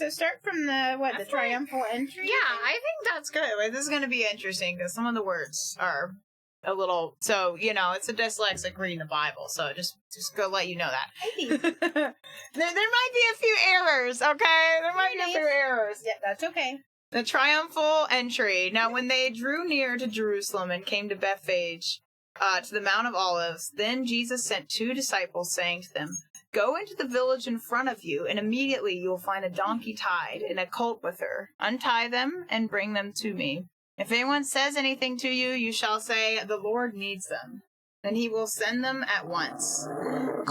from the triumphal entry? Yeah, I think that's good. Like, this is going to be interesting, because some of the words are a little, so, you know, it's a dyslexic reading the Bible, so just go let you know that. I think. there might be a few errors, okay? There might be a few errors. Yeah, that's okay. The triumphal entry. Now, when they drew near to Jerusalem and came to Bethphage, to the Mount of Olives, then Jesus sent 2 disciples, saying to them, go into the village in front of you, and immediately you will find a donkey tied and a colt with her. Untie them and bring them to me. If anyone says anything to you, you shall say, the Lord needs them. Then he will send them at once. Woo!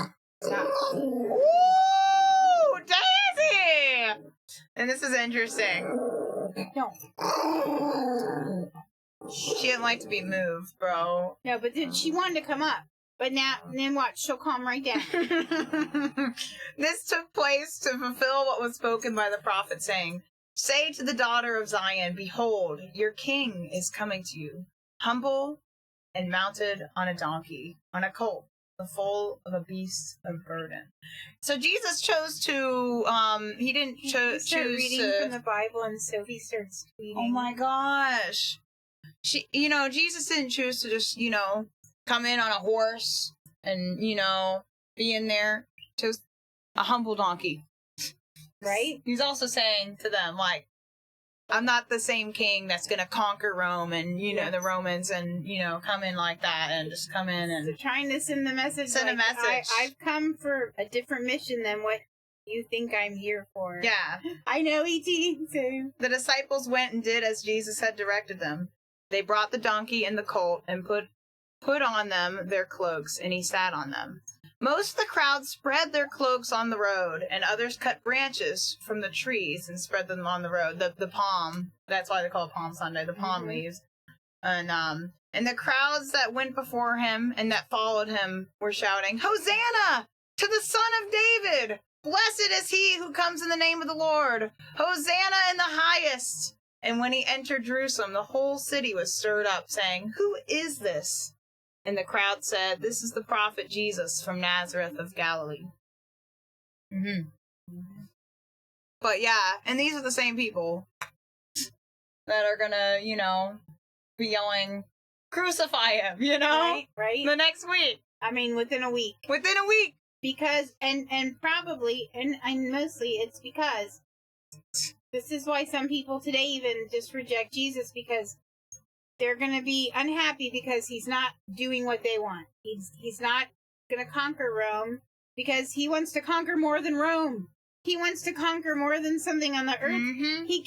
Daisy! And this is interesting. No. She didn't like to be moved, bro. No, but she wanted to come up. But then watch, she'll calm right down. This took place to fulfill what was spoken by the prophet, saying, say to the daughter of Zion, behold, your king is coming to you, humble and mounted on a donkey, on a colt, the foal of a beast of burden. So Jesus chose to, he didn't choose reading from the Bible, and Sophie starts tweeting. Oh my gosh. Jesus didn't choose to just, come in on a horse and, be in there. Chose a humble donkey. Right? He's also saying to them, like, I'm not the same king that's going to conquer Rome and, the Romans and, come in like that and just come in and... So trying to send the message. Send a message. I've come for a different mission than what you think I'm here for. Yeah. I know, E.T. too. The disciples went and did as Jesus had directed them. They brought the donkey and the colt and put on them their cloaks, and he sat on them. Most of the crowd spread their cloaks on the road, and others cut branches from the trees and spread them on the road. The palm, that's why they call it Palm Sunday, the palm leaves. And the crowds that went before him and that followed him were shouting, Hosanna to the Son of David! Blessed is he who comes in the name of the Lord! Hosanna in the highest! And when he entered Jerusalem, the whole city was stirred up, saying, who is this? And the crowd said, this is the prophet Jesus from Nazareth of Galilee. But yeah, and these are the same people that are gonna, be yelling, crucify him, Right? The next week. I mean, within a week. Within a week! Because, and probably, and mostly it's because this is why some people today even just reject Jesus, because they're going to be unhappy because he's not doing what they want. He's not going to conquer Rome because he wants to conquer more than Rome. He wants to conquer more than something on the earth. He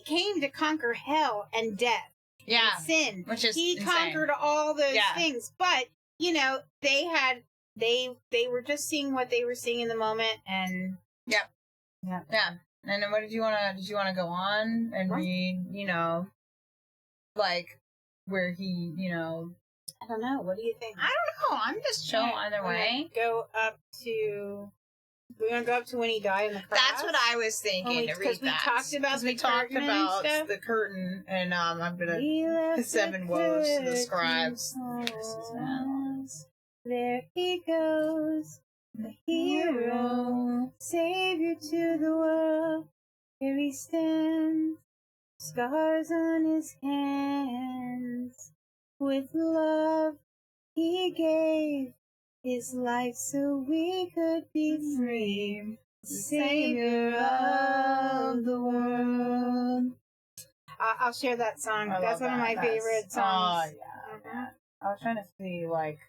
came to conquer hell and death. Yeah. And sin. Which is he insane. Conquered all those things. But, they were just seeing what they were seeing in the moment, and Yeah. And then what did you want to go on and read, like, where he, I don't know. What do you think? I don't know. I'm just chill either way. Go up to. We're gonna go up to when he died in the cross. That's what I was thinking. Because we talked about we talked about the curtain, and I'm gonna the 7 woes to the scribes. There he goes, the hero, savior to the world. Here he stands, scars on his hands. With love, he gave his life so we could be free. Savior of the world. I'll share that song. That's one of my favorite songs. Oh, yeah. I was trying to see, like,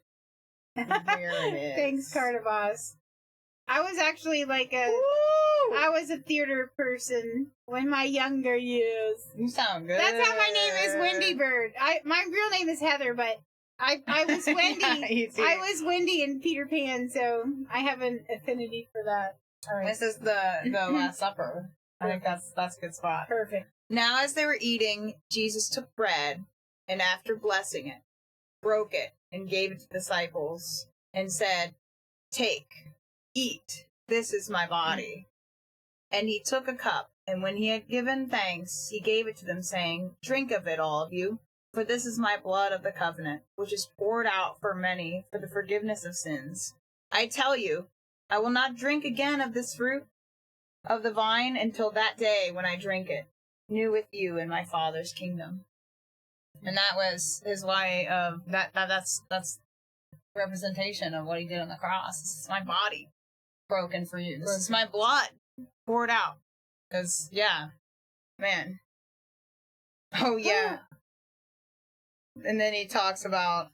where it is. Thanks, Cardavas. I was actually I was a theater person in my younger years. You sound good. That's how my name is, Wendy Bird. My real name is Heather, but I was Wendy. I was Wendy in Peter Pan, so I have an affinity for that. All right. This is the Last Supper. I think that's a good spot. Perfect. Now as they were eating, Jesus took bread, and after blessing it, broke it, and gave it to the disciples, and said, "Take, eat, this is my body." And he took a cup, and when he had given thanks, he gave it to them, saying, "Drink of it, all of you, for this is my blood of the covenant, which is poured out for many for the forgiveness of sins. I tell you, I will not drink again of this fruit of the vine until that day when I drink it, new with you in my Father's kingdom." And that was his way of that's representation of what he did on the cross. This is my body broken for you. This is my blood poured out. Because, yeah, man. Oh, yeah. And then he talks about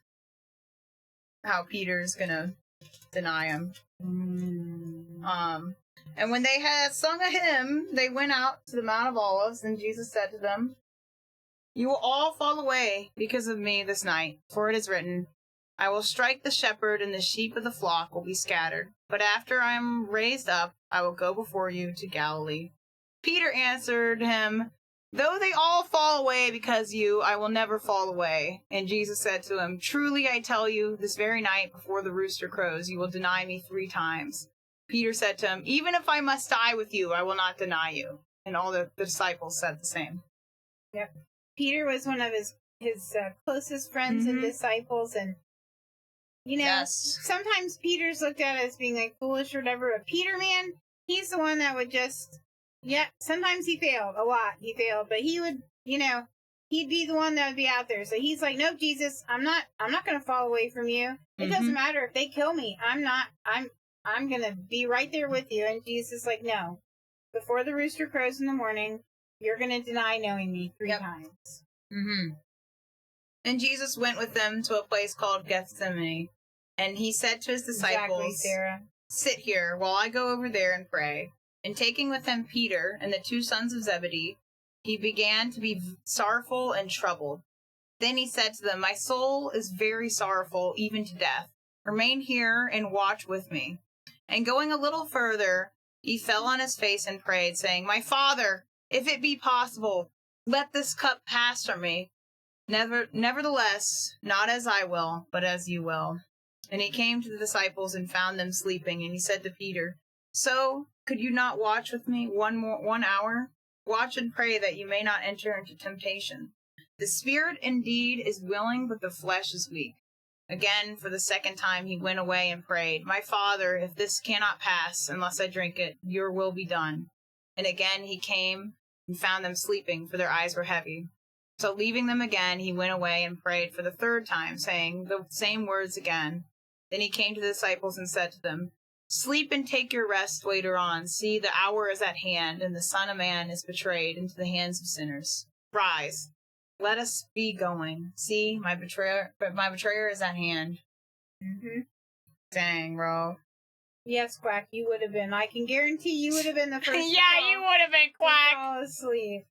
how Peter's gonna deny him. And when they had sung a hymn, they went out to the Mount of Olives, and Jesus said to them, "You will all fall away because of me this night, for it is written, I will strike the shepherd, and the sheep of the flock will be scattered. But after I am raised up, I will go before you to Galilee." Peter answered him, "Though they all fall away because you, I will never fall away." And Jesus said to him, "Truly I tell you, this very night before the rooster crows, you will deny me 3 times. Peter said to him, "Even if I must die with you, I will not deny you." And all the disciples said the same. Yep. Peter was one of his closest friends and disciples, and sometimes Peter's looked at as being like foolish or whatever. But Peter, man, he's the one that would just, sometimes he failed a lot. He failed, but he would, he'd be the one that would be out there. So he's like, "No, Jesus, I'm not going to fall away from you. It doesn't matter if they kill me. I'm going to be right there with you." And Jesus is like, "No, before the rooster crows in the morning, you're going to deny knowing me 3 times. And Jesus went with them to a place called Gethsemane, and he said to his disciples, "Sit here while I go over there and pray." And taking with him Peter and the 2 sons of Zebedee, he began to be sorrowful and troubled. Then he said to them, "My soul is very sorrowful, even to death. Remain here and watch with me." And going a little further, he fell on his face and prayed, saying, "My Father, if it be possible, let this cup pass from me. Nevertheless, not as I will, but as you will." And he came to the disciples and found them sleeping, and he said to Peter, "So, could you not watch with me 1 hour? Watch and pray that you may not enter into temptation. The spirit indeed is willing, but the flesh is weak." Again, for the 2nd time, he went away and prayed, "My Father, if this cannot pass unless I drink it, your will be done." And again he came and found them sleeping, for their eyes were heavy. So leaving them again, he went away and prayed for the 3rd time, saying the same words again. Then he came to the disciples and said to them, "Sleep and take your rest later on. See, the hour is at hand, and the Son of Man is betrayed into the hands of sinners. Rise, let us be going. See, my betrayer is at hand." Dang, bro. Yes, Quack, you would have been. I can guarantee you would have been the first. You would have been, Quack. Fall asleep.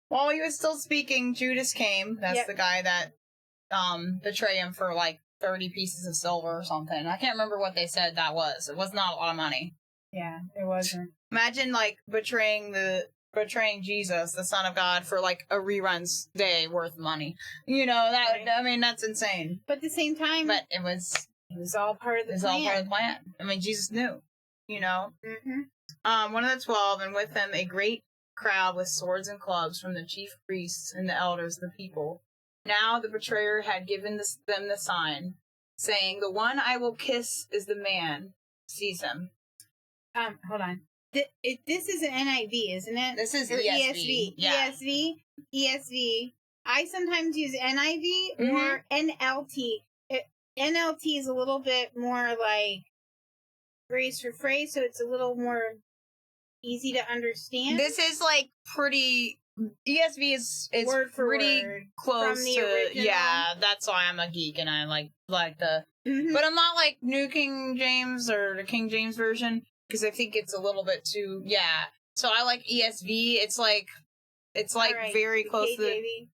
While he was still speaking, Judas came. That's the guy that betrayed him for like 30 pieces of silver or something. I can't remember what they said that was. It was not a lot of money. Yeah, it wasn't. Imagine like betraying the betraying Jesus, the Son of God, for like a reruns day worth of money. You know, that, Right. I mean, that's insane. But at the same time, But it was all part of the plan. all part of the plan. I mean, Jesus knew, you know. Mm-hmm. One of the 12, and with them a great crowd with swords and clubs from the chief priests and the elders of the people. Now the betrayer had given them the sign, saying, "The one I will kiss is the man. Seize him." Hold on. This is an NIV, isn't it? This is or ESV. Yeah. ESV. I sometimes use NIV or NLT. NLT is a little bit more like phrase for phrase, so it's a little more easy to understand. This is like pretty. ESV is word for pretty word close from the to. original. Yeah, that's why I'm a geek and I like the. Mhm. But I'm not like New King James or the King James version because I think it's a little bit too. Yeah, so I like ESV. It's like Right, very the close to. KJV.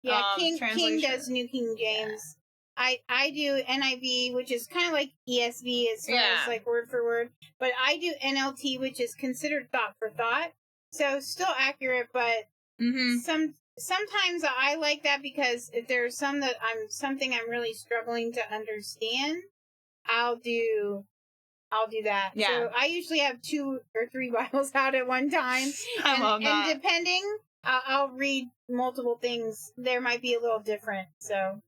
Yeah, King translation. does New King James. Yeah. I do NIV, which is kind of like ESV as far as like word for word. But I do NLT, which is considered thought for thought. So still accurate, but sometimes I like that because if there's something I'm really struggling to understand, I'll do that. Yeah. So I usually have 2 or 3 Bibles out at one time. And depending, I'll read multiple things. There might be a little different. So.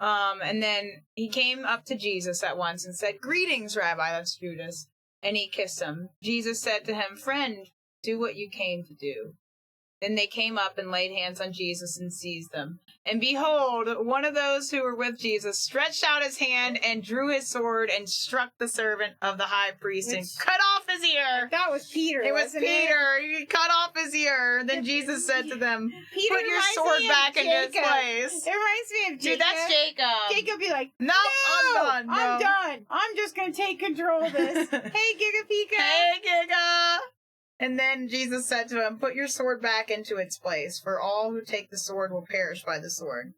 And then he came up to Jesus at once and said, "Greetings, Rabbi," that's Judas. And he kissed him. Jesus said to him, "Friend, do what you came to do." Then they came up and laid hands on Jesus and seized him. And behold, one of those who were with Jesus stretched out his hand and drew his sword and struck the servant of the high priest and cut off his ear. That was Peter. It was Peter. He cut off his ear. Then Jesus said to them, Peter, "Put your sword back in its place." It reminds me of Jacob. Dude, that's Jacob. Jacob be like, "No, I'm done. I'm done. I'm just going to take control of this." Hey, Giga Pika. Hey, Giga. And then Jesus said to him, "Put your sword back into its place, for all who take the sword will perish by the sword.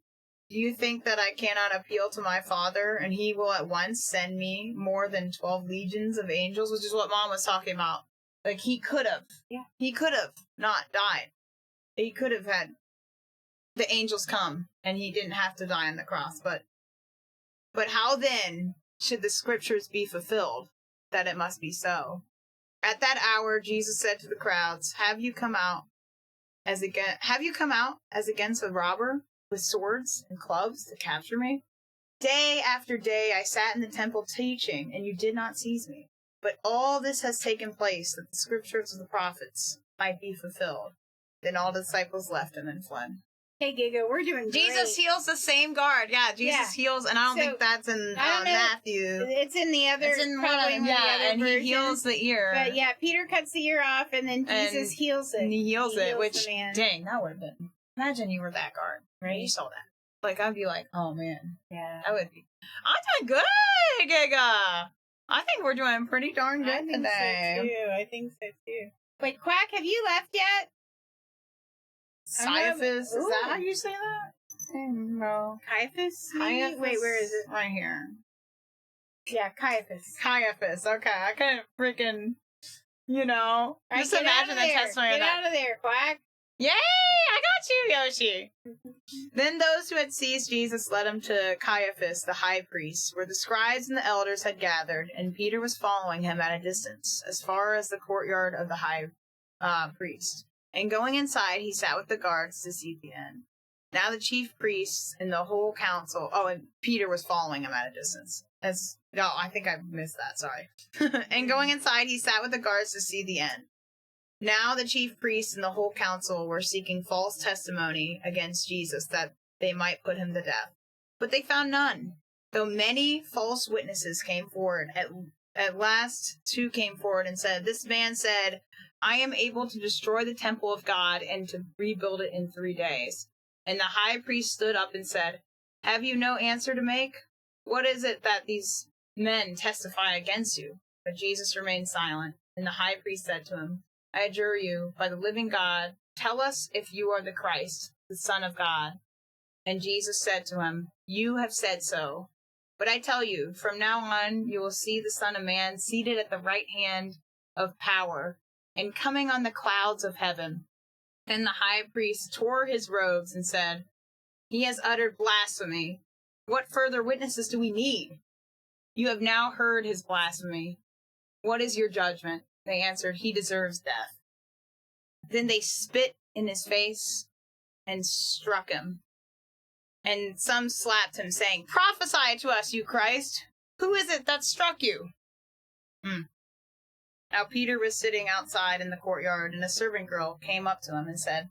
Do you think that I cannot appeal to my Father, and he will at once send me more than 12 legions of angels?" Which is what Mom was talking about. Like, he could have. Yeah. He could have not died. He could have had the angels come, and he didn't have to die on the cross. But how then should the scriptures be fulfilled, that it must be so? At that hour, Jesus said to the crowds, Have you come out as against a robber with swords and clubs to capture me? Day after day I sat in the temple teaching, and you did not seize me. But all this has taken place that the scriptures of the prophets might be fulfilled. Then all the disciples left him and fled. Hey, Giga, we're doing Jesus great. heals the same guard. Yeah, Jesus heals, and I don't think that's in Matthew. It's in the other. It's in one of them, and versions. he heals the ear. But yeah, Peter cuts the ear off, and then Jesus heals it. And he heals it, which, the man. dang, that would have been. Imagine you were that guard, right? You saw that. Like, I'd be like, oh man. Yeah. That would be. I'm doing good, Giga. I think we're doing pretty darn good today. I think so too. Wait, Quack, have you left yet? Caiaphas, is that how you say that? No. Caiaphas? Caiaphas? Wait, where is it? Right here. Yeah, Caiaphas. Caiaphas, okay. I couldn't freaking, just imagine the testimony of that. Get out of there, Quack. Yay! I got you, Yoshi! Then those who had seized Jesus led him to Caiaphas, the high priest, where the scribes and the elders had gathered, and Peter was following him at a distance, as far as the courtyard of the high priest. And going inside, he sat with the guards to see the end. Now the chief priests and the whole council... Oh, and Peter was following him at a distance. I think I missed that, sorry. And going inside, he sat with the guards to see the end. Now the chief priests and the whole council were seeking false testimony against Jesus that they might put him to death. But they found none, though many false witnesses came forward. At last, 2 came forward and said, "This man said, I am able to destroy the temple of God and to rebuild it in 3 days. And the high priest stood up and said, Have you no answer to make? What is it that these men testify against you? But Jesus remained silent. And the high priest said to him, I adjure you, by the living God, tell us if you are the Christ, the Son of God. And Jesus said to him, You have said so. But I tell you, from now on you will see the Son of Man seated at the right hand of power and coming on the clouds of heaven. Then the high priest tore his robes and said, "He has uttered blasphemy. What further witnesses do we need? You have now heard his blasphemy. What is your judgment?" They answered, "He deserves death." Then they spit in his face and struck him. And some slapped him, saying, "Prophesy to us, you Christ. Who is it that struck you?" Now Peter was sitting outside in the courtyard, and a servant girl came up to him and said,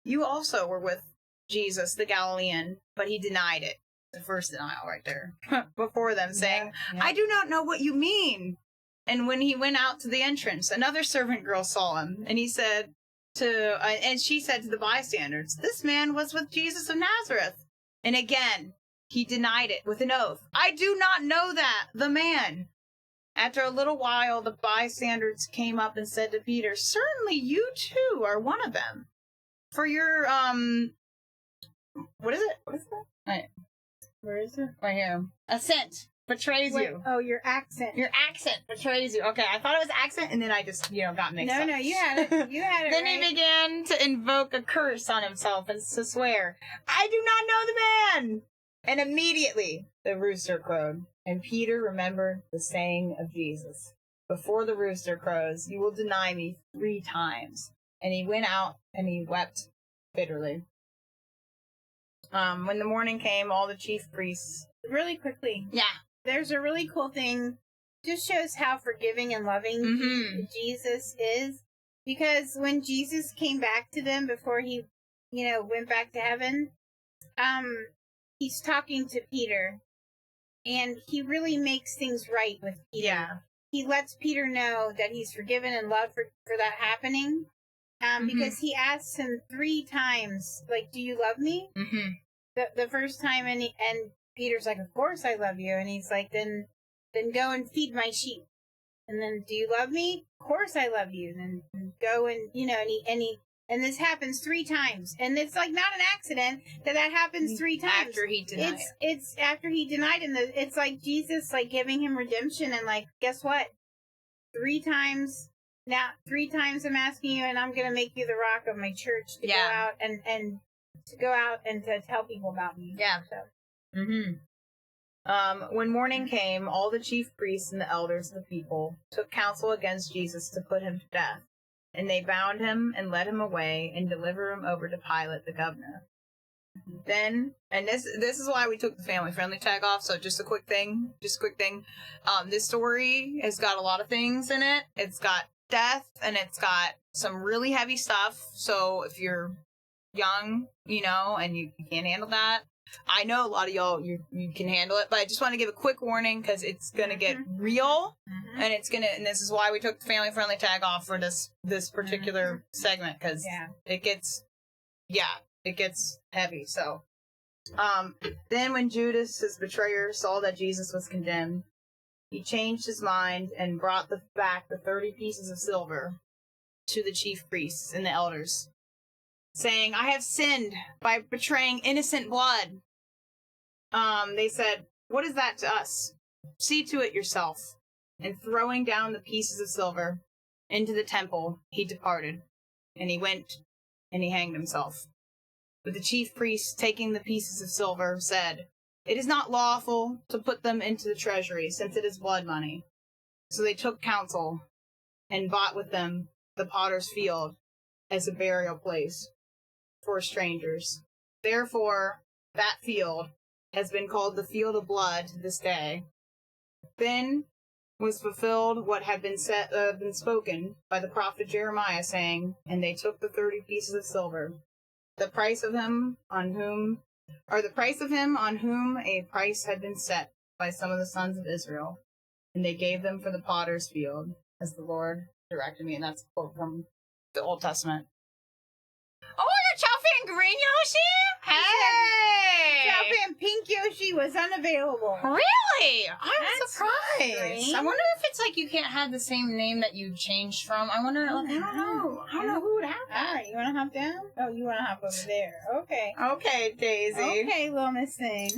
"You also were with Jesus the Galilean," but he denied it. The first denial right there. Before them, saying, "I do not know what you mean." And when he went out to the entrance, another servant girl saw him, and she said to the bystanders, "This man was with Jesus of Nazareth." And again, he denied it with an oath. "I do not know the man." After a little while, the bystanders came up and said to Peter, "Certainly you too are one of them. For your, what is it? What is that? Right. Where is it? Right here. Accent betrays you. Oh, your accent. Your accent betrays you. Okay, I thought it was accent, and then I just, got mixed up. No, you had it. You had it. Then right. he began to invoke a curse on himself and to swear, "I do not know the man." And immediately the rooster crowed. And Peter remembered the saying of Jesus, "Before the rooster crows, you will deny me 3 times. And he went out and he wept bitterly. When the morning came, all the chief priests... Really quickly. Yeah. There's a really cool thing. Just shows how forgiving and loving Jesus is. Because when Jesus came back to them before he, went back to heaven, he's talking to Peter. And he really makes things right with Peter. Yeah. He lets Peter know that he's forgiven and loved for that happening. Because he asks him 3 times, like, "Do you love me?" The first time, and Peter's like, "Of course I love you." And he's like, then go and feed my sheep. And then, "Do you love me?" "Of course I love you." And then go and, and this happens 3 times. And it's like not an accident that happens 3 times. After he denied it. It's after he denied him. It's like Jesus, like, giving him redemption. And, like, guess what? 3 times. Now, 3 times I'm asking you, and I'm going to make you the rock of my church to go out and to go out and to tell people about me. Yeah. So. When morning came, all the chief priests and the elders of the people took counsel against Jesus to put him to death. And they bound him and led him away and delivered him over to Pilate the governor. Then, and this is why we took the family-friendly tag off, so just a quick thing. This story has got a lot of things in it. It's got death, and it's got some really heavy stuff, so if you're young, and you can't handle that, I know a lot of y'all, you can handle it, but I just want to give a quick warning, because it's going to get real, and and this is why we took the family-friendly tag off for this particular segment, because it gets heavy, so. Then when Judas, his betrayer, saw that Jesus was condemned, he changed his mind and brought back the 30 pieces of silver to the chief priests and the elders, saying, "I have sinned by betraying innocent blood." They said, "What is that to us? See to it yourself." And throwing down the pieces of silver into the temple, he departed. And he went and he hanged himself. But the chief priests, taking the pieces of silver, said, "It is not lawful to put them into the treasury, since it is blood money." So they took counsel and bought with them the potter's field as a burial place for strangers. Therefore, that field has been called the Field of Blood to this day. Then was fulfilled what had been spoken by the prophet Jeremiah, saying, "And they took the 30 pieces of silver, the price of him on whom a price had been set by some of the sons of Israel, and they gave them for the potter's field, as the Lord directed me." And that's a quote from the Old Testament. Oh, you're Chowfie and Green Yoshi? Hey! Chowfie and Pink Yoshi was unavailable. Really? I'm That's surprised. strange. I wonder if it's like you can't have the same name that you changed from. I wonder, I don't know who would have that. You want to hop down? Oh, you want to hop over there. Okay. Okay, Daisy. Okay, little Miss Thing.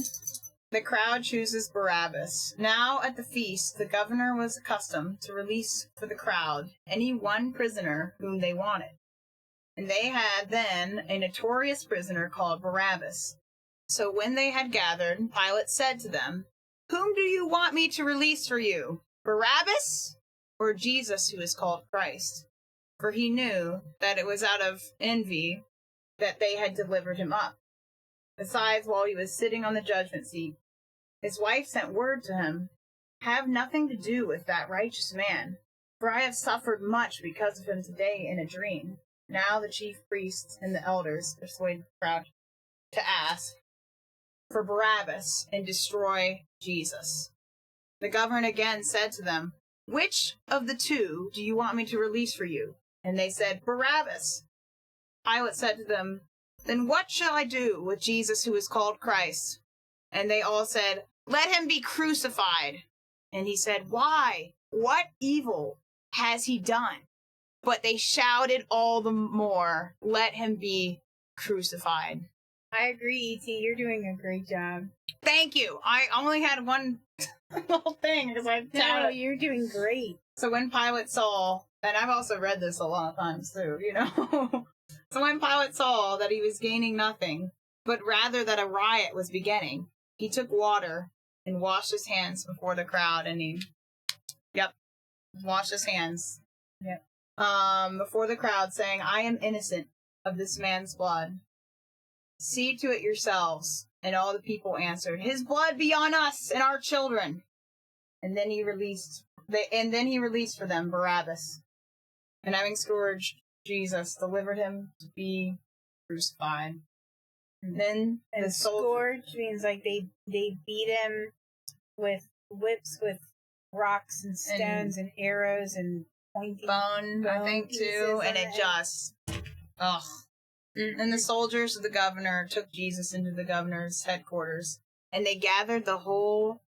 The crowd chooses Barabbas. Now at the feast, the governor was accustomed to release for the crowd any one prisoner whom they wanted. And they had then a notorious prisoner called Barabbas. So when they had gathered, Pilate said to them, "Whom do you want me to release for you, Barabbas or Jesus who is called Christ?" For he knew that it was out of envy that they had delivered him up. Besides, while he was sitting on the judgment seat, his wife sent word to him, "Have nothing to do with that righteous man, for I have suffered much because of him today in a dream." Now the chief priests and the elders persuaded the crowd to ask for Barabbas and destroy Jesus. The governor again said to them, "Which of the two do you want me to release for you?" And they said, "Barabbas." Pilate said to them, "Then what shall I do with Jesus who is called Christ?" And they all said, "Let him be crucified." And he said, "Why? What evil has he done?" But they shouted all the more, "Let him be crucified." I agree, E.T. You're doing a great job. Thank you. I only had one little thing because I No, you're doing great. So when Pilate saw, and I've also read this a lot of times too, So when Pilate saw that he was gaining nothing, but rather that a riot was beginning, he took water and washed his hands before the crowd, and washed his hands. Yep. Before the crowd, saying, "I am innocent of this man's blood. See to it yourselves." And all the people answered, "His blood be on us and our children." And then he released for them Barabbas, and having scourged Jesus, delivered him to be crucified. And then the scourge means like they beat him with whips with rocks and stones and arrows and pointy bone, I think too, and it just And the soldiers of the governor took Jesus into the governor's headquarters, and they gathered the whole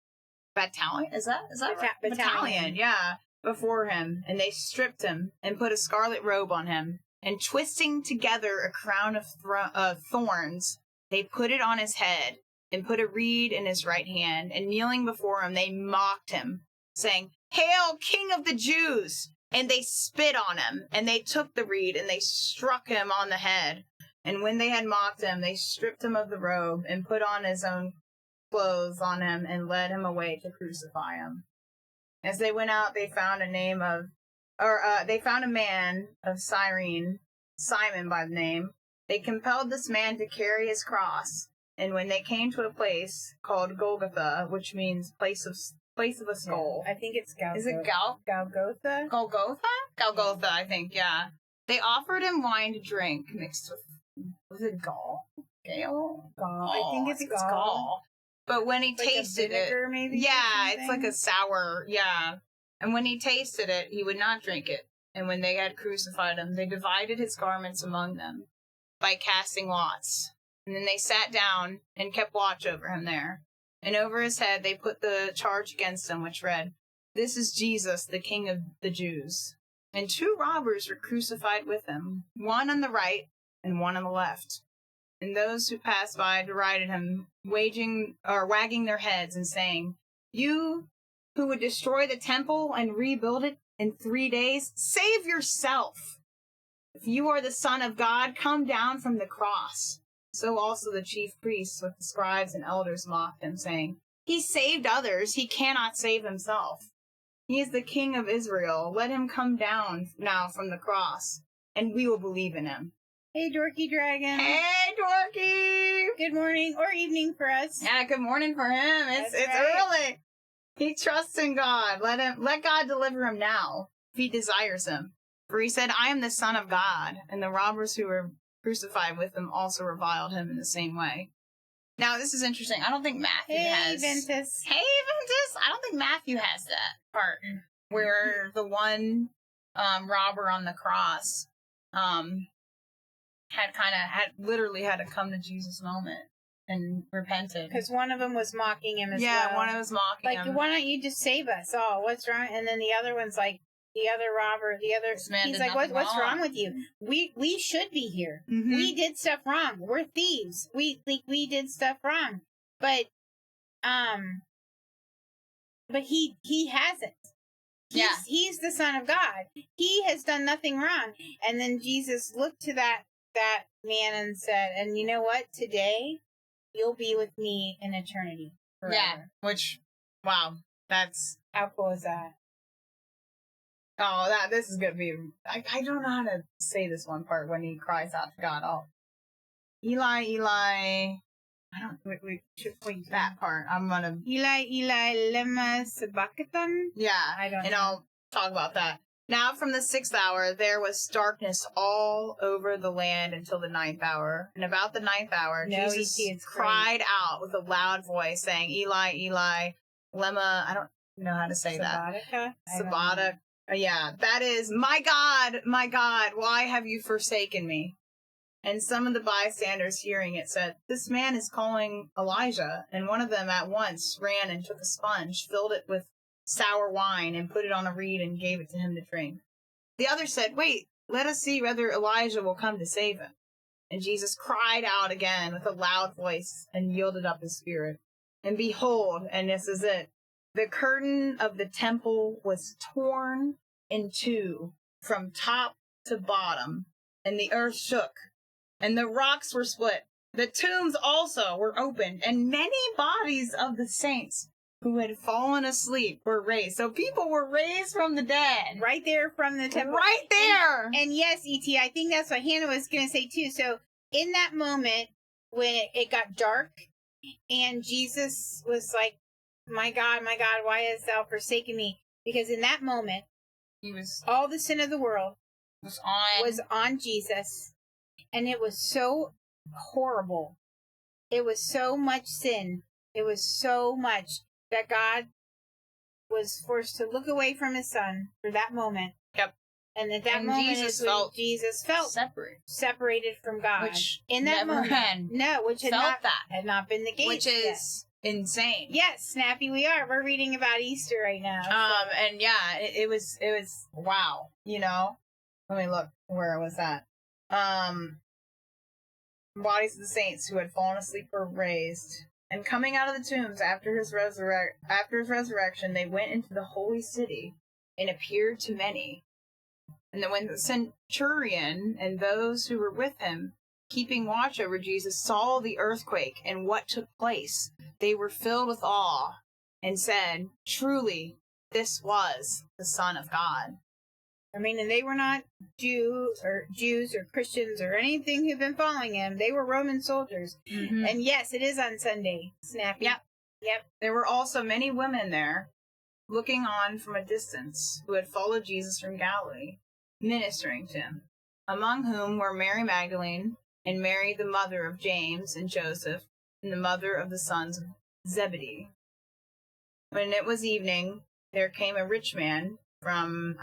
battalion. Is that right? Battalion, yeah, before him, and they stripped him and put a scarlet robe on him, and twisting together a crown of thorns, they put it on his head and put a reed in his right hand, and kneeling before him, they mocked him, saying, "Hail, King of the Jews!" And they spit on him, and they took the reed, and they struck him on the head. And when they had mocked him, they stripped him of the robe, and put on his own clothes on him, and led him away to crucify him. As they went out, they found a man of Cyrene, Simon by the name. They compelled this man to carry his cross, and when they came to a place called Golgotha, which means place of a skull. Yeah, I think it's Golgotha. Is it Golgotha? Golgotha? Golgotha, I think, yeah. They offered him wine to drink mixed with, was it gall? Gall? I think it's gall. But when he like tasted vinegar, it, maybe, yeah, it's like a sour, yeah. And when he tasted it, he would not drink it. And when they had crucified him, they divided his garments among them by casting lots. And then they sat down and kept watch over him there. And over his head they put the charge against him, which read, "This is Jesus, the King of the Jews." And 2 robbers were crucified with him, one on the right and one on the left. And those who passed by derided him, wagging their heads and saying, "You who would destroy the temple and rebuild it in 3 days, save yourself. If you are the Son of God, come down from the cross." So also the chief priests with the scribes and elders mocked him, saying, "He saved others, he cannot save himself. He is the King of Israel. Let him come down now from the cross, and we will believe in him." Hey, Dorky Dragon. Hey, Dorky! Good morning or evening for us. Yeah, good morning for him. It's right. early. He trusts in God. Let God deliver him now, if he desires him. For he said, "I am the Son of God." And the robbers who were crucified with him also reviled him in the same way. Now, this is interesting. I don't think Matthew has... Ventus. Hey, Ventus! I don't think Matthew has that part where the one robber on the cross literally had a come to Jesus moment and repented. Because one of them was mocking him as well. Yeah, one of them was mocking him. Like, "Why don't you just save us? Oh, what's wrong?" And then the other one's like, the other robber, he's like, what's wrong with you? We should be here. Mm-hmm. We did stuff wrong. We're thieves. We did stuff wrong. But But he hasn't. He's the Son of God. He has done nothing wrong. And then Jesus looked to that man and said, and you know what? Today, you'll be with me in eternity forever. Yeah. Which, wow. That's... How cool is that? Oh, this is going to be... I don't know how to say this one part when he cries out to God. Oh, Eli, Eli... We should point that part. I'm gonna... Eli, Eli, lema sabachthani? Yeah. I don't know. And I'll talk about that. Now from the 6th hour, there was darkness all over the land until the 9th hour. And about the 9th hour, Jesus cried out with a loud voice, saying, Eli, Eli, lema... I don't know how to say that. Sabbatica? Yeah. That is, my God, why have you forsaken me? And some of the bystanders hearing it said, this man is calling Elijah. And one of them at once ran and took a sponge, filled it with sour wine, and put it on a reed and gave it to him to drink. The other said, wait, let us see whether Elijah will come to save him. And Jesus cried out again with a loud voice and yielded up his spirit. And behold, and this is it, the curtain of the temple was torn in two from top to bottom, and the earth shook. And the rocks were split. The tombs also were opened, and many bodies of the saints who had fallen asleep were raised. So people were raised from the dead. Right there from the temple. Right there! And yes, E.T., I think that's what Hannah was going to say too. So in that moment, when it got dark, and Jesus was like, my God, why hast thou forsaken me? Because in that moment, all the sin of the world was on Jesus. And it was so horrible. It was so much sin. It was so much that God was forced to look away from his son for that moment. Yep. And at that moment Jesus felt separated from God. Which in that never moment. had No, which had not been the case. Which is insane. Yes, Snappy, we are. We're reading about Easter right now. And yeah, it was wow. You know? Let me look where it was at. Bodies of the saints who had fallen asleep were raised, and coming out of the tombs after his resurrection, they went into the holy city and appeared to many. And then when the centurion and those who were with him, keeping watch over Jesus, saw the earthquake and what took place, they were filled with awe and said, truly, this was the Son of God. I mean, and they were not Jews or Christians or anything who've been following him. They were Roman soldiers. Mm-hmm. And yes, it is on Sunday, Snappy. Yep. There were also many women there, looking on from a distance, who had followed Jesus from Galilee, ministering to him, among whom were Mary Magdalene, and Mary the mother of James and Joseph, and the mother of the sons of Zebedee. When it was evening, there came a rich man from...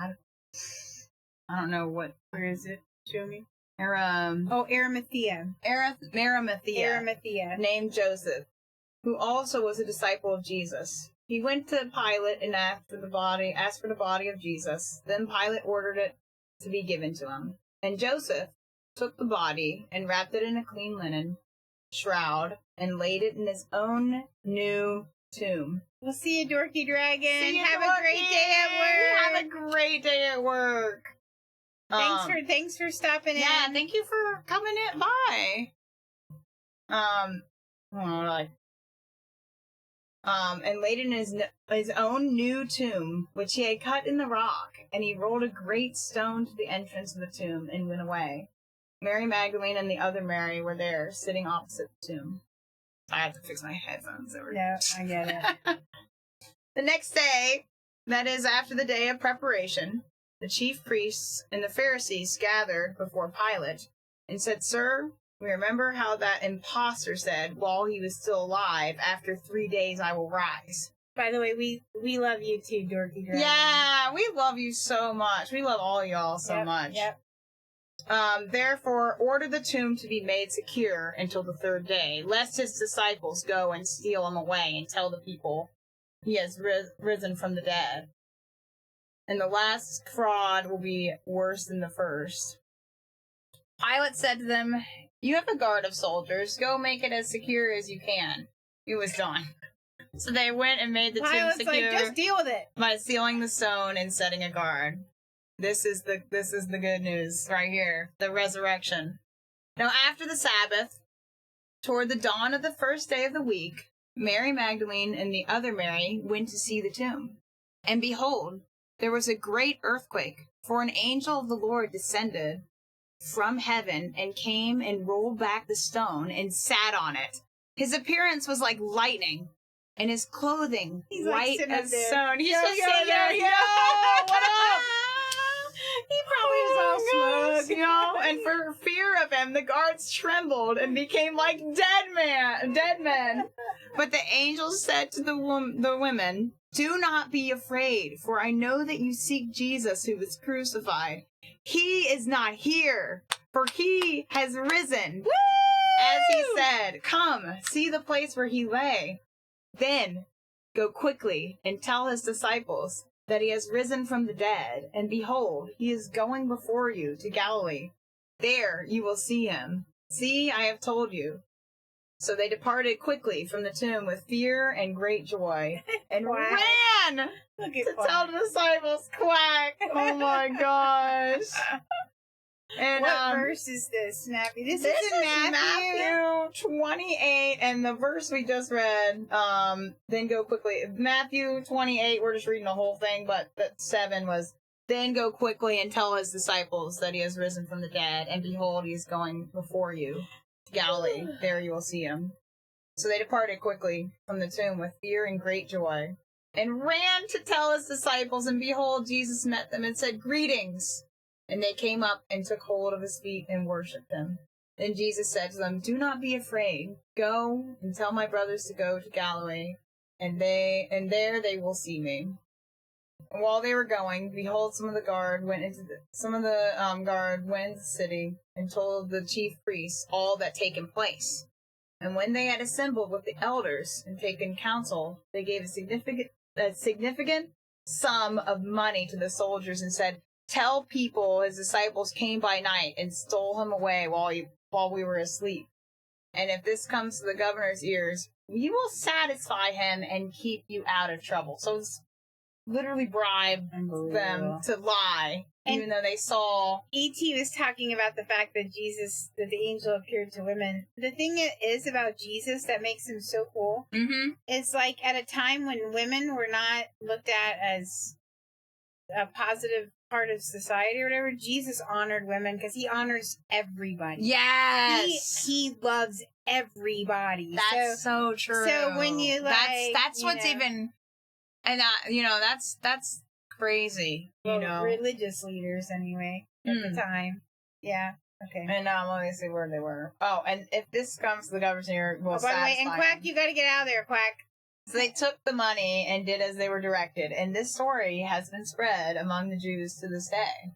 I don't know where is it? Show me. Arimathea. Arimathea. Named Joseph, who also was a disciple of Jesus. He went to Pilate and asked for the body of Jesus. Then Pilate ordered it to be given to him. And Joseph took the body and wrapped it in a clean linen shroud and laid it in his own new tomb. We'll see you, Dorky Dragon. Have a great day at work. Have a great day at work. Thanks for stopping in. Yeah, thank you for coming in by. And laid in his own new tomb, which he had cut in the rock, and he rolled a great stone to the entrance of the tomb and went away. Mary Magdalene and the other Mary were there, sitting opposite the tomb. I have to fix my headphones. Yeah, I get it. The next day, that is after the day of preparation, the chief priests and the Pharisees gathered before Pilate and said, Sir, we remember how that impostor said, while he was still alive, after 3 days I will rise. By the way, we love you too, Dorky Dragon. Yeah, we love you so much. We love all y'all so much. Yep. Therefore, order the tomb to be made secure until the 3rd day, lest his disciples go and steal him away and tell the people he has risen from the dead. And the last fraud will be worse than the first. Pilate said to them, You have a guard of soldiers. Go make it as secure as you can. It was done. So they went and made the tomb Pilate's secure like, just deal with it. by sealing the stone and setting a guard. This is the good news right here. The resurrection. Now after the Sabbath, toward the dawn of the first day of the week, Mary Magdalene and the other Mary went to see the tomb. And behold, there was a great earthquake, for an angel of the Lord descended from heaven and came and rolled back the stone and sat on it. His appearance was like lightning, and his clothing white like as there. snow. He's Yo, just yo, sitting there. yo, Yo, what up? He probably was all gosh, smug. you know, and for fear of him, the guards trembled and became like dead men. But the angel said to the women, "Do not be afraid, for I know that you seek Jesus who was crucified. He is not here, for he has risen. Woo! As he said, come, see the place where he lay. Then go quickly and tell his disciples that he has risen from the dead, and behold, he is going before you to Galilee. There you will see him. See, I have told you." So they departed quickly from the tomb with fear and great joy, and Quack. ran Look to at tell the disciples. Quack! Oh my gosh! And what verse is this, Snappy? This is in Matthew 28, and the verse we just read, then go quickly. Matthew 28, we're just reading the whole thing, but that 7 was, then go quickly and tell his disciples that he has risen from the dead, and behold, he is going before you to Galilee. There you will see him. So they departed quickly from the tomb with fear and great joy, and ran to tell his disciples, and behold, Jesus met them and said, "Greetings." And they came up and took hold of his feet and worshipped him. Then Jesus said to them, "Do not be afraid. Go and tell my brothers to go to Galilee, and there they will see me." And while they were going, behold, some of the guard went into the city and told the chief priests all that taken place. And when they had assembled with the elders and taken counsel, they gave a significant sum of money to the soldiers and said, "Tell people his disciples came by night and stole him away while we were asleep. And if this comes to the governor's ears, we will satisfy him and keep you out of trouble." So it's literally bribe them to lie, even though they saw. E.T. was talking about the fact that that the angel appeared to women. The thing it is about Jesus that makes him so cool is like at a time when women were not looked at as a positive part of society or whatever, Jesus honored women because he honors everybody. Yes, he loves everybody. That's so true. So when you like, that's what's even, and that's crazy. Religious leaders anyway at the time. Yeah. Okay. And let me see where they were. Oh, and if this comes to the governor's ear, we'll satisfy by the way, and Quack, him. you got to get out of there, Quack. So they took the money and did as they were directed, and this story has been spread among the Jews to this day.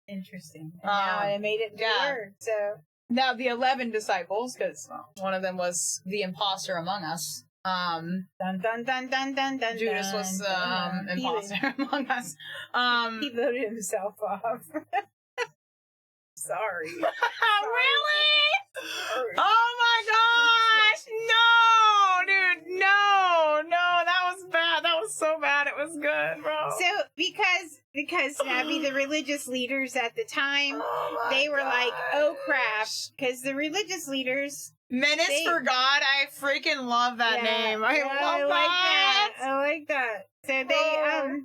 Interesting. And now they made it word. So now the 11 disciples, because one of them was the imposter among us. Dun dun dun dun dun dun. Judas was imposter among us. He voted himself off. Sorry. Really? Oh my gosh! No, dude, no, that was bad. That was so bad. It was good, bro. So because Snappy, the religious leaders at the time, they were like, "Oh crap!" Because the religious leaders, Menace for God. I freaking love that name. I love that. I like that. So they,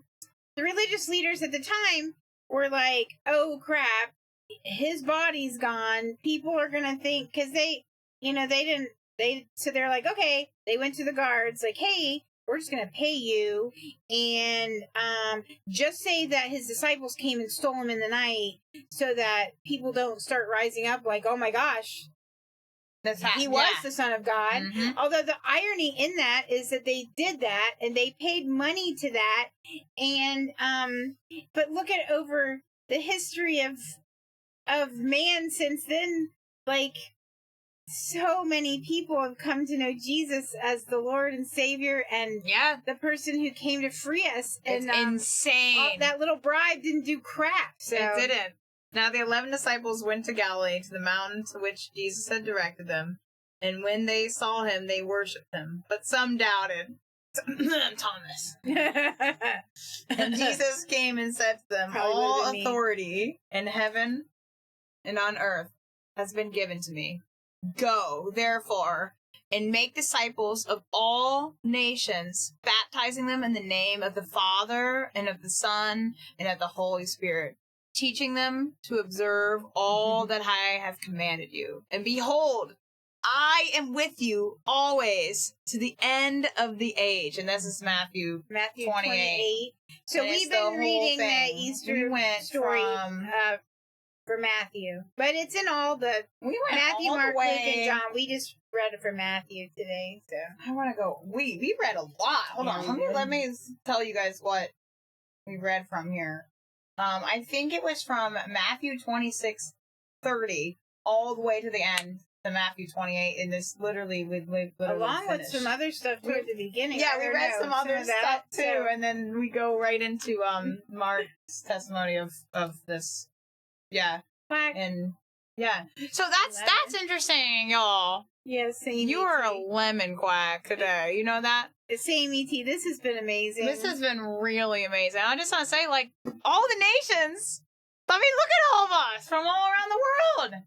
the religious leaders at the time were like, "Oh crap, his body's gone. People are gonna think," because so they're like, okay, they went to the guards like, "Hey, we're just gonna pay you, and just say that his disciples came and stole him in the night, so that people don't start rising up like, oh my gosh, he was the Son of God." Mm-hmm. Although the irony in that is that they did that and they paid money to that, and but look at over the history of man since then, like so many people have come to know Jesus as the Lord and Savior and the person who came to free us. And it's insane. That little bribe didn't do crap. So. It didn't. Now the 11 disciples went to Galilee, to the mountain to which Jesus had directed them. And when they saw him, they worshipped him. But some doubted. Thomas. And Jesus came and said to them, all authority in heaven and on earth has been given to me. Go, therefore, and make disciples of all nations, baptizing them in the name of the Father and of the Son and of the Holy Spirit, teaching them to observe all that I have commanded you. And behold, I am with you always to the end of the age. And this is Matthew 28. So we've been reading the Easter story for Matthew. But it's in all the Matthew, Mark, Luke, and John. We just read it for Matthew today. So I want to go. We read a lot. Hold on. Let me tell you guys what we read from here. I think it was from Matthew 26:30 all the way to the end. To Matthew 28, and this literally we literally along finished. with some other stuff toward the beginning. Yeah, we read some other stuff too, and then we go right into Mark's testimony of this. Yeah, and yeah. So that's interesting, y'all. Yeah, same. You are a lemon quack today. You know that? Same, ET. This has been amazing. This has been really amazing. I just want to say, like, all the nations. I mean, look at all of us from all around the world.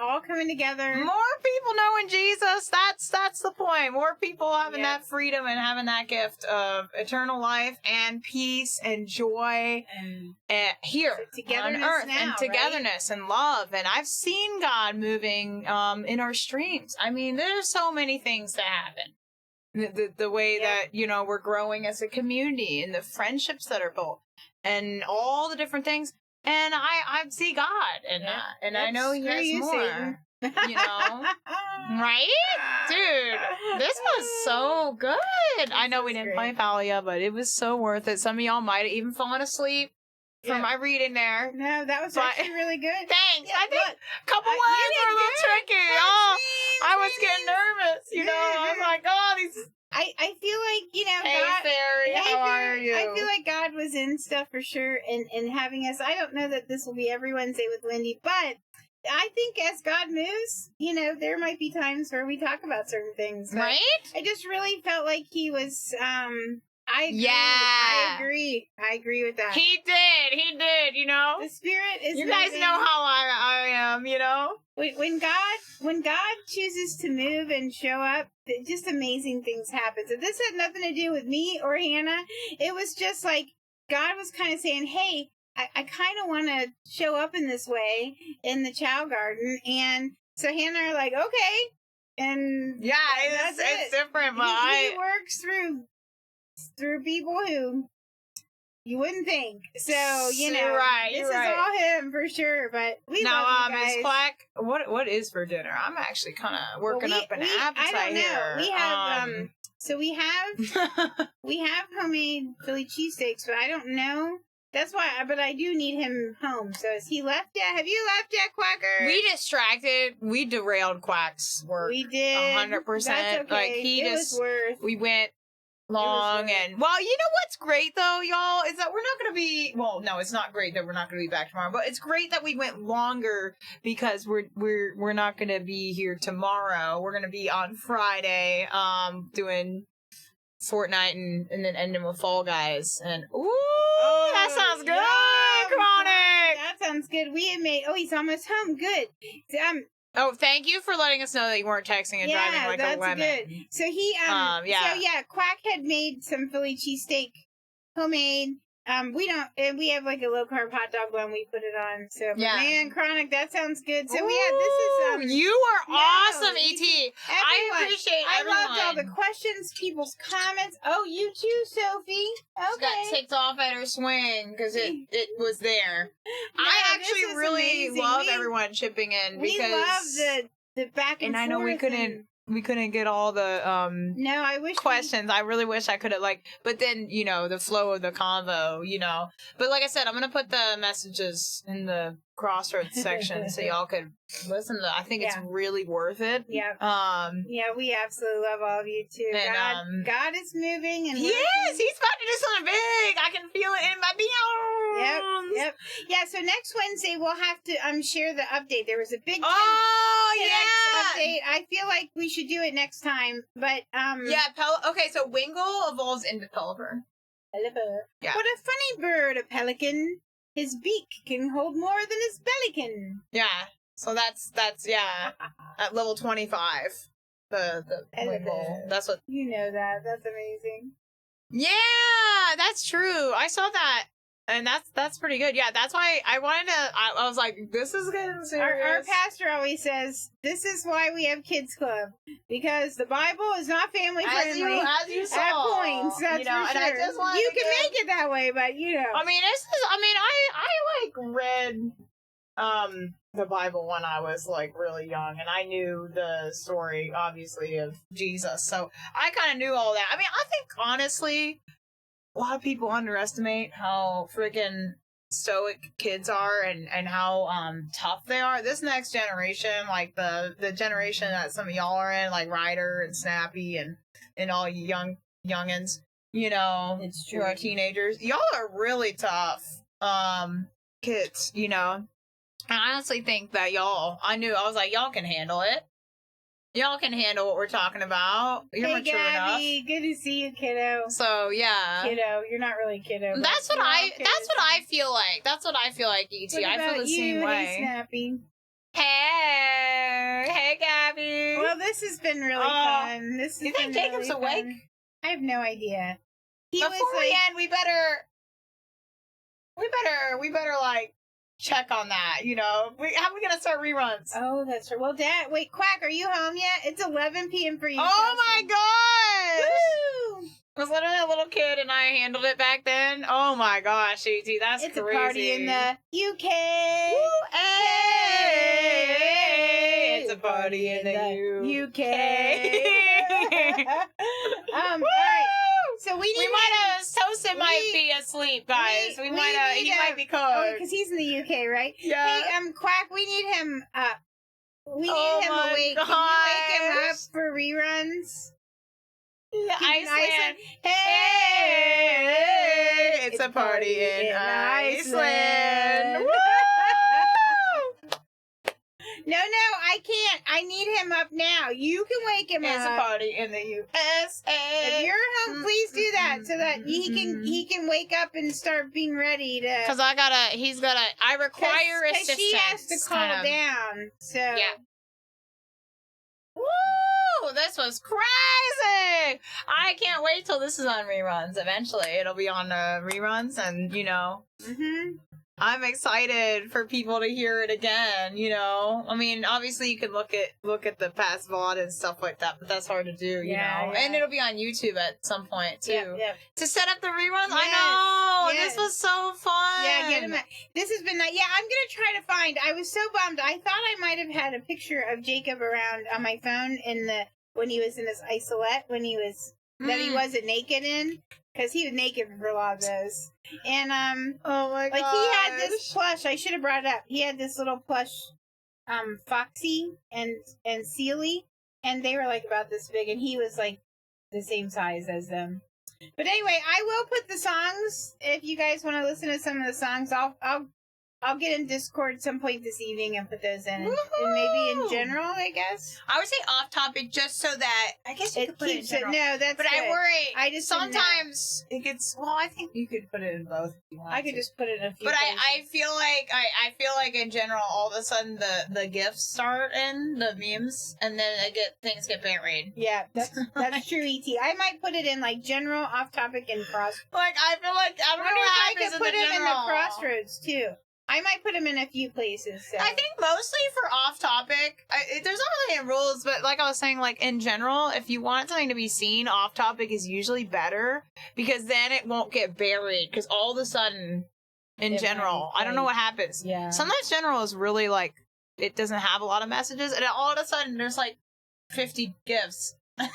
All coming together. More people knowing Jesus. That's the point. More people having that freedom and having that gift of eternal life and peace and joy and here on earth now, and togetherness and love. And I've seen God moving in our streams. I mean, there's so many things that happen. The way that, you know, we're growing as a community and the friendships that are built and all the different things. And I see God in that. And I know He has more. You know? Right? Dude, this was so good. I know we didn't play Palia, but it was so worth it. Some of y'all might have even fallen asleep from my reading there. No, that was actually really good. Thanks. I think a couple words were a little tricky. I was getting nervous. You know, I was like, oh, these... I feel like, you know, hey, God, Fairy, how are you? I feel like God was in stuff for sure and having us. I don't know that this will be every Wednesday with Wendy, but I think as God moves, you know, there might be times where we talk about certain things. Right? I just really felt like He was, I agree with that. He did, you know? The Spirit is You guys know how I am, you know? When God chooses to move and show up, just amazing things happen. So this had nothing to do with me or Hannah. It was just like God was kind of saying, hey, I kind of want to show up in this way in the Chow Garden. And so Hannah are like, okay. And yeah, it's different, but he works through people who you wouldn't think. So, you know, this is all him for sure, but we love you guys. Miss Quack, what is for dinner? I'm actually kind of working up an appetite I don't know. here. We have, so we have homemade Philly cheesesteaks, but I don't know. That's why, but I do need him home. So is he left yet? Have you left yet, Quacker? We derailed Quack's work. We did. 100%. That's okay. Like, we went long and well, you know what's great though, y'all, is that we're not going to be, well, no, it's not great that we're not going to be back tomorrow, but it's great that we went longer because we're not going to be here tomorrow. We're going to be on Friday, doing Fortnite and then ending with Fall Guys. And that sounds good. Chronic. That sounds good. We had made, he's almost home. Good. Oh, thank you for letting us know that you weren't texting and driving like a lemon. Good. So he, Quack had made some Philly cheesesteak, homemade. We have like a low carb hot dog one. We put it on. So, man, Chronic, that sounds good. So this is, you are awesome, E.T. I appreciate everyone. I loved all the questions, people's comments. Oh, you too, Sophie. Okay. She got ticked off at her swing because it was there. No, I actually really love everyone chipping in because we love the back and forth. And I know we couldn't get all the no, I wish questions. I really wish I could have but then, you know, the flow of the convo, you know. But like I said, I'm gonna put the messages in the crossroads section so y'all could listen to I think it's really worth it. Yeah. We absolutely love all of you too. And, God is moving and He is! He's about to do something big. I can feel it in my bones. Yep. Yeah, so next Wednesday we'll have to share the update. There was a big the next update. I feel like we should do it next time, but Yeah, okay, so Wingle evolves into Pelipper. Yeah. What a funny bird, a pelican. His beak can hold more than his bellycan. Yeah. So that's at level 25. The Wingle. That's what you know that. That's amazing. Yeah, that's true. I saw that. And that's pretty good. Yeah, that's why I wanted to. I was like, this is getting serious. Our pastor always says, this is why we have kids club, because the Bible is not family friendly. As you saw, at points, that's for and sure. I just You can make it that way, but I mean, I like read the Bible when I was like really young, and I knew the story obviously of Jesus, so I kind of knew all that. I mean, I think honestly, a lot of people underestimate how freaking stoic kids are and how tough they are. This next generation, like the generation that some of y'all are in, like Ryder and Snappy and all you youngins, you know, it's true. Who are teenagers. Y'all are really tough kids, you know. I honestly think that y'all can handle it. Y'all can handle what we're talking about. You're mature Gabby, enough. good to see you, kiddo. So yeah, kiddo, you're not really kiddo. That's what I feel like. That's what I feel like, ET. I feel the same way. Hey, Snappy. Hey, Gabby. Well, this has been really fun. This you think Jacob's really awake? Fun. I have no idea. Before we end, we better like check on that, you know. How are we gonna start reruns? Oh, that's right. Well, Dad, wait, Quack, are you home yet? It's 11 p.m. for you. Oh my gosh! Woo! I was literally a little kid and I handled it back then. Oh my gosh, ET, that's it's crazy. It's a party in the UK. Woo, hey! It's a party in the UK. All right. So we might have Sosa might be asleep, guys. He might be cold. Oh, because he's in the UK, right? Yeah. Hey, Quack, we need him up. We need him awake. Gosh. Can you wake him up for reruns? Iceland. Hey, it's a party in Iceland. Woo! No, I can't. I need him up now. You can wake him up. It's a party in the USA. If you're home, please do that so that he can wake up and start being ready to. Because I require assistance. She has to call down. So yeah. Woo! This was crazy. I can't wait till this is on reruns. Eventually, it'll be on reruns, and you know. I'm excited for people to hear it again, you know. I mean, obviously you can look at the past VOD and stuff like that, but that's hard to do, you know. Yeah. And it'll be on YouTube at some point too. Yeah. To set up the reruns. Yes. I know. Yes. This was so fun. Yeah, get him. This has been I'm gonna try to find. I was so bummed. I thought I might have had a picture of Jacob around on my phone when he was in his isolette that he wasn't naked in. Because he was naked for a lot of those. And, oh my god. Like, he had this plush, I should have brought it up. He had this little plush, Foxy and Sealy, and they were, like, about this big, and he was, like, the same size as them. But anyway, I will put the songs, if you guys want to listen to some of the songs, I'll get in Discord some point this evening and put those in. And maybe in general, I guess. I would say off topic just so that I guess you could put it in general. No, that's but good. I worry. I just sometimes it gets. Well, I think you could put it in both if you want. I could just put it in a few. But I feel like in general, all of a sudden the gifts start in the memes, and then things get buried. Yeah, that's true. ET. I might put it in like general, off topic, and cross. Like I feel like I don't know what happens I could put it in the crossroads too. I might put him in a few places. So. I think mostly for off topic, there's not really any rules, but like I was saying, like in general, if you want something to be seen, off topic is usually better because then it won't get buried. Because all of a sudden, in general, I don't know what happens. Yeah. Sometimes general is really like it doesn't have a lot of messages, and all of a sudden there's like 50 gifts. You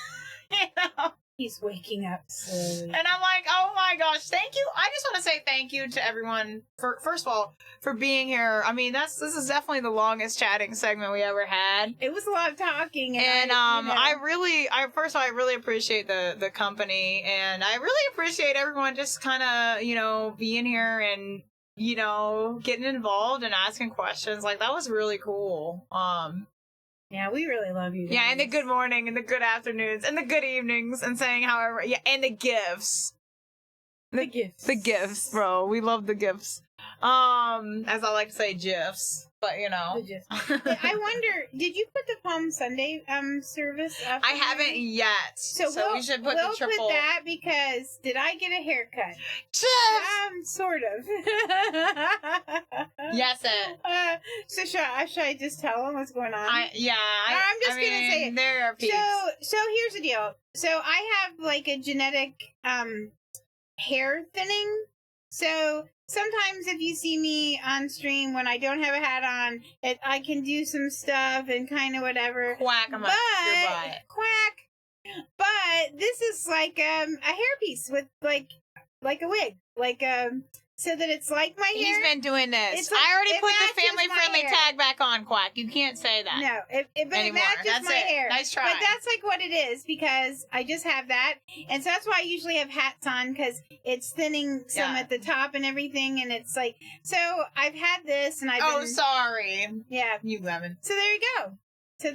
know. He's waking up slowly. And I'm like, oh my gosh, thank you. I just want to say thank you to everyone first of all, for being here. I mean, this is definitely the longest chatting segment we ever had. It was a lot of talking. And I really appreciate the company, and I really appreciate everyone just kind of, you know, being here and, you know, getting involved and asking questions. Like, that was really cool. Yeah, we really love you guys. Yeah, and the good morning, and the good afternoons, and the good evenings, and saying however, yeah, and the gifts. The gifts. The gifts, bro. We love the gifts. As I like to say, gifs. But, you know. The gifts. I wonder, did you put the Palm Sunday service up? I haven't yet. So we should put the triple. We'll put that because did I get a haircut? Sort of. Yes, it. So should I just tell them what's going on? I'm just gonna say it. There are peeps. So here's the deal. So I have like a genetic hair thinning. So sometimes if you see me on stream when I don't have a hat on, I can do some stuff and kind of whatever. Quack, I'm quack. But this is like a hairpiece with like a wig, so that it's like my hair. He's been doing this. Like, I already put the matches family-friendly tag back on, Quack. You can't say that. No, but it matches That's my hair. Nice try. But that's like what it is because I just have that. And so that's why I usually have hats on because it's thinning some at the top and everything. And it's like, so I've had this and I've been... Oh, sorry. Yeah. You lemon. So there you go. So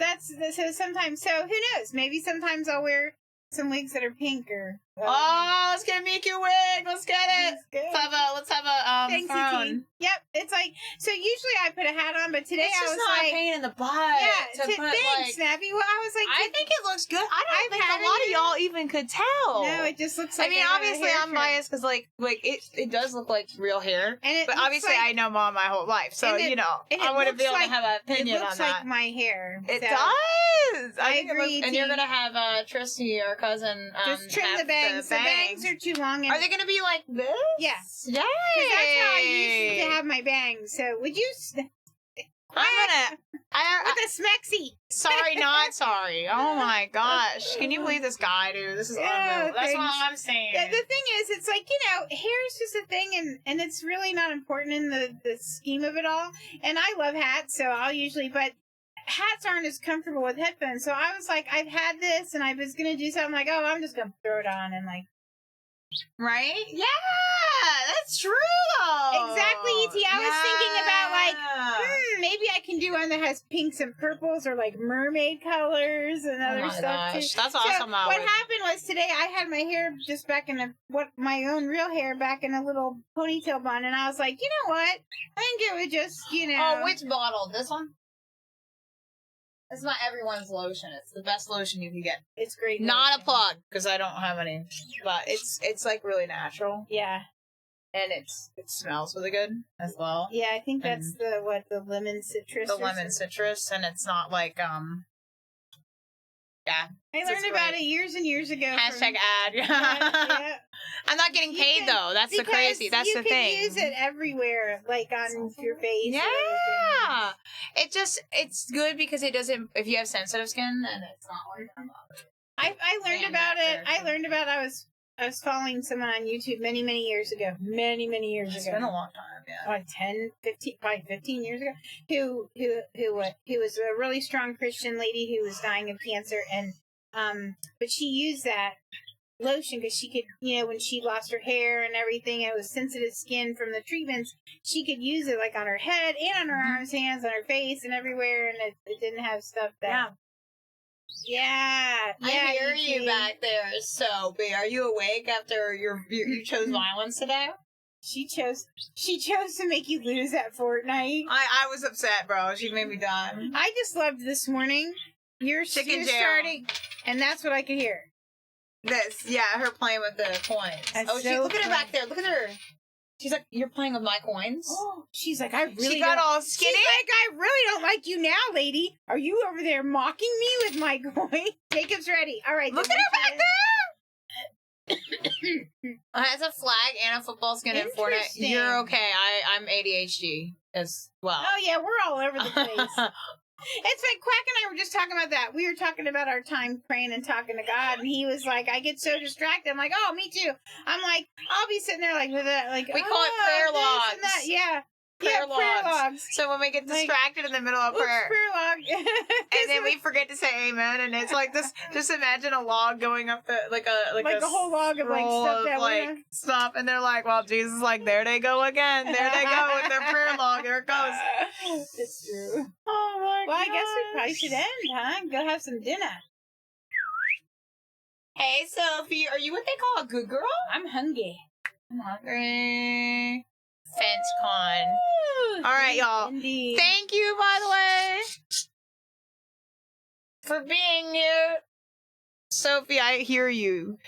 sometimes, so who knows? Maybe sometimes I'll wear some wigs that are pink or... let's get a Miku wig. Let's get it. Let's have a Thanks, throne. Yep. It's like, so usually I put a hat on, but today it's I was just not like... a pain in the butt. Yeah, to put, thanks, like, Snappy. Well, I was like... I think it looks good. I don't think had a lot it of y'all even could tell. No, it just looks like... I mean, obviously I'm biased because like it does look like real hair. But obviously I know Mom my whole life, so I wouldn't be able to have an opinion on that. It looks like my hair. It does. I agree. And you're gonna have Tristy, our cousin, just trim the bangs. The bangs are too long. Are they gonna be like this? Yeah. Yay! Because that's how I used to have my bangs. So would you? With a smexy. Sorry, not sorry. Oh my gosh! Can you believe this guy, dude? This is unreal. That's what I'm saying. The thing is, it's like hair is just a thing, and it's really not important in the scheme of it all. And I love hats, so I'll usually, but hats aren't as comfortable with headphones. So I was like, I've had this, and I was gonna do something like, oh, I'm just gonna throw it on and like. Right? Yeah, that's true though. Exactly, E.T. I was thinking about like, maybe I can do one that has pinks and purples or like mermaid colors and other stuff too. That's awesome. So what happened was today I had my hair just back in my own real hair back in a little ponytail bun, and I was like, you know what? I think it would just, Oh, which bottle? This one? It's not everyone's lotion. It's the best lotion you can get. It's great. Not lotion. a plug, because I don't have any. But it's like really natural. Yeah. And it smells really good as well. Yeah, I think that's the lemon citrus. The lemon citrus, and it's not like yeah. I learned about it years and years ago. Hashtag ad. Yeah. I'm not getting paid though. That's the crazy. That's the thing. You can use it everywhere, like on your face. Yeah. It's good because it doesn't. If you have sensitive skin, then it's not like that. I learned about it. I learned about. I was following someone on YouTube many years ago. Many years ago. It's been a long time. Yeah. Like 10, 15, probably 15 years ago. Who was a really strong Christian lady who was dying of cancer, and but she used that lotion because she could, when she lost her hair and everything, it was sensitive skin from the treatments. She could use it like on her head and on her arms, hands, on her face, and everywhere, and it didn't have stuff that. Yeah. I hear you back there, Soapy. Are you awake after you chose violence today? She chose to make you lose at Fortnite. I was upset, bro. She made me done. I just loved this morning. You're starting, and that's what I could hear. Her playing with the coins. Look at her back there. Look at her. She's like, you're playing with my coins? Oh, she's like, I really She got all skinny? She's like, I really don't like you now, lady. Are you over there mocking me with my coin? Jacob's ready. All right. Look at her back there! It has a flag and a football skin in Fortnite. You're okay. I'm ADHD as well. Oh, yeah. We're all over the place. It's like Quack and I were just talking about that. We were talking about our time praying and talking to God, and he was like, I get so distracted. I'm like, oh, me too. I'm like, I'll be sitting there like with that, like we call it prayer logs. And that. Yeah. Prayer logs. So when we get distracted in the middle of prayer. Prayer log. And then we forget to say amen, and it's like this. Just imagine a log going up the like a whole log of like stuff that like stuff, and they're like, "Well, Jesus is like, there they go again. There they go with their prayer log. There it goes." It's true. Oh my god. Well, I guess we probably should end, huh? Go have some dinner. Hey, Sophie, are you what they call a good girl? I'm hungry. I'm hungry. FenceCon. All right, y'all. Wendy. Thank you, by the way, for being here. Sophie, I hear you.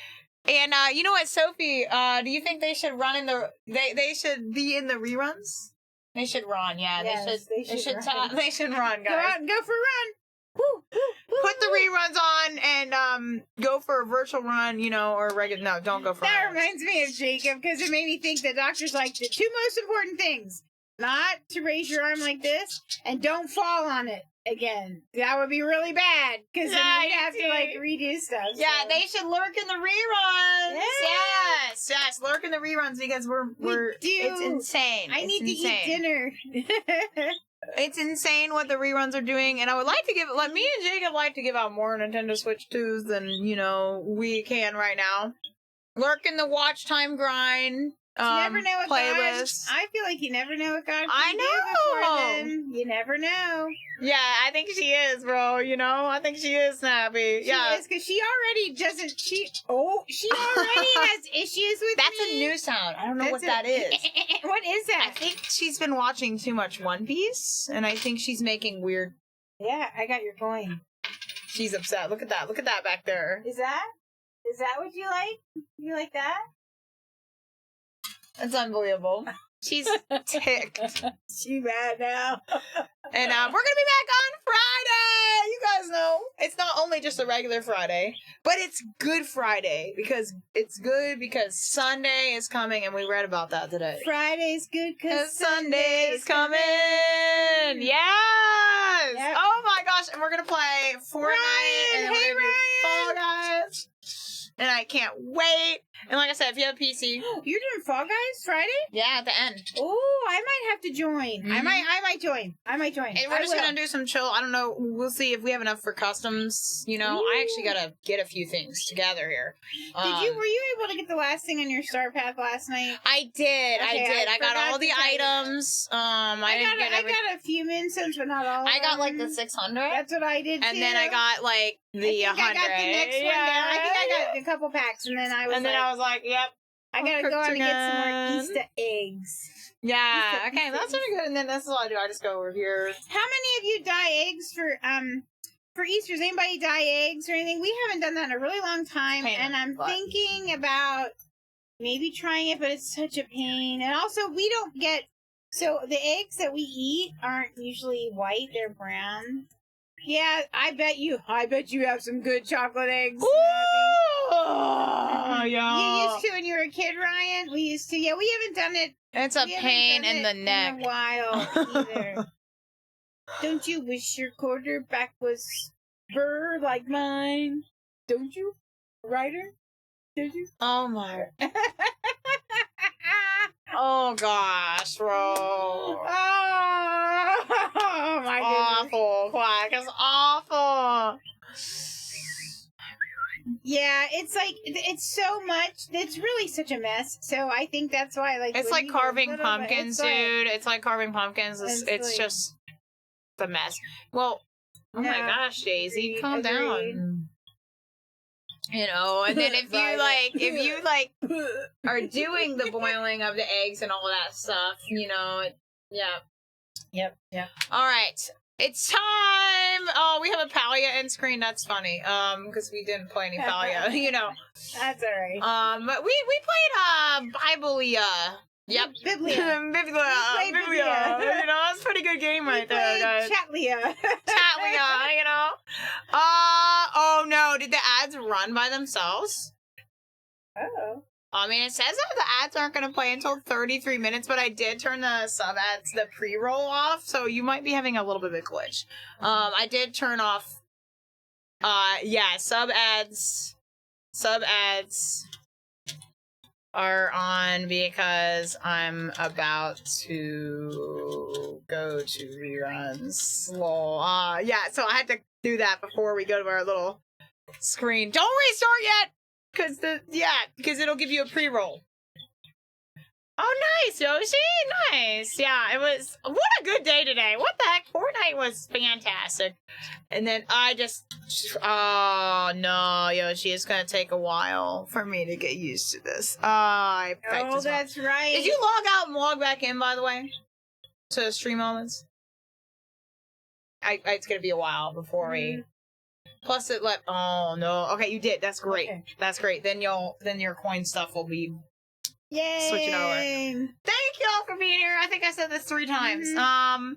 And you know what, Sophie, do you think they should run in the they should be in the reruns? They should run, yeah. Yes, they should run. They should run, Go guys. out and go for a run. Woo, woo, woo. Put the reruns on and go for a virtual run, you know, or regular. No, don't go for That runs. reminds me of Jacob because it made me think the doctor's like the two most important things: not to raise your arm like this, and don't fall on it again. That would be really bad because then Yeah, you'd have to you like see. redo stuff. Yeah, so. they should lurk in the reruns. Yeah. Yes, lurk in the reruns because we're do. it's insane. I It's need insane. to eat dinner. It's insane what the reruns are doing, and I would like to let me and Jacob like to give out more Nintendo Switch 2s than, you know, we can right now. Lurk in the watch time grind. You never know what playlist. God. I feel like you never know what God can I do know. before then. You never know. Yeah, I think she is, bro. You know, I think she is snappy. She is because she already doesn't. She already has issues with That's me. a new sound. I don't know what That's that is. What is that? I think she's been watching too much One Piece, and I think she's making weird. Yeah, I got your coin. She's upset. Look at that. Look at that back there. Is that what you like? You like that? That's unbelievable. She's ticked. She mad now. And we're gonna be back on Friday. You guys know it's not only just a regular Friday, but it's Good Friday because Sunday is coming, and we read about that today. Friday's good because Sunday is coming. Yes. Yep. Oh my gosh! And we're gonna play Fortnite, and then Hey, we're gonna do Fall Guys. And I can't wait. And like I said, if you have a PC, You're doing Fall Guys Friday? yeah, at the end. Oh, I might have to join. Mhm. I might join. And we're just gonna do some chill. I don't know. We'll see if we have enough for customs. You know, I actually gotta get a few things together here. Were you able to get the last thing on your Star Path last night? I did. Okay, I got all forgot the to tell you that. items. I got a few minceps, but not all. I of got like them. the 600, That's what I did and too. then I got like the I think 100. I got the next one down. I think I Yeah. got a couple packs, and then I was And then like, I was like, yep. I gotta go out and get some more again. Easter eggs. Yeah. Easter- Okay, that's really good. And then that's all I do. I just go over here. How many of you dye eggs for Easter? Does anybody dye eggs or anything? We haven't done that in a really long time, Pain in and the I'm butt. thinking about maybe trying it, but it's such a pain. And also, we don't get so the eggs that we eat aren't usually white; they're brown. Yeah, I bet you have some good chocolate eggs. Ooh, You yeah. used to when you were a kid, Ryan. We used to. Yeah, we haven't done it. It's a we haven't pain done in it the neck. in a while either. Don't you wish your quarterback was fur like mine? Don't you, Ryder? Don't you? Oh my. Oh gosh, bro. Oh my goodness. Awful. Quack. It's awful. Yeah, it's like it's so much. It's really such a mess. So I think that's why, like, It's when like you were carving little, pumpkins, it's like- dude. It's like carving pumpkins. It's It's like- just the mess. Well, oh my No. gosh, Daisy, calm Agreed. down. You know, and then if you Right. are doing the boiling of the eggs and all that stuff, you know, Yep. All right. It's time. Oh, we have a Palia end screen. That's funny. Because we didn't play any Palia, you know. That's all right. But we played Biblia. Yep. Biblia. Biblia. played Biblia. You know, that's a pretty good game right there, guys. Chatlia. Chatlia, you know. Oh no, did the ads run by themselves? Oh. I mean, it says that the ads aren't going to play until 33 minutes, but I did turn the sub ads, the pre-roll off, so you might be having a little bit of a glitch. I did turn off, yeah, sub ads are on because I'm about to go to reruns. Slow. Yeah, so I had to do that before we go to our little screen. Don't restart yet! Because it'll give you a pre-roll. Oh, nice, Yoshi. Nice. Yeah, it was... What a good day today. What the heck? Fortnite was fantastic. And then I just... Oh, no, Yoshi. It's going to take a while for me to get used to this. Oh, that's right. Did you log out and log back in, by the way? To stream moments? It's going to be a while before we... Plus it let... Oh, no. Okay, you did. That's great. Okay. That's great. Then your coin stuff will be... Yay! Switching over. Thank you all for being here. I think I said this 3 times. I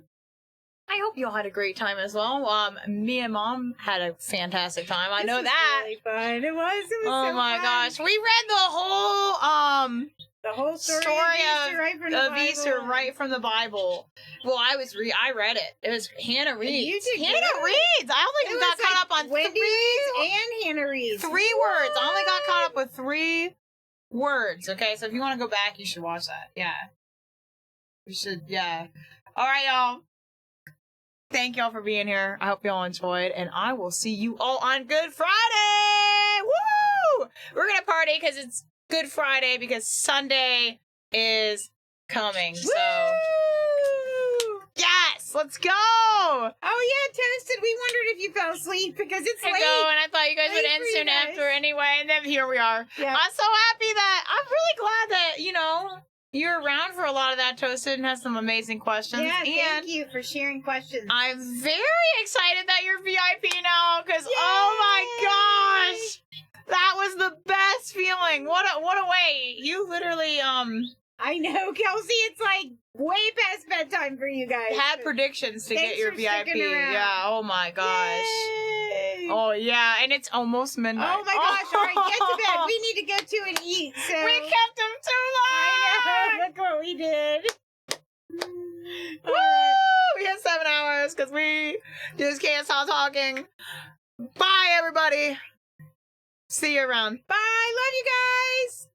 hope you all had a great time as well. Me and Mom had a fantastic time. I know that. Really fun. It was oh so my fun. gosh, we read the whole story of Easter right from the Bible. Well, I read it. It was Hannah reads. Hannah reads. I only got caught up on Wendy and Hannah reads. 3 words. I only got caught up with 3 words. Okay, so if you want to go back, you should watch that. Yeah, you should. Yeah. All right, y'all. Thank y'all for being here. I hope y'all enjoyed, and I will see you all on Good Friday. Woo! We're gonna party because it's Good Friday because Sunday is coming. So yes, let's go. Oh yeah, Toasted. We wondered if you fell asleep because it's late. And I thought you guys would end soon after anyway, and then here we are. Yeah. I'm so happy that I'm really glad that you're around for a lot of that, Toasted, and has some amazing questions. Yeah, and thank you for sharing questions. I'm very excited that you're VIP now, because oh my gosh, that was the best feeling. What a way. You literally I know, Kelsey. It's like way past bedtime for you guys. Had predictions to get your VIP. Yeah. Oh my gosh. Yay. Oh yeah, and it's almost midnight. Oh my gosh! All right, get to bed. We need to go to and eat. So we kept them too long. I know. Look what we did. Woo! We had 7 hours because we just can't stop talking. Bye, everybody. See you around. Bye. Love you guys.